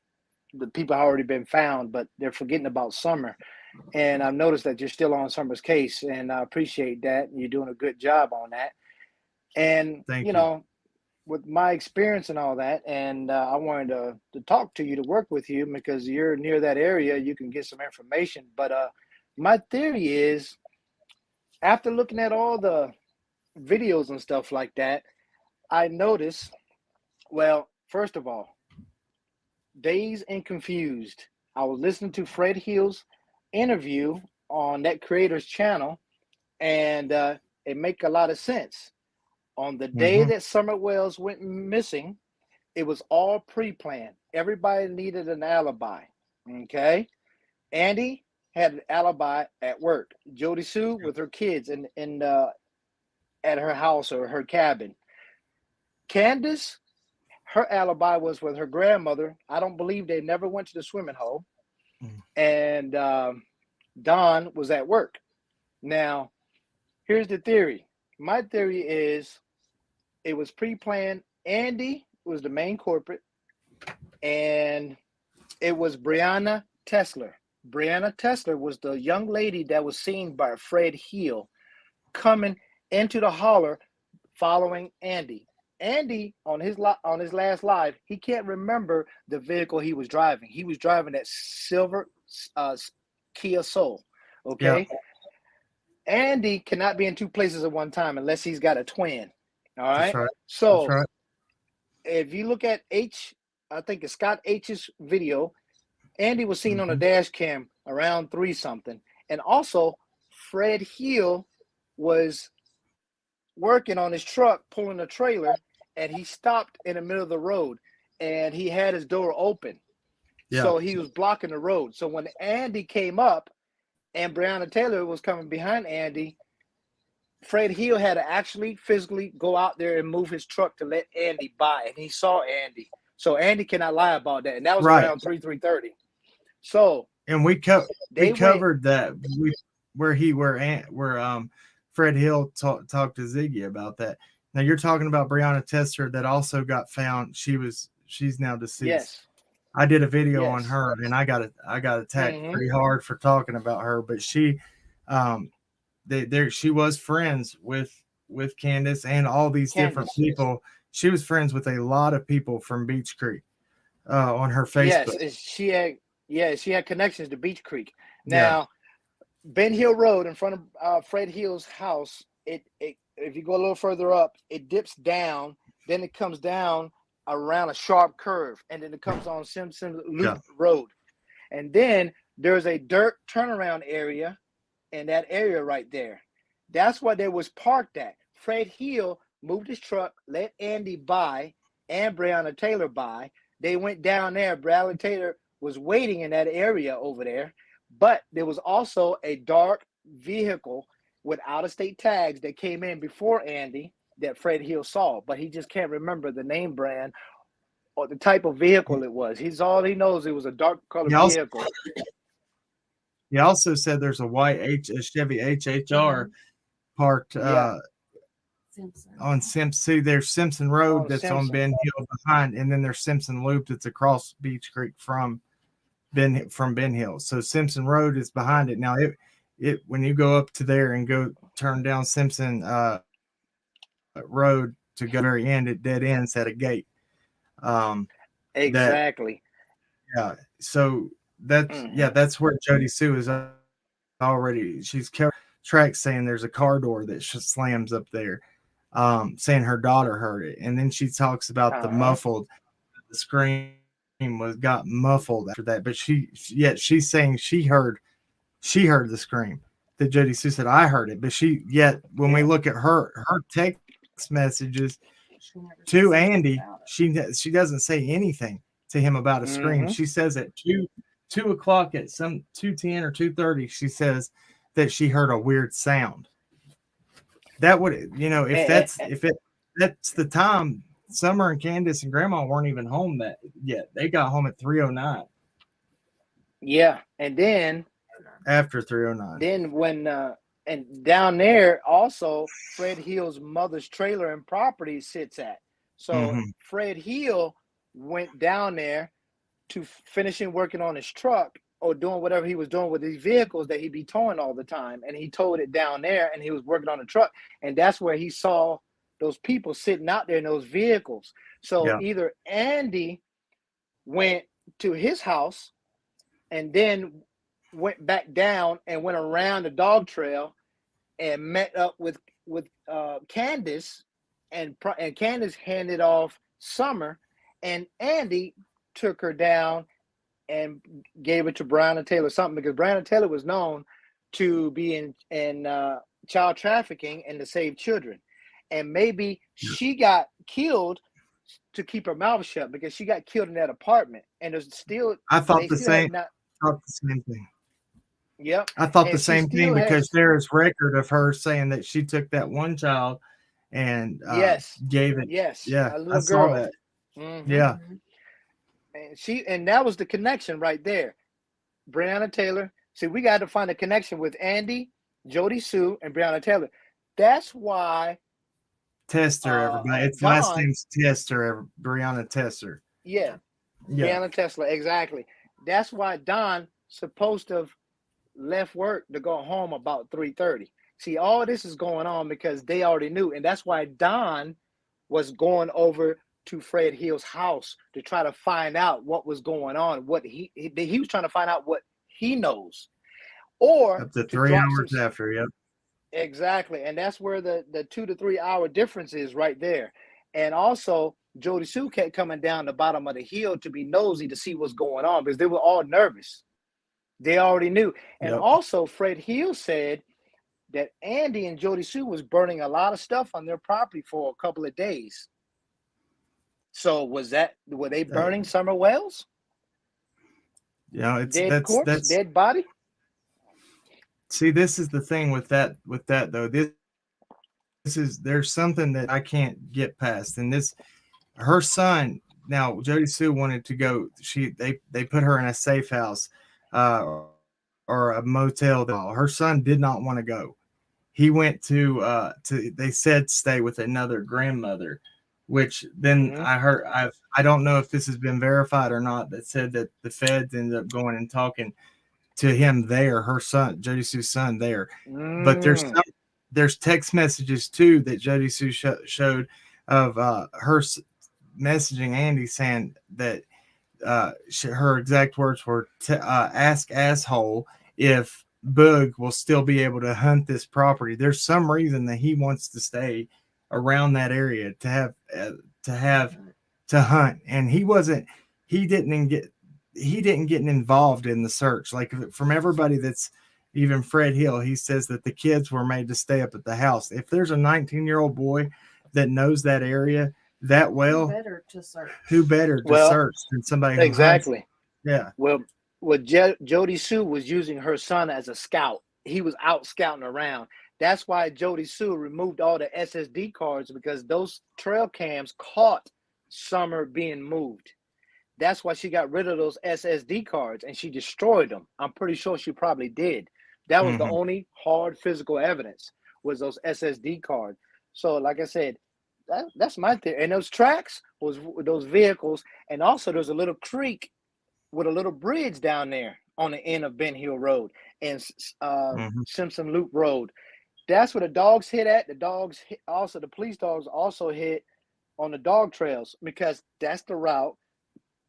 S10: the people have already been found, but they're forgetting about Summer. And I've noticed that you're still on Summer's case, and I appreciate that. You're doing a good job on that. And
S1: Thank you.
S10: With my experience and all that, and I wanted to talk to you, to work with you, because you're near that area, you can get some information. But my theory is, after looking at all the videos and stuff like that, I noticed, well, first of all, Dazed and Confused. I was listening to Fred Hill's interview on that creator's channel, and it make a lot of sense. On the day that Summer Wells went missing, it was all pre-planned. Everybody needed an alibi, okay? Andy had an alibi at work. Jodi Sue with her kids at her house or her cabin. Candace, her alibi was with her grandmother. I don't believe they never went to the swimming hole. And Don was at work. Now, here's the theory. My theory is it was pre-planned. Andy was the main culprit, and it was Brianna Tester. Brianna Tester was the young lady that was seen by Fred Hill coming into the holler following Andy. Andy, on his last live, he can't remember the vehicle he was driving. He was driving that silver Kia Soul, okay? Yeah. Andy cannot be in two places at one time unless he's got a twin. All right. That's right. So that's right. If you look at I think it's Scott H's video, Andy was seen on a dash cam around 3-something. And also Fred Hill was working on his truck, pulling a trailer, and he stopped in the middle of the road, and he had his door open. Yeah. So he was blocking the road. So when Andy came up and Brianna Taylor was coming behind Andy, Fred Hill had to actually physically go out there and move his truck to let Andy by, and he saw Andy. So Andy cannot lie about that, and that was right around 3:30. So
S1: and we covered that where Fred Hill talked to Ziggy about that. Now you're talking about Brianna Tester that also got found. She's now deceased. Yes. I did a video on her, and I got attacked pretty hard for talking about her, but she she was friends with Candace and all these different people. She was friends with a lot of people from Beach Creek on her Facebook.
S10: Yes, she had connections to Beach Creek. Now, Ben Hill Road in front of Fred Hill's house, it if you go a little further up, it dips down, then it comes down around a sharp curve, and then it comes on Simpson Loop Road. And then there's a dirt turnaround area in that area right there. That's where they was parked at. Fred Hill moved his truck, let Andy by and Brianna Taylor by. They went down there. Brianna Taylor was waiting in that area over there, but there was also a dark vehicle with out-of-state tags that came in before Andy that Fred Hill saw, but he just can't remember the name brand or the type of vehicle it was. All he knows it was a dark colored vehicle.
S1: He also said there's a Chevy HHR parked on Simpson. See, there's Simpson Road that's on Ben Hill behind, and then there's Simpson Loop that's across Beach Creek from Ben Hill. So Simpson Road is behind it. Now it when you go up to there and go turn down Simpson Road to go to the very end, it dead ends at a gate.
S10: Exactly.
S1: So that's where Jodi Sue is already. She's tracks saying there's a car door that slams up there, saying her daughter heard it. And then she talks about the muffled, the scream got muffled after that. But she's saying she heard the scream. That Jodi Sue said, I heard it. But when we look at her text messages to Andy, she doesn't say anything to him about a scream. She says at 2 o'clock at some 2:10 or 2:30, she says that she heard a weird sound. That would, if that's the time, Summer and Candace and Grandma weren't even home yet. They got home at 3:09.
S10: Yeah, and then
S1: after 3:09.
S10: Then when and down there also Fred Hill's mother's trailer and property sits at. So Fred Hill went down there to finishing working on his truck or doing whatever he was doing with these vehicles that he'd be towing all the time. And he towed it down there and he was working on the truck. And that's where he saw those people sitting out there in those vehicles. So either Andy went to his house and then went back down and went around the dog trail and met up with Candace, and Candace handed off Summer, and Andy took her down and gave it to Brianna Taylor something, because Brianna Taylor was known to be in child trafficking and to save children. And maybe she got killed to keep her mouth shut because she got killed in that apartment. And there's still
S1: I thought the same thing.
S10: Yep.
S1: I thought the same thing because there is record of her saying that she took that one child and gave it.
S10: Yes.
S1: Yeah.
S10: A little
S1: I saw
S10: girl.
S1: that.
S10: Yeah. And that was the connection right there. Brianna Taylor. See, we got to find a connection with Andy, Jodi Sue, and Brianna Taylor. That's why
S1: Tester, everybody. It's last name's Tester, Brianna Tester.
S10: Yeah. Brianna Tester, exactly. That's why Don supposed to have left work to go home about 3:30. See, all this is going on because they already knew, and that's why Don was going over to Fred Hill's house to try to find out what was going on. What he was trying to find out what he knows, or
S1: up to 3 hours after. Yep.
S10: Exactly, and that's where the 2 to 3 hour difference is right there. And also, Jodi Sue kept coming down the bottom of the hill to be nosy to see what's going on because they were all nervous. They already knew. And also, Fred Hill said that Andy and Jodi Sue was burning a lot of stuff on their property for a couple of days. So were they burning Summer Wells?
S1: Yeah, it's
S10: that's dead body.
S1: See, this is the thing with that though. This is there's something that I can't get past, and her son. Now, Jodi Sue wanted to go. They put her in a safe house, or a motel. Her son did not want to go. He went to they said stay with another grandmother, which then I heard. I don't know if this has been verified or not. That said that the feds ended up going and talking to him there, her son, Jodi Sue's son there. But there's text messages too that Jodi Sue showed of her messaging Andy saying that her exact words were ask asshole if Boog will still be able to hunt this property. There's some reason that he wants to stay around that area to hunt, and he didn't get involved in the search. Like from everybody that's even Fred Hill, he says that the kids were made to stay up at the house. If there's a 19-year-old boy that knows that area that well, who better to search than somebody who
S10: exactly
S1: hunts? Yeah.
S10: Well, Jodi Sue was using her son as a scout. He was out scouting around. That's why Jodi Sue removed all the SSD cards, because those trail cams caught Summer being moved. That's why she got rid of those SSD cards and she destroyed them. I'm pretty sure she probably did. That was the only hard physical evidence, was those SSD cards. So like I said, that's my theory. And those tracks was those vehicles. And also there's a little creek with a little bridge down there on the end of Ben Hill Road and Simpson Loop Road. That's where the dogs hit at. The police dogs also hit on the dog trails, because that's the route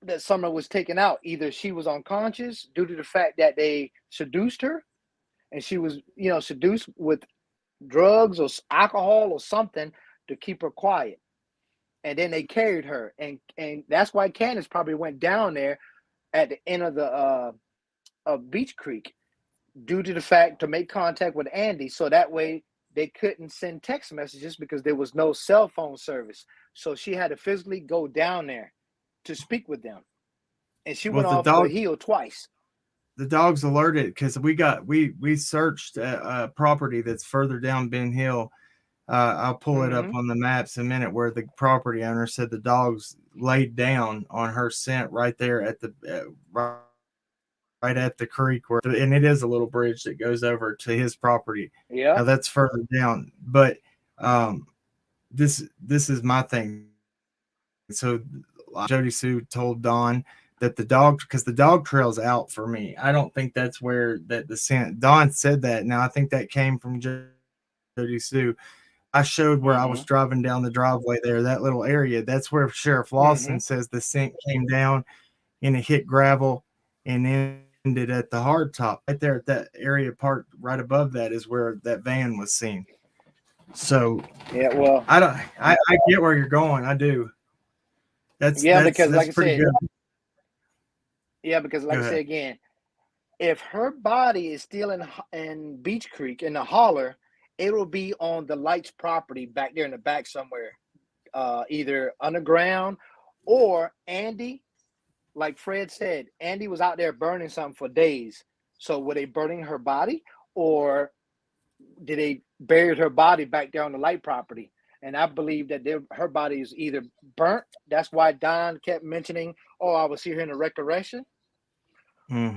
S10: that Summer was taken out. Either she was unconscious due to the fact that they seduced her and she was, seduced with drugs or alcohol or something to keep her quiet. And then they carried her, and that's why Candace probably went down there at the end of the of Beach Creek, due to the fact to make contact with Andy, so that way they couldn't send text messages because there was no cell phone service. So she had to physically go down there to speak with them, and she went off the heel twice.
S1: The dog's alerted because we searched a property that's further down Ben Hill. I'll pull it up on the maps in a minute, where the property owner said the dog's laid down on her scent right there at the right at the creek, and it is a little bridge that goes over to his property.
S10: Yeah,
S1: now that's further down, but this is my thing. So Jodi Sue told Dawn that the dog, because the dog trails out for me. I don't think that's where that the scent. Dawn said that. Now I think that came from Jodi Sue. I showed where I was driving down the driveway there, that little area. That's where Sheriff Lawson says the scent came down and it hit gravel and ended at the hard top. Right there at that area part right above that is where that van was seen. So
S10: yeah, well,
S1: I get where you're going. I do. That's like pretty I said, good.
S10: Yeah, because like I said again, if her body is still in Beach Creek in the holler, it will be on the Lights property back there in the back somewhere, either underground or Andy. Like Fred said, Andy was out there burning something for days. So were they burning her body, or did they bury her body back there on the Light property? And I believe that her body is either burnt. That's why Don kept mentioning, "Oh, I was here in a resurrection,"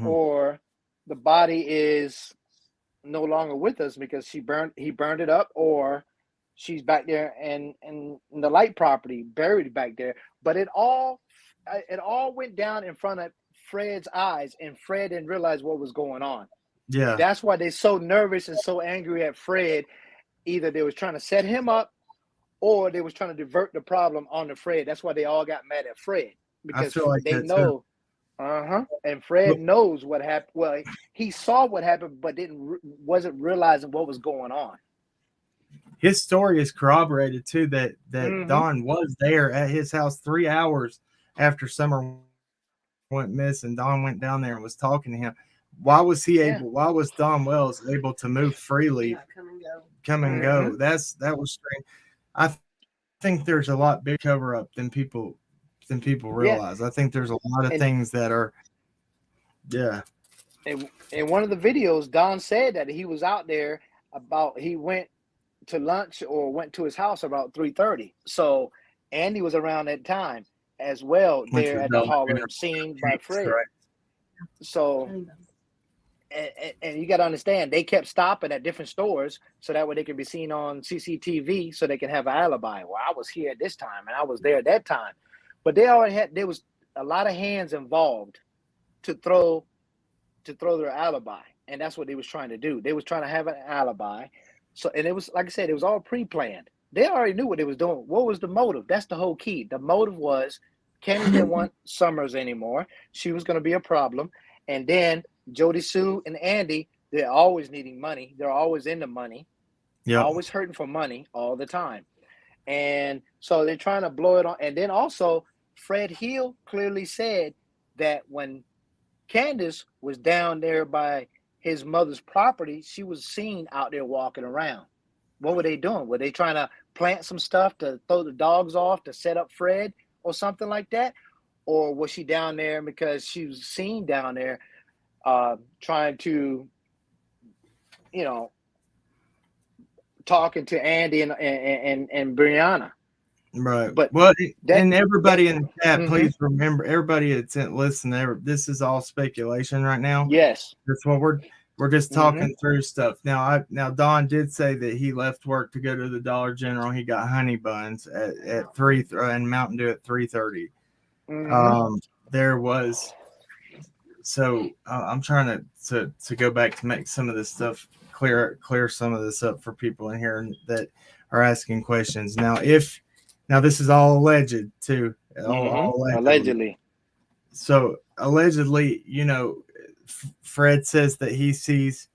S10: or the body is no longer with us because he burned it up, or she's back there in the Light property, buried back there. But it all went down in front of Fred's eyes, and Fred didn't realize what was going on.
S1: Yeah,
S10: that's why they're so nervous and so angry at Fred. Either they was trying to set him up, or they was trying to divert the problem onto Fred. That's why they all got mad at Fred, because they know. And Fred knows what happened. Well, he saw what happened, but wasn't realizing what was going on.
S1: His story is corroborated too. That Dawn was there at his house 3 hours after Summer went missing. Dawn went down there and was talking to him. Why was he able? Why was Don Wells able to move freely, come and go? That was strange. I think there's a lot big cover up than people realize. I think there's a lot of things that are,
S10: In one of the videos, Don said that he was out there he went to lunch or went to his house about 3:30. So Andy was around that time as well, there at the holler, seen by Fred. Right. So, and you got to understand, they kept stopping at different stores so that way they could be seen on CCTV, so they can have an alibi. Well, I was here at this time and I was there at that time. But there was a lot of hands involved to throw their alibi, and that's what they was trying to do. They was trying to have an alibi. So, and it was, like I said, it was all pre-planned. They already knew what they was doing. What was the motive? That's the whole key. The motive was Candy didn't want Summers anymore. She was going to be a problem. And then Jodi Sue and Andy, they're always needing money. They're always into money. Yeah. Always hurting for money all the time. And so they're trying to blow it on. And then also, Fred Hill clearly said that when Candace was down there by his mother's property, she was seen out there walking around. What were they doing? Were they trying to plant some stuff to throw the dogs off to set up Fred or something like that? Or was she down there because she was seen down there trying to, talking to Andy and Brianna?
S1: Right. But and everybody in the chat, please remember, everybody that's listening, this is all speculation right now.
S10: Yes.
S1: That's what we're just talking through stuff. Now Don did say that he left work to go to the Dollar General. He got honey buns at 3 and Mountain Dew at 3:30. There was, so I'm trying to go back to make some of this stuff clear some of this up for people in here that are asking questions. Now this is all alleged too. All
S10: allegedly.
S1: So allegedly, Fred says that he sees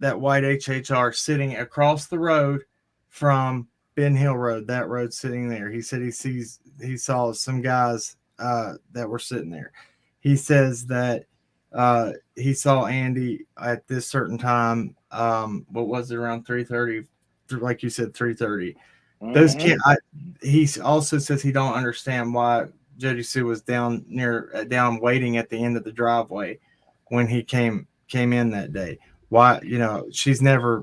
S1: that white HHR sitting across the road from Ben Hill Road. That road sitting there. He said he saw some guys that were sitting there. He says that he saw Andy at this certain time. What was it, around 3:30? Like you said, 3:30. Those kids. He also says he don't understand why Jodi Sue was down waiting at the end of the driveway when he came in that day. Why,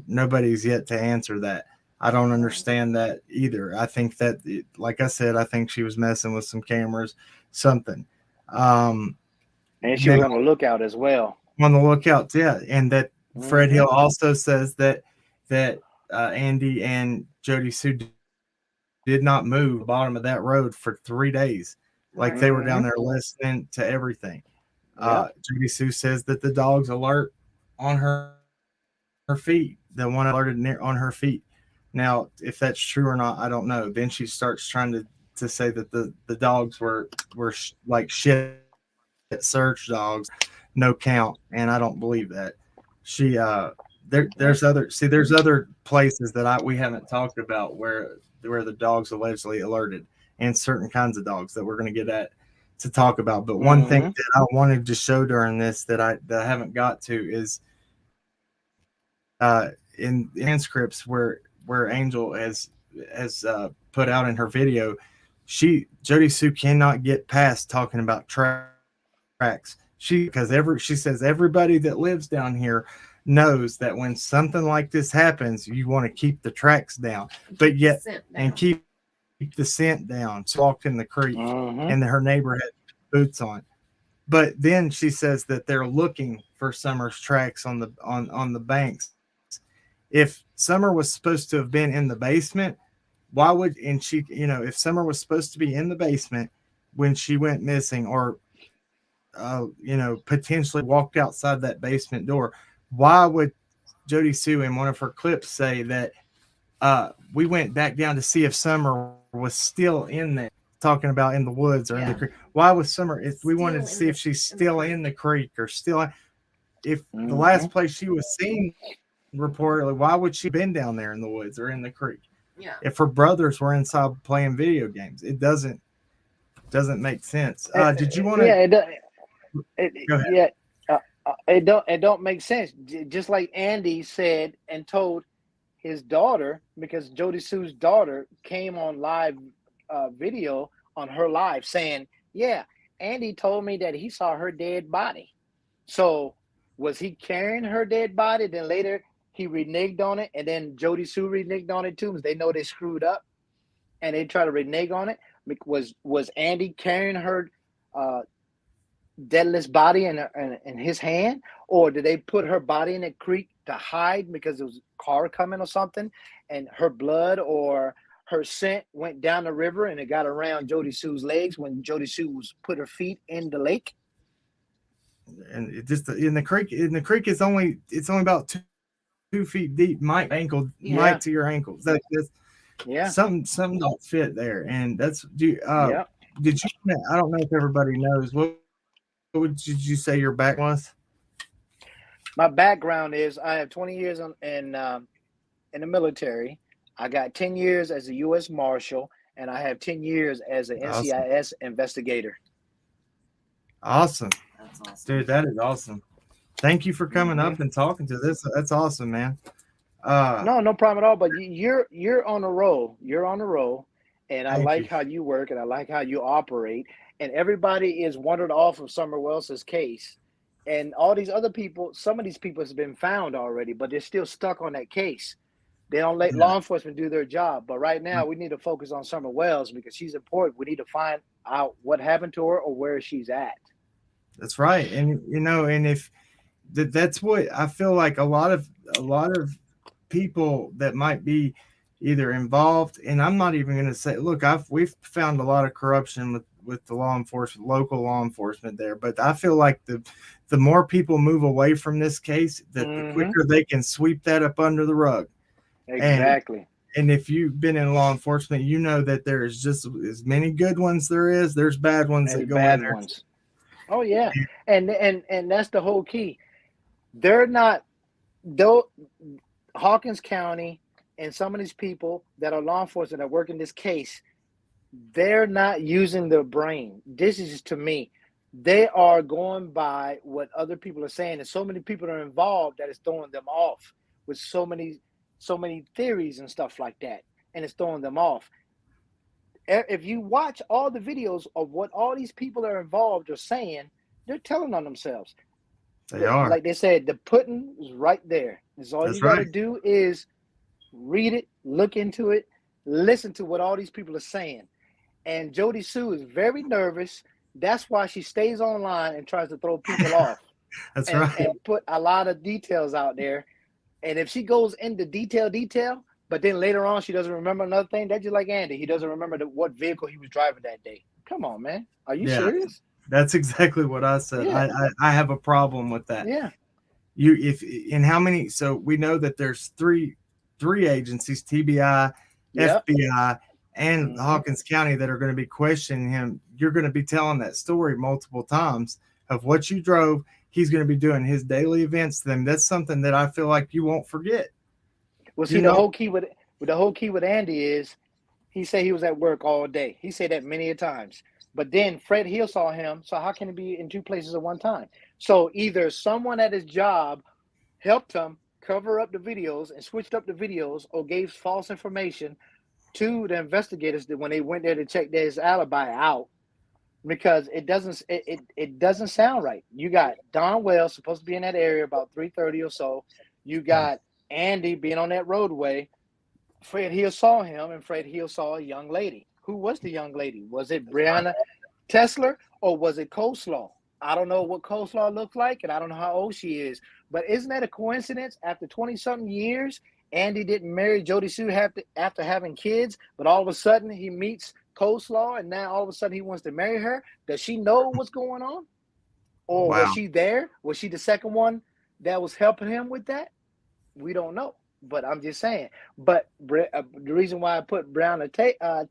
S1: nobody's yet to answer that. I don't understand that either. I think that, like I said, I think she was messing with some cameras, something.
S10: And she was on the lookout as well.
S1: On the lookout, yeah. And that Fred Hill also says that Andy and Jodi Sue did not move the bottom of that road for 3 days. Like they were down there listening to everything. Jodi Sue says that the dog's alert on her feet. The one alerted on her feet. Now, if that's true or not, I don't know. Then she starts trying to say that the dogs were like shit search dogs, no count, and I don't believe that. She there's other places that we haven't talked about where the dogs allegedly alerted, and certain kinds of dogs that we're going to get at to talk about. But one thing that I wanted to show during this that I haven't got to is in transcripts where Angel has put out in her video, Jodi Sue cannot get past talking about tracks. She says everybody that lives down here knows that when something like this happens, you want to keep the tracks down, but yet and keep the scent down. She walked in the creek and her neighbor had boots on. But then she says that they're looking for Summer's tracks on the banks. If Summer was supposed to have been in the basement, why would, and she, if Summer was supposed to be in the basement when she went missing, or potentially walked outside that basement door, why would Jodi Sue in one of her clips say that we went back down to see if Summer was still in there, talking about in the woods or in the creek? Why was Summer, if we wanted to see if she's still in the creek or still, if the last place she was seen reportedly, why would she been down there in the woods or in the creek?
S2: Yeah.
S1: If her brothers were inside playing video games, it doesn't make sense. Did you want to?
S10: It don't make sense. Just like Andy said and told his daughter, because Jodi Sue's daughter came on live video on her live saying, yeah, Andy told me that he saw her dead body. So was he carrying her dead body? Then later he reneged on it, and then Jodi Sue reneged on it too, because they know they screwed up and they try to renege on it. Was Andy carrying her deadless body in his hand, or did they put her body in a creek to hide because there was a car coming or something, and her blood or her scent went down the river and it got around Jodi Sue's legs when Jodi Sue was put her feet in the lake?
S1: And it just in the creek it's only about 2 feet deep, might to your ankles. That's something don't fit there, and that's did you? I don't know if everybody knows did you say your back was?
S10: My background is I have 20 years in the military. I got 10 years as a U.S. Marshal, and I have 10 years as an NCIS investigator.
S1: Awesome. That's awesome, dude. That is awesome. Thank you for coming up and talking to this. That's awesome, man.
S10: No problem at all. But you're on a roll. You're on a roll, and I like how you work, and I like how you operate. And everybody is wandered off of Summer Wells's case, and all these other people. Some of these people have been found already, but they're still stuck on that case. They don't let law enforcement do their job. But right now, we need to focus on Summer Wells because she's important. We need to find out what happened to her or where she's at.
S1: That's right, and and if that's what I feel like a lot of people that might be either involved, and I'm not even going to say, look, we've found a lot of corruption with the law enforcement, local law enforcement there, but I feel like the more people move away from this case, the quicker they can sweep that up under the rug.
S10: Exactly.
S1: And if you've been in law enforcement, you know that there is just as many good ones there's bad ones that go in there.
S10: Oh yeah, and that's the whole key. They're not though Hawkins County and some of these people that are law enforcement that work in this case, they're not using their brain. This is to me. They are going by what other people are saying, and so many people are involved that it's throwing them off with so many theories and stuff like that, and it's throwing them off. If you watch all the videos of what all these people are involved are saying, they're telling on themselves.
S1: They are.
S10: Like they said, the pudding is right there. That's all you got to do is read it, look into it, listen to what all these people are saying. And Jodi Sue is very nervous. That's why she stays online and tries to throw people off.
S1: That's right.
S10: And put a lot of details out there. And if she goes into detail, but then later on she doesn't remember another thing, that's just like Andy. He doesn't remember what vehicle he was driving that day. Come on, man. Are you serious?
S1: That's exactly what I said.
S10: Yeah.
S1: I have a problem with that.
S10: Yeah.
S1: So we know that there's three agencies, TBI, FBI, and Hawkins County, that are going to be questioning him. You're going to be telling that story multiple times of what you drove. He's going to be doing his daily events to them. That's something that I feel like you won't forget.
S10: Well, see, the whole key with Andy is he said he was at work all day. He said that many a times. But then Fred Hill saw him. So how can he be in two places at one time? So either someone at his job helped him cover up the videos and switched up the videos, or gave false information to the investigators that when they went there to check his alibi out, because it doesn't sound right. You got Don Wells supposed to be in that area about 3:30 or so. You got Andy being on that roadway. Fred Hill saw him, and Fred Hill saw a young lady. Who was the young lady? Was it Brianna Tester, or was it Coleslaw? I don't know what Coleslaw looks like, and I don't know how old she is. But isn't that a coincidence? After 20-something years, Andy didn't marry Jodi Sue after having kids, but all of a sudden he meets Coleslaw, and now all of a sudden he wants to marry her. Does she know what's going on? Or was she there? Was she the second one that was helping him with that? We don't know. But I'm just saying. But the reason why I put Brianna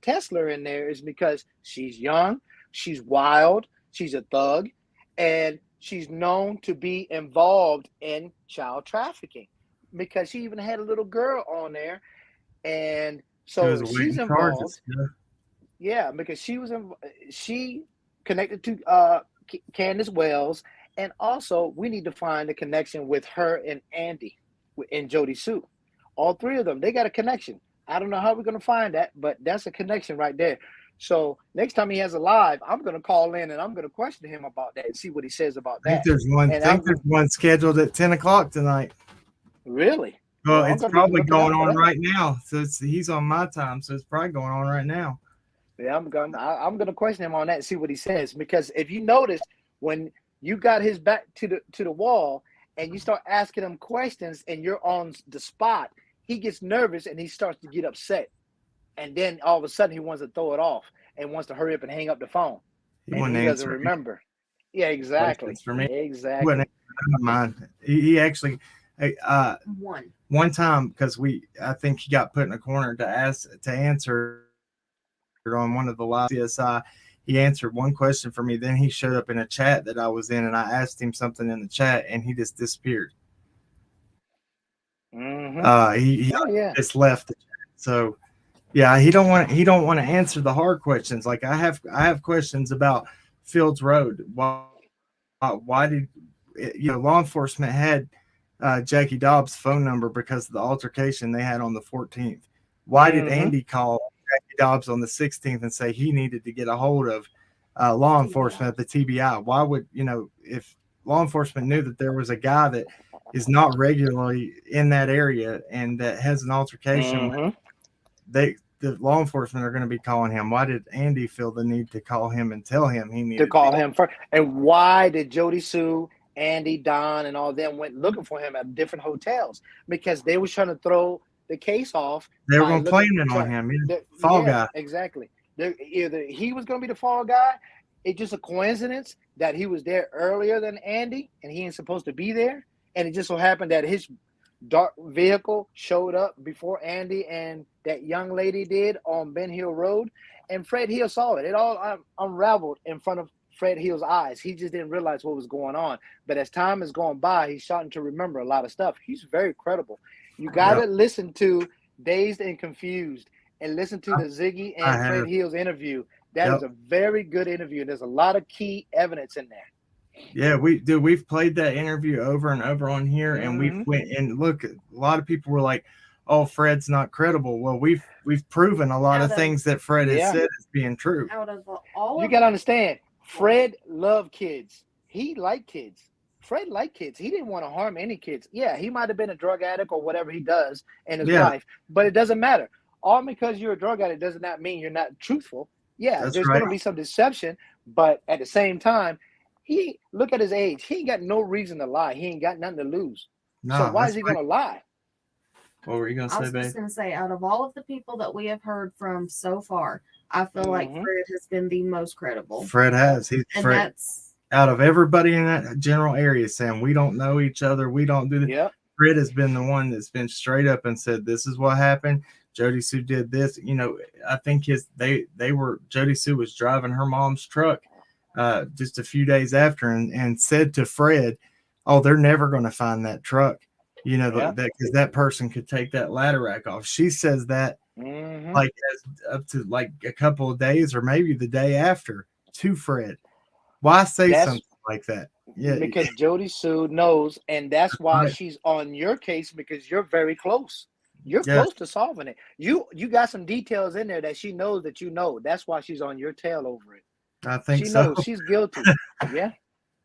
S10: Tester in there is because she's young, she's wild, she's a thug, and she's known to be involved in child trafficking, because she even had a little girl on there, and so she's involved. Yeah, because she connected to Candace Wells, and also we need to find a connection with her and Andy and Jodi Sue. All three of them, they got a connection. I don't know how we're going to find that, but that's a connection right there. So next time he has a live, I'm going to call in and I'm going to question him about that and see what he says about that.
S1: There's one scheduled at 10 o'clock tonight.
S10: Really?
S1: Well, it's probably going on right now. So he's on my time, so it's probably going on right now.
S10: Yeah, I'm going to question him on that and see what he says, because if you notice, when you got his back to the wall and you start asking him questions and you're on the spot, he gets nervous and he starts to get upset. And then all of a sudden he wants to throw it off and wants to hurry up and hang up the phone. He doesn't remember. Yeah, exactly.
S1: For me,
S10: exactly.
S1: He actually one time, because I think he got put in a corner to answer on one of the live CSI. He answered one question for me. Then he showed up in a chat that I was in, and I asked him something in the chat, and he just disappeared. He just left the chat. So yeah, he don't want to answer the hard questions. Like I have questions about Fields Road. Why did law enforcement had Jackie Dobbs' phone number because of the altercation they had on the 14th? Why did Andy call Jackie Dobbs on the 16th and say he needed to get a hold of law enforcement at the TBI? Why would, if law enforcement knew that there was a guy that is not regularly in that area and that has an altercation, the law enforcement are going to be calling him. Why did Andy feel the need to call him and tell him he needed
S10: to call him first? And why did Jodi Sue, Andy, Don, and all them went looking for him at different hotels? Because they were trying to throw the case off.
S1: They were going to blame it on him. Fall guy.
S10: Exactly. Either he was going to be the fall guy. It's just a coincidence that he was there earlier than Andy and he ain't supposed to be there. And it just so happened that his dark vehicle showed up before Andy and that young lady did on Ben Hill Road. And Fred Hill saw it. It all unraveled in front of Fred Hill's eyes. He just didn't realize what was going on. But as time has gone by, he's starting to remember a lot of stuff. He's very credible. You got to listen to Dazed and Confused and listen to the Ziggy and Fred Hill's interview. That is a very good interview. There's a lot of key evidence in there.
S1: Yeah, we've played that interview over and over on here, and we've went and look. A lot of people were like, "Oh, Fred's not credible." Well, we've proven a lot of things that Fred has said as being true.
S2: Out of all,
S10: you got to understand, Fred loved kids. He liked kids. Fred liked kids. He didn't want to harm any kids. Yeah, he might have been a drug addict or whatever he does in his life, but it doesn't matter. All because you're a drug addict does not mean you're not truthful. Yeah, there's going to be some deception, but at the same time, look at his age. He ain't got no reason to lie. He ain't got nothing to lose. So why is he going to lie?
S1: What were you going to say, babe? I was
S2: just going to say, out of all of the people that we have heard from so far, I feel like Fred has been the most credible.
S1: Fred has. That's out of everybody in that general area, Sam. We don't know each other. We don't do that.
S10: Yep.
S1: Fred has been the one that's been straight up and said, "This is what happened. Jodi Sue did this." You know, I think Jodi Sue was driving her mom's truck just a few days after and said to Fred, "Oh, they're never going to find that truck." You know, that because that person could take that ladder rack off. She says that like up to like a couple of days or maybe the day after to Fred. Why say something like that? Yeah,
S10: because Jodi Sue knows, and that's why she's on your case, because you're very close. You're close to solving it. You got some details in there that she knows that you know. That's why she's on your tail over it.
S1: I think
S10: she
S1: so.
S10: Knows she's guilty. Yeah,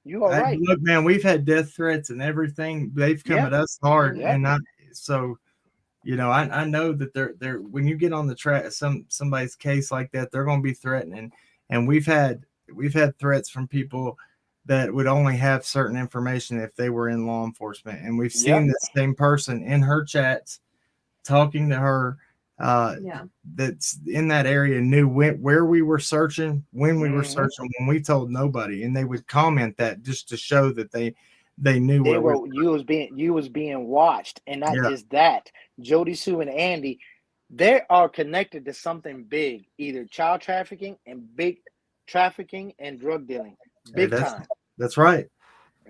S10: you are right.
S1: Look, man, we've had death threats and everything. They've come at us hard, and you know, I know that they're when you get on the track somebody's case like that, they're going to be threatening. And we've had threats from people that would only have certain information if they were in law enforcement. And we've seen the same person in her chats talking to her that's in that area, knew where we were searching, when we were searching, when we told nobody. And they would comment that just to show that they knew
S10: you was being watched. And not just that. Jodi Sue and Andy, they are connected to something big, either child trafficking and drug dealing. Big time.
S1: That's right.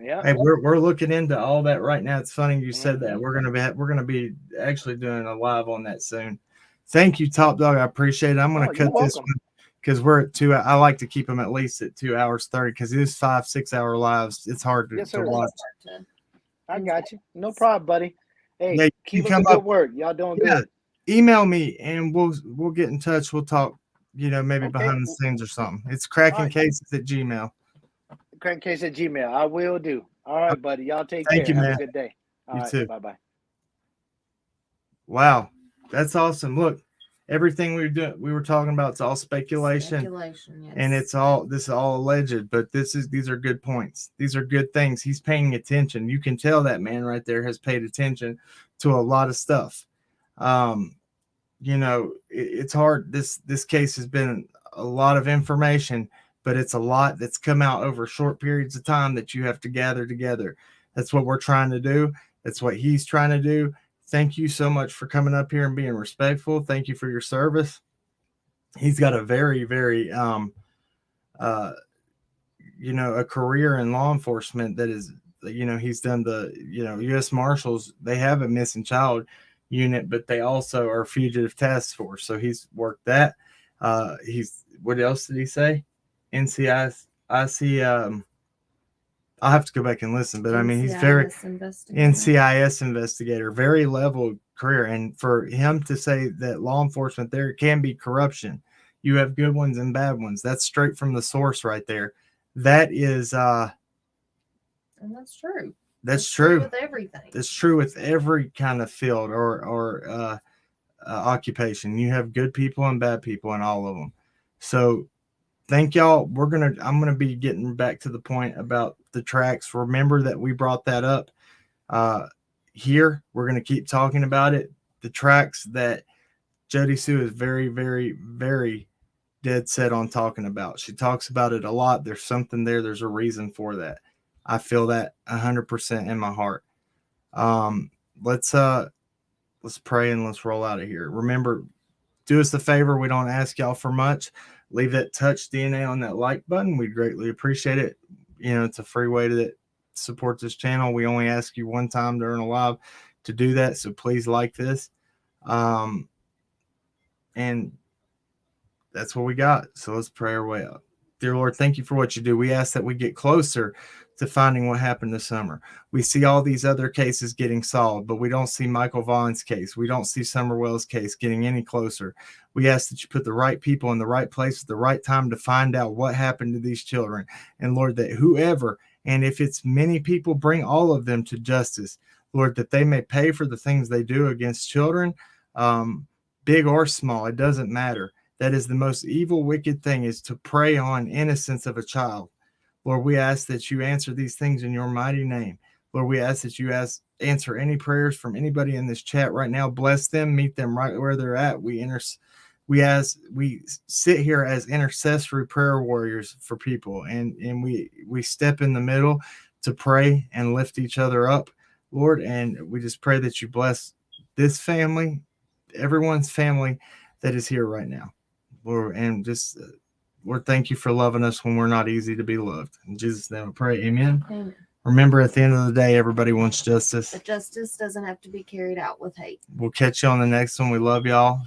S10: Yeah.
S1: Hey, we're looking into all that right now. It's funny you said that. We're gonna be actually doing a live on that soon. Thank you, Top Dog. I appreciate it. I'm gonna cut this one because we're at 2. I like to keep them at least at 2 hours 30 because it is 5-6 hour lives. It's hard to watch.
S10: I got you. No problem, buddy. Hey, keep up the good work. Y'all doing good.
S1: Email me and we'll get in touch. We'll talk. You know, maybe behind the scenes or something. It's crackingcases@gmail.
S10: Crackingcase@gmail. I will do. All right, buddy. Y'all take care.
S1: Thank you, man.
S10: Have a good day.
S1: You too.
S10: Bye-bye.
S1: Wow. That's awesome. Look, everything we were talking about, it's all speculation. And this is all alleged, but these are good points. These are good things. He's paying attention. You can tell that man right there has paid attention to a lot of stuff. You know, it's hard. This case has been a lot of information, but it's a lot that's come out over short periods of time that you have to gather together. That's what we're trying to do. That's what he's trying to do. Thank you so much for coming up here and being respectful. Thank you for your service. He's got a very, very, you know, a career in law enforcement that is, you know, he's done U.S. Marshals. They have a missing child unit, but they also are fugitive task force. So he's worked that. What else did he say? NCIS. I'll have to go back and listen, but I mean, he's very NCIS investigator, very level career. And for him to say that law enforcement, there can be corruption. You have good ones and bad ones. That's straight from the source right there. That is,
S2: and that's true.
S1: That's true
S2: with everything.
S1: That's true with every kind of field or occupation. You have good people and bad people in all of them. So thank y'all. I'm gonna be getting back to the point about the tracks. Remember that we brought that up here. We're gonna keep talking about it. The tracks that Jodi Sue is very, very, very dead set on talking about. She talks about it a lot. There's something there. There's a reason for that. I feel that 100% in my heart. Let's pray and let's roll out of here. Remember, do us a favor. We don't ask y'all for much. leave that touch DNA on that like button. We'd greatly appreciate it. You know, it's a free way to support this channel. We only ask you one time during a live to do that, so please like this. And that's what we got. So let's pray our way up. Dear Lord, thank you for what you do. We ask that we get closer to finding what happened this summer. We see all these other cases getting solved, but we don't see Michael Vaughn's case. We don't see Summer Wells' case getting any closer. We ask that you put the right people in the right place at the right time to find out what happened to these children. And Lord, that whoever, and if it's many people, bring all of them to justice. Lord, that they may pay for the things they do against children, big or small, it doesn't matter. That is the most evil, wicked thing, is to prey on innocence of a child. Lord, we ask that you answer these things in your mighty name. Lord, we ask that you answer any prayers from anybody in this chat right now. Bless them, meet them right where they're at. We sit here as intercessory prayer warriors for people, and we step in the middle to pray and lift each other up, Lord. And we just pray that you bless this family, everyone's family that is here right now, Lord. And just Lord, thank you for loving us when we're not easy to be loved. In Jesus' name I pray, amen.
S2: Amen.
S1: Remember, at the end of the day, everybody wants justice.
S2: But justice doesn't have to be carried out with hate.
S1: We'll catch you on the next one. We love y'all.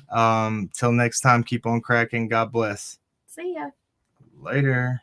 S1: Till next time, keep on cracking. God bless.
S2: See ya.
S1: Later.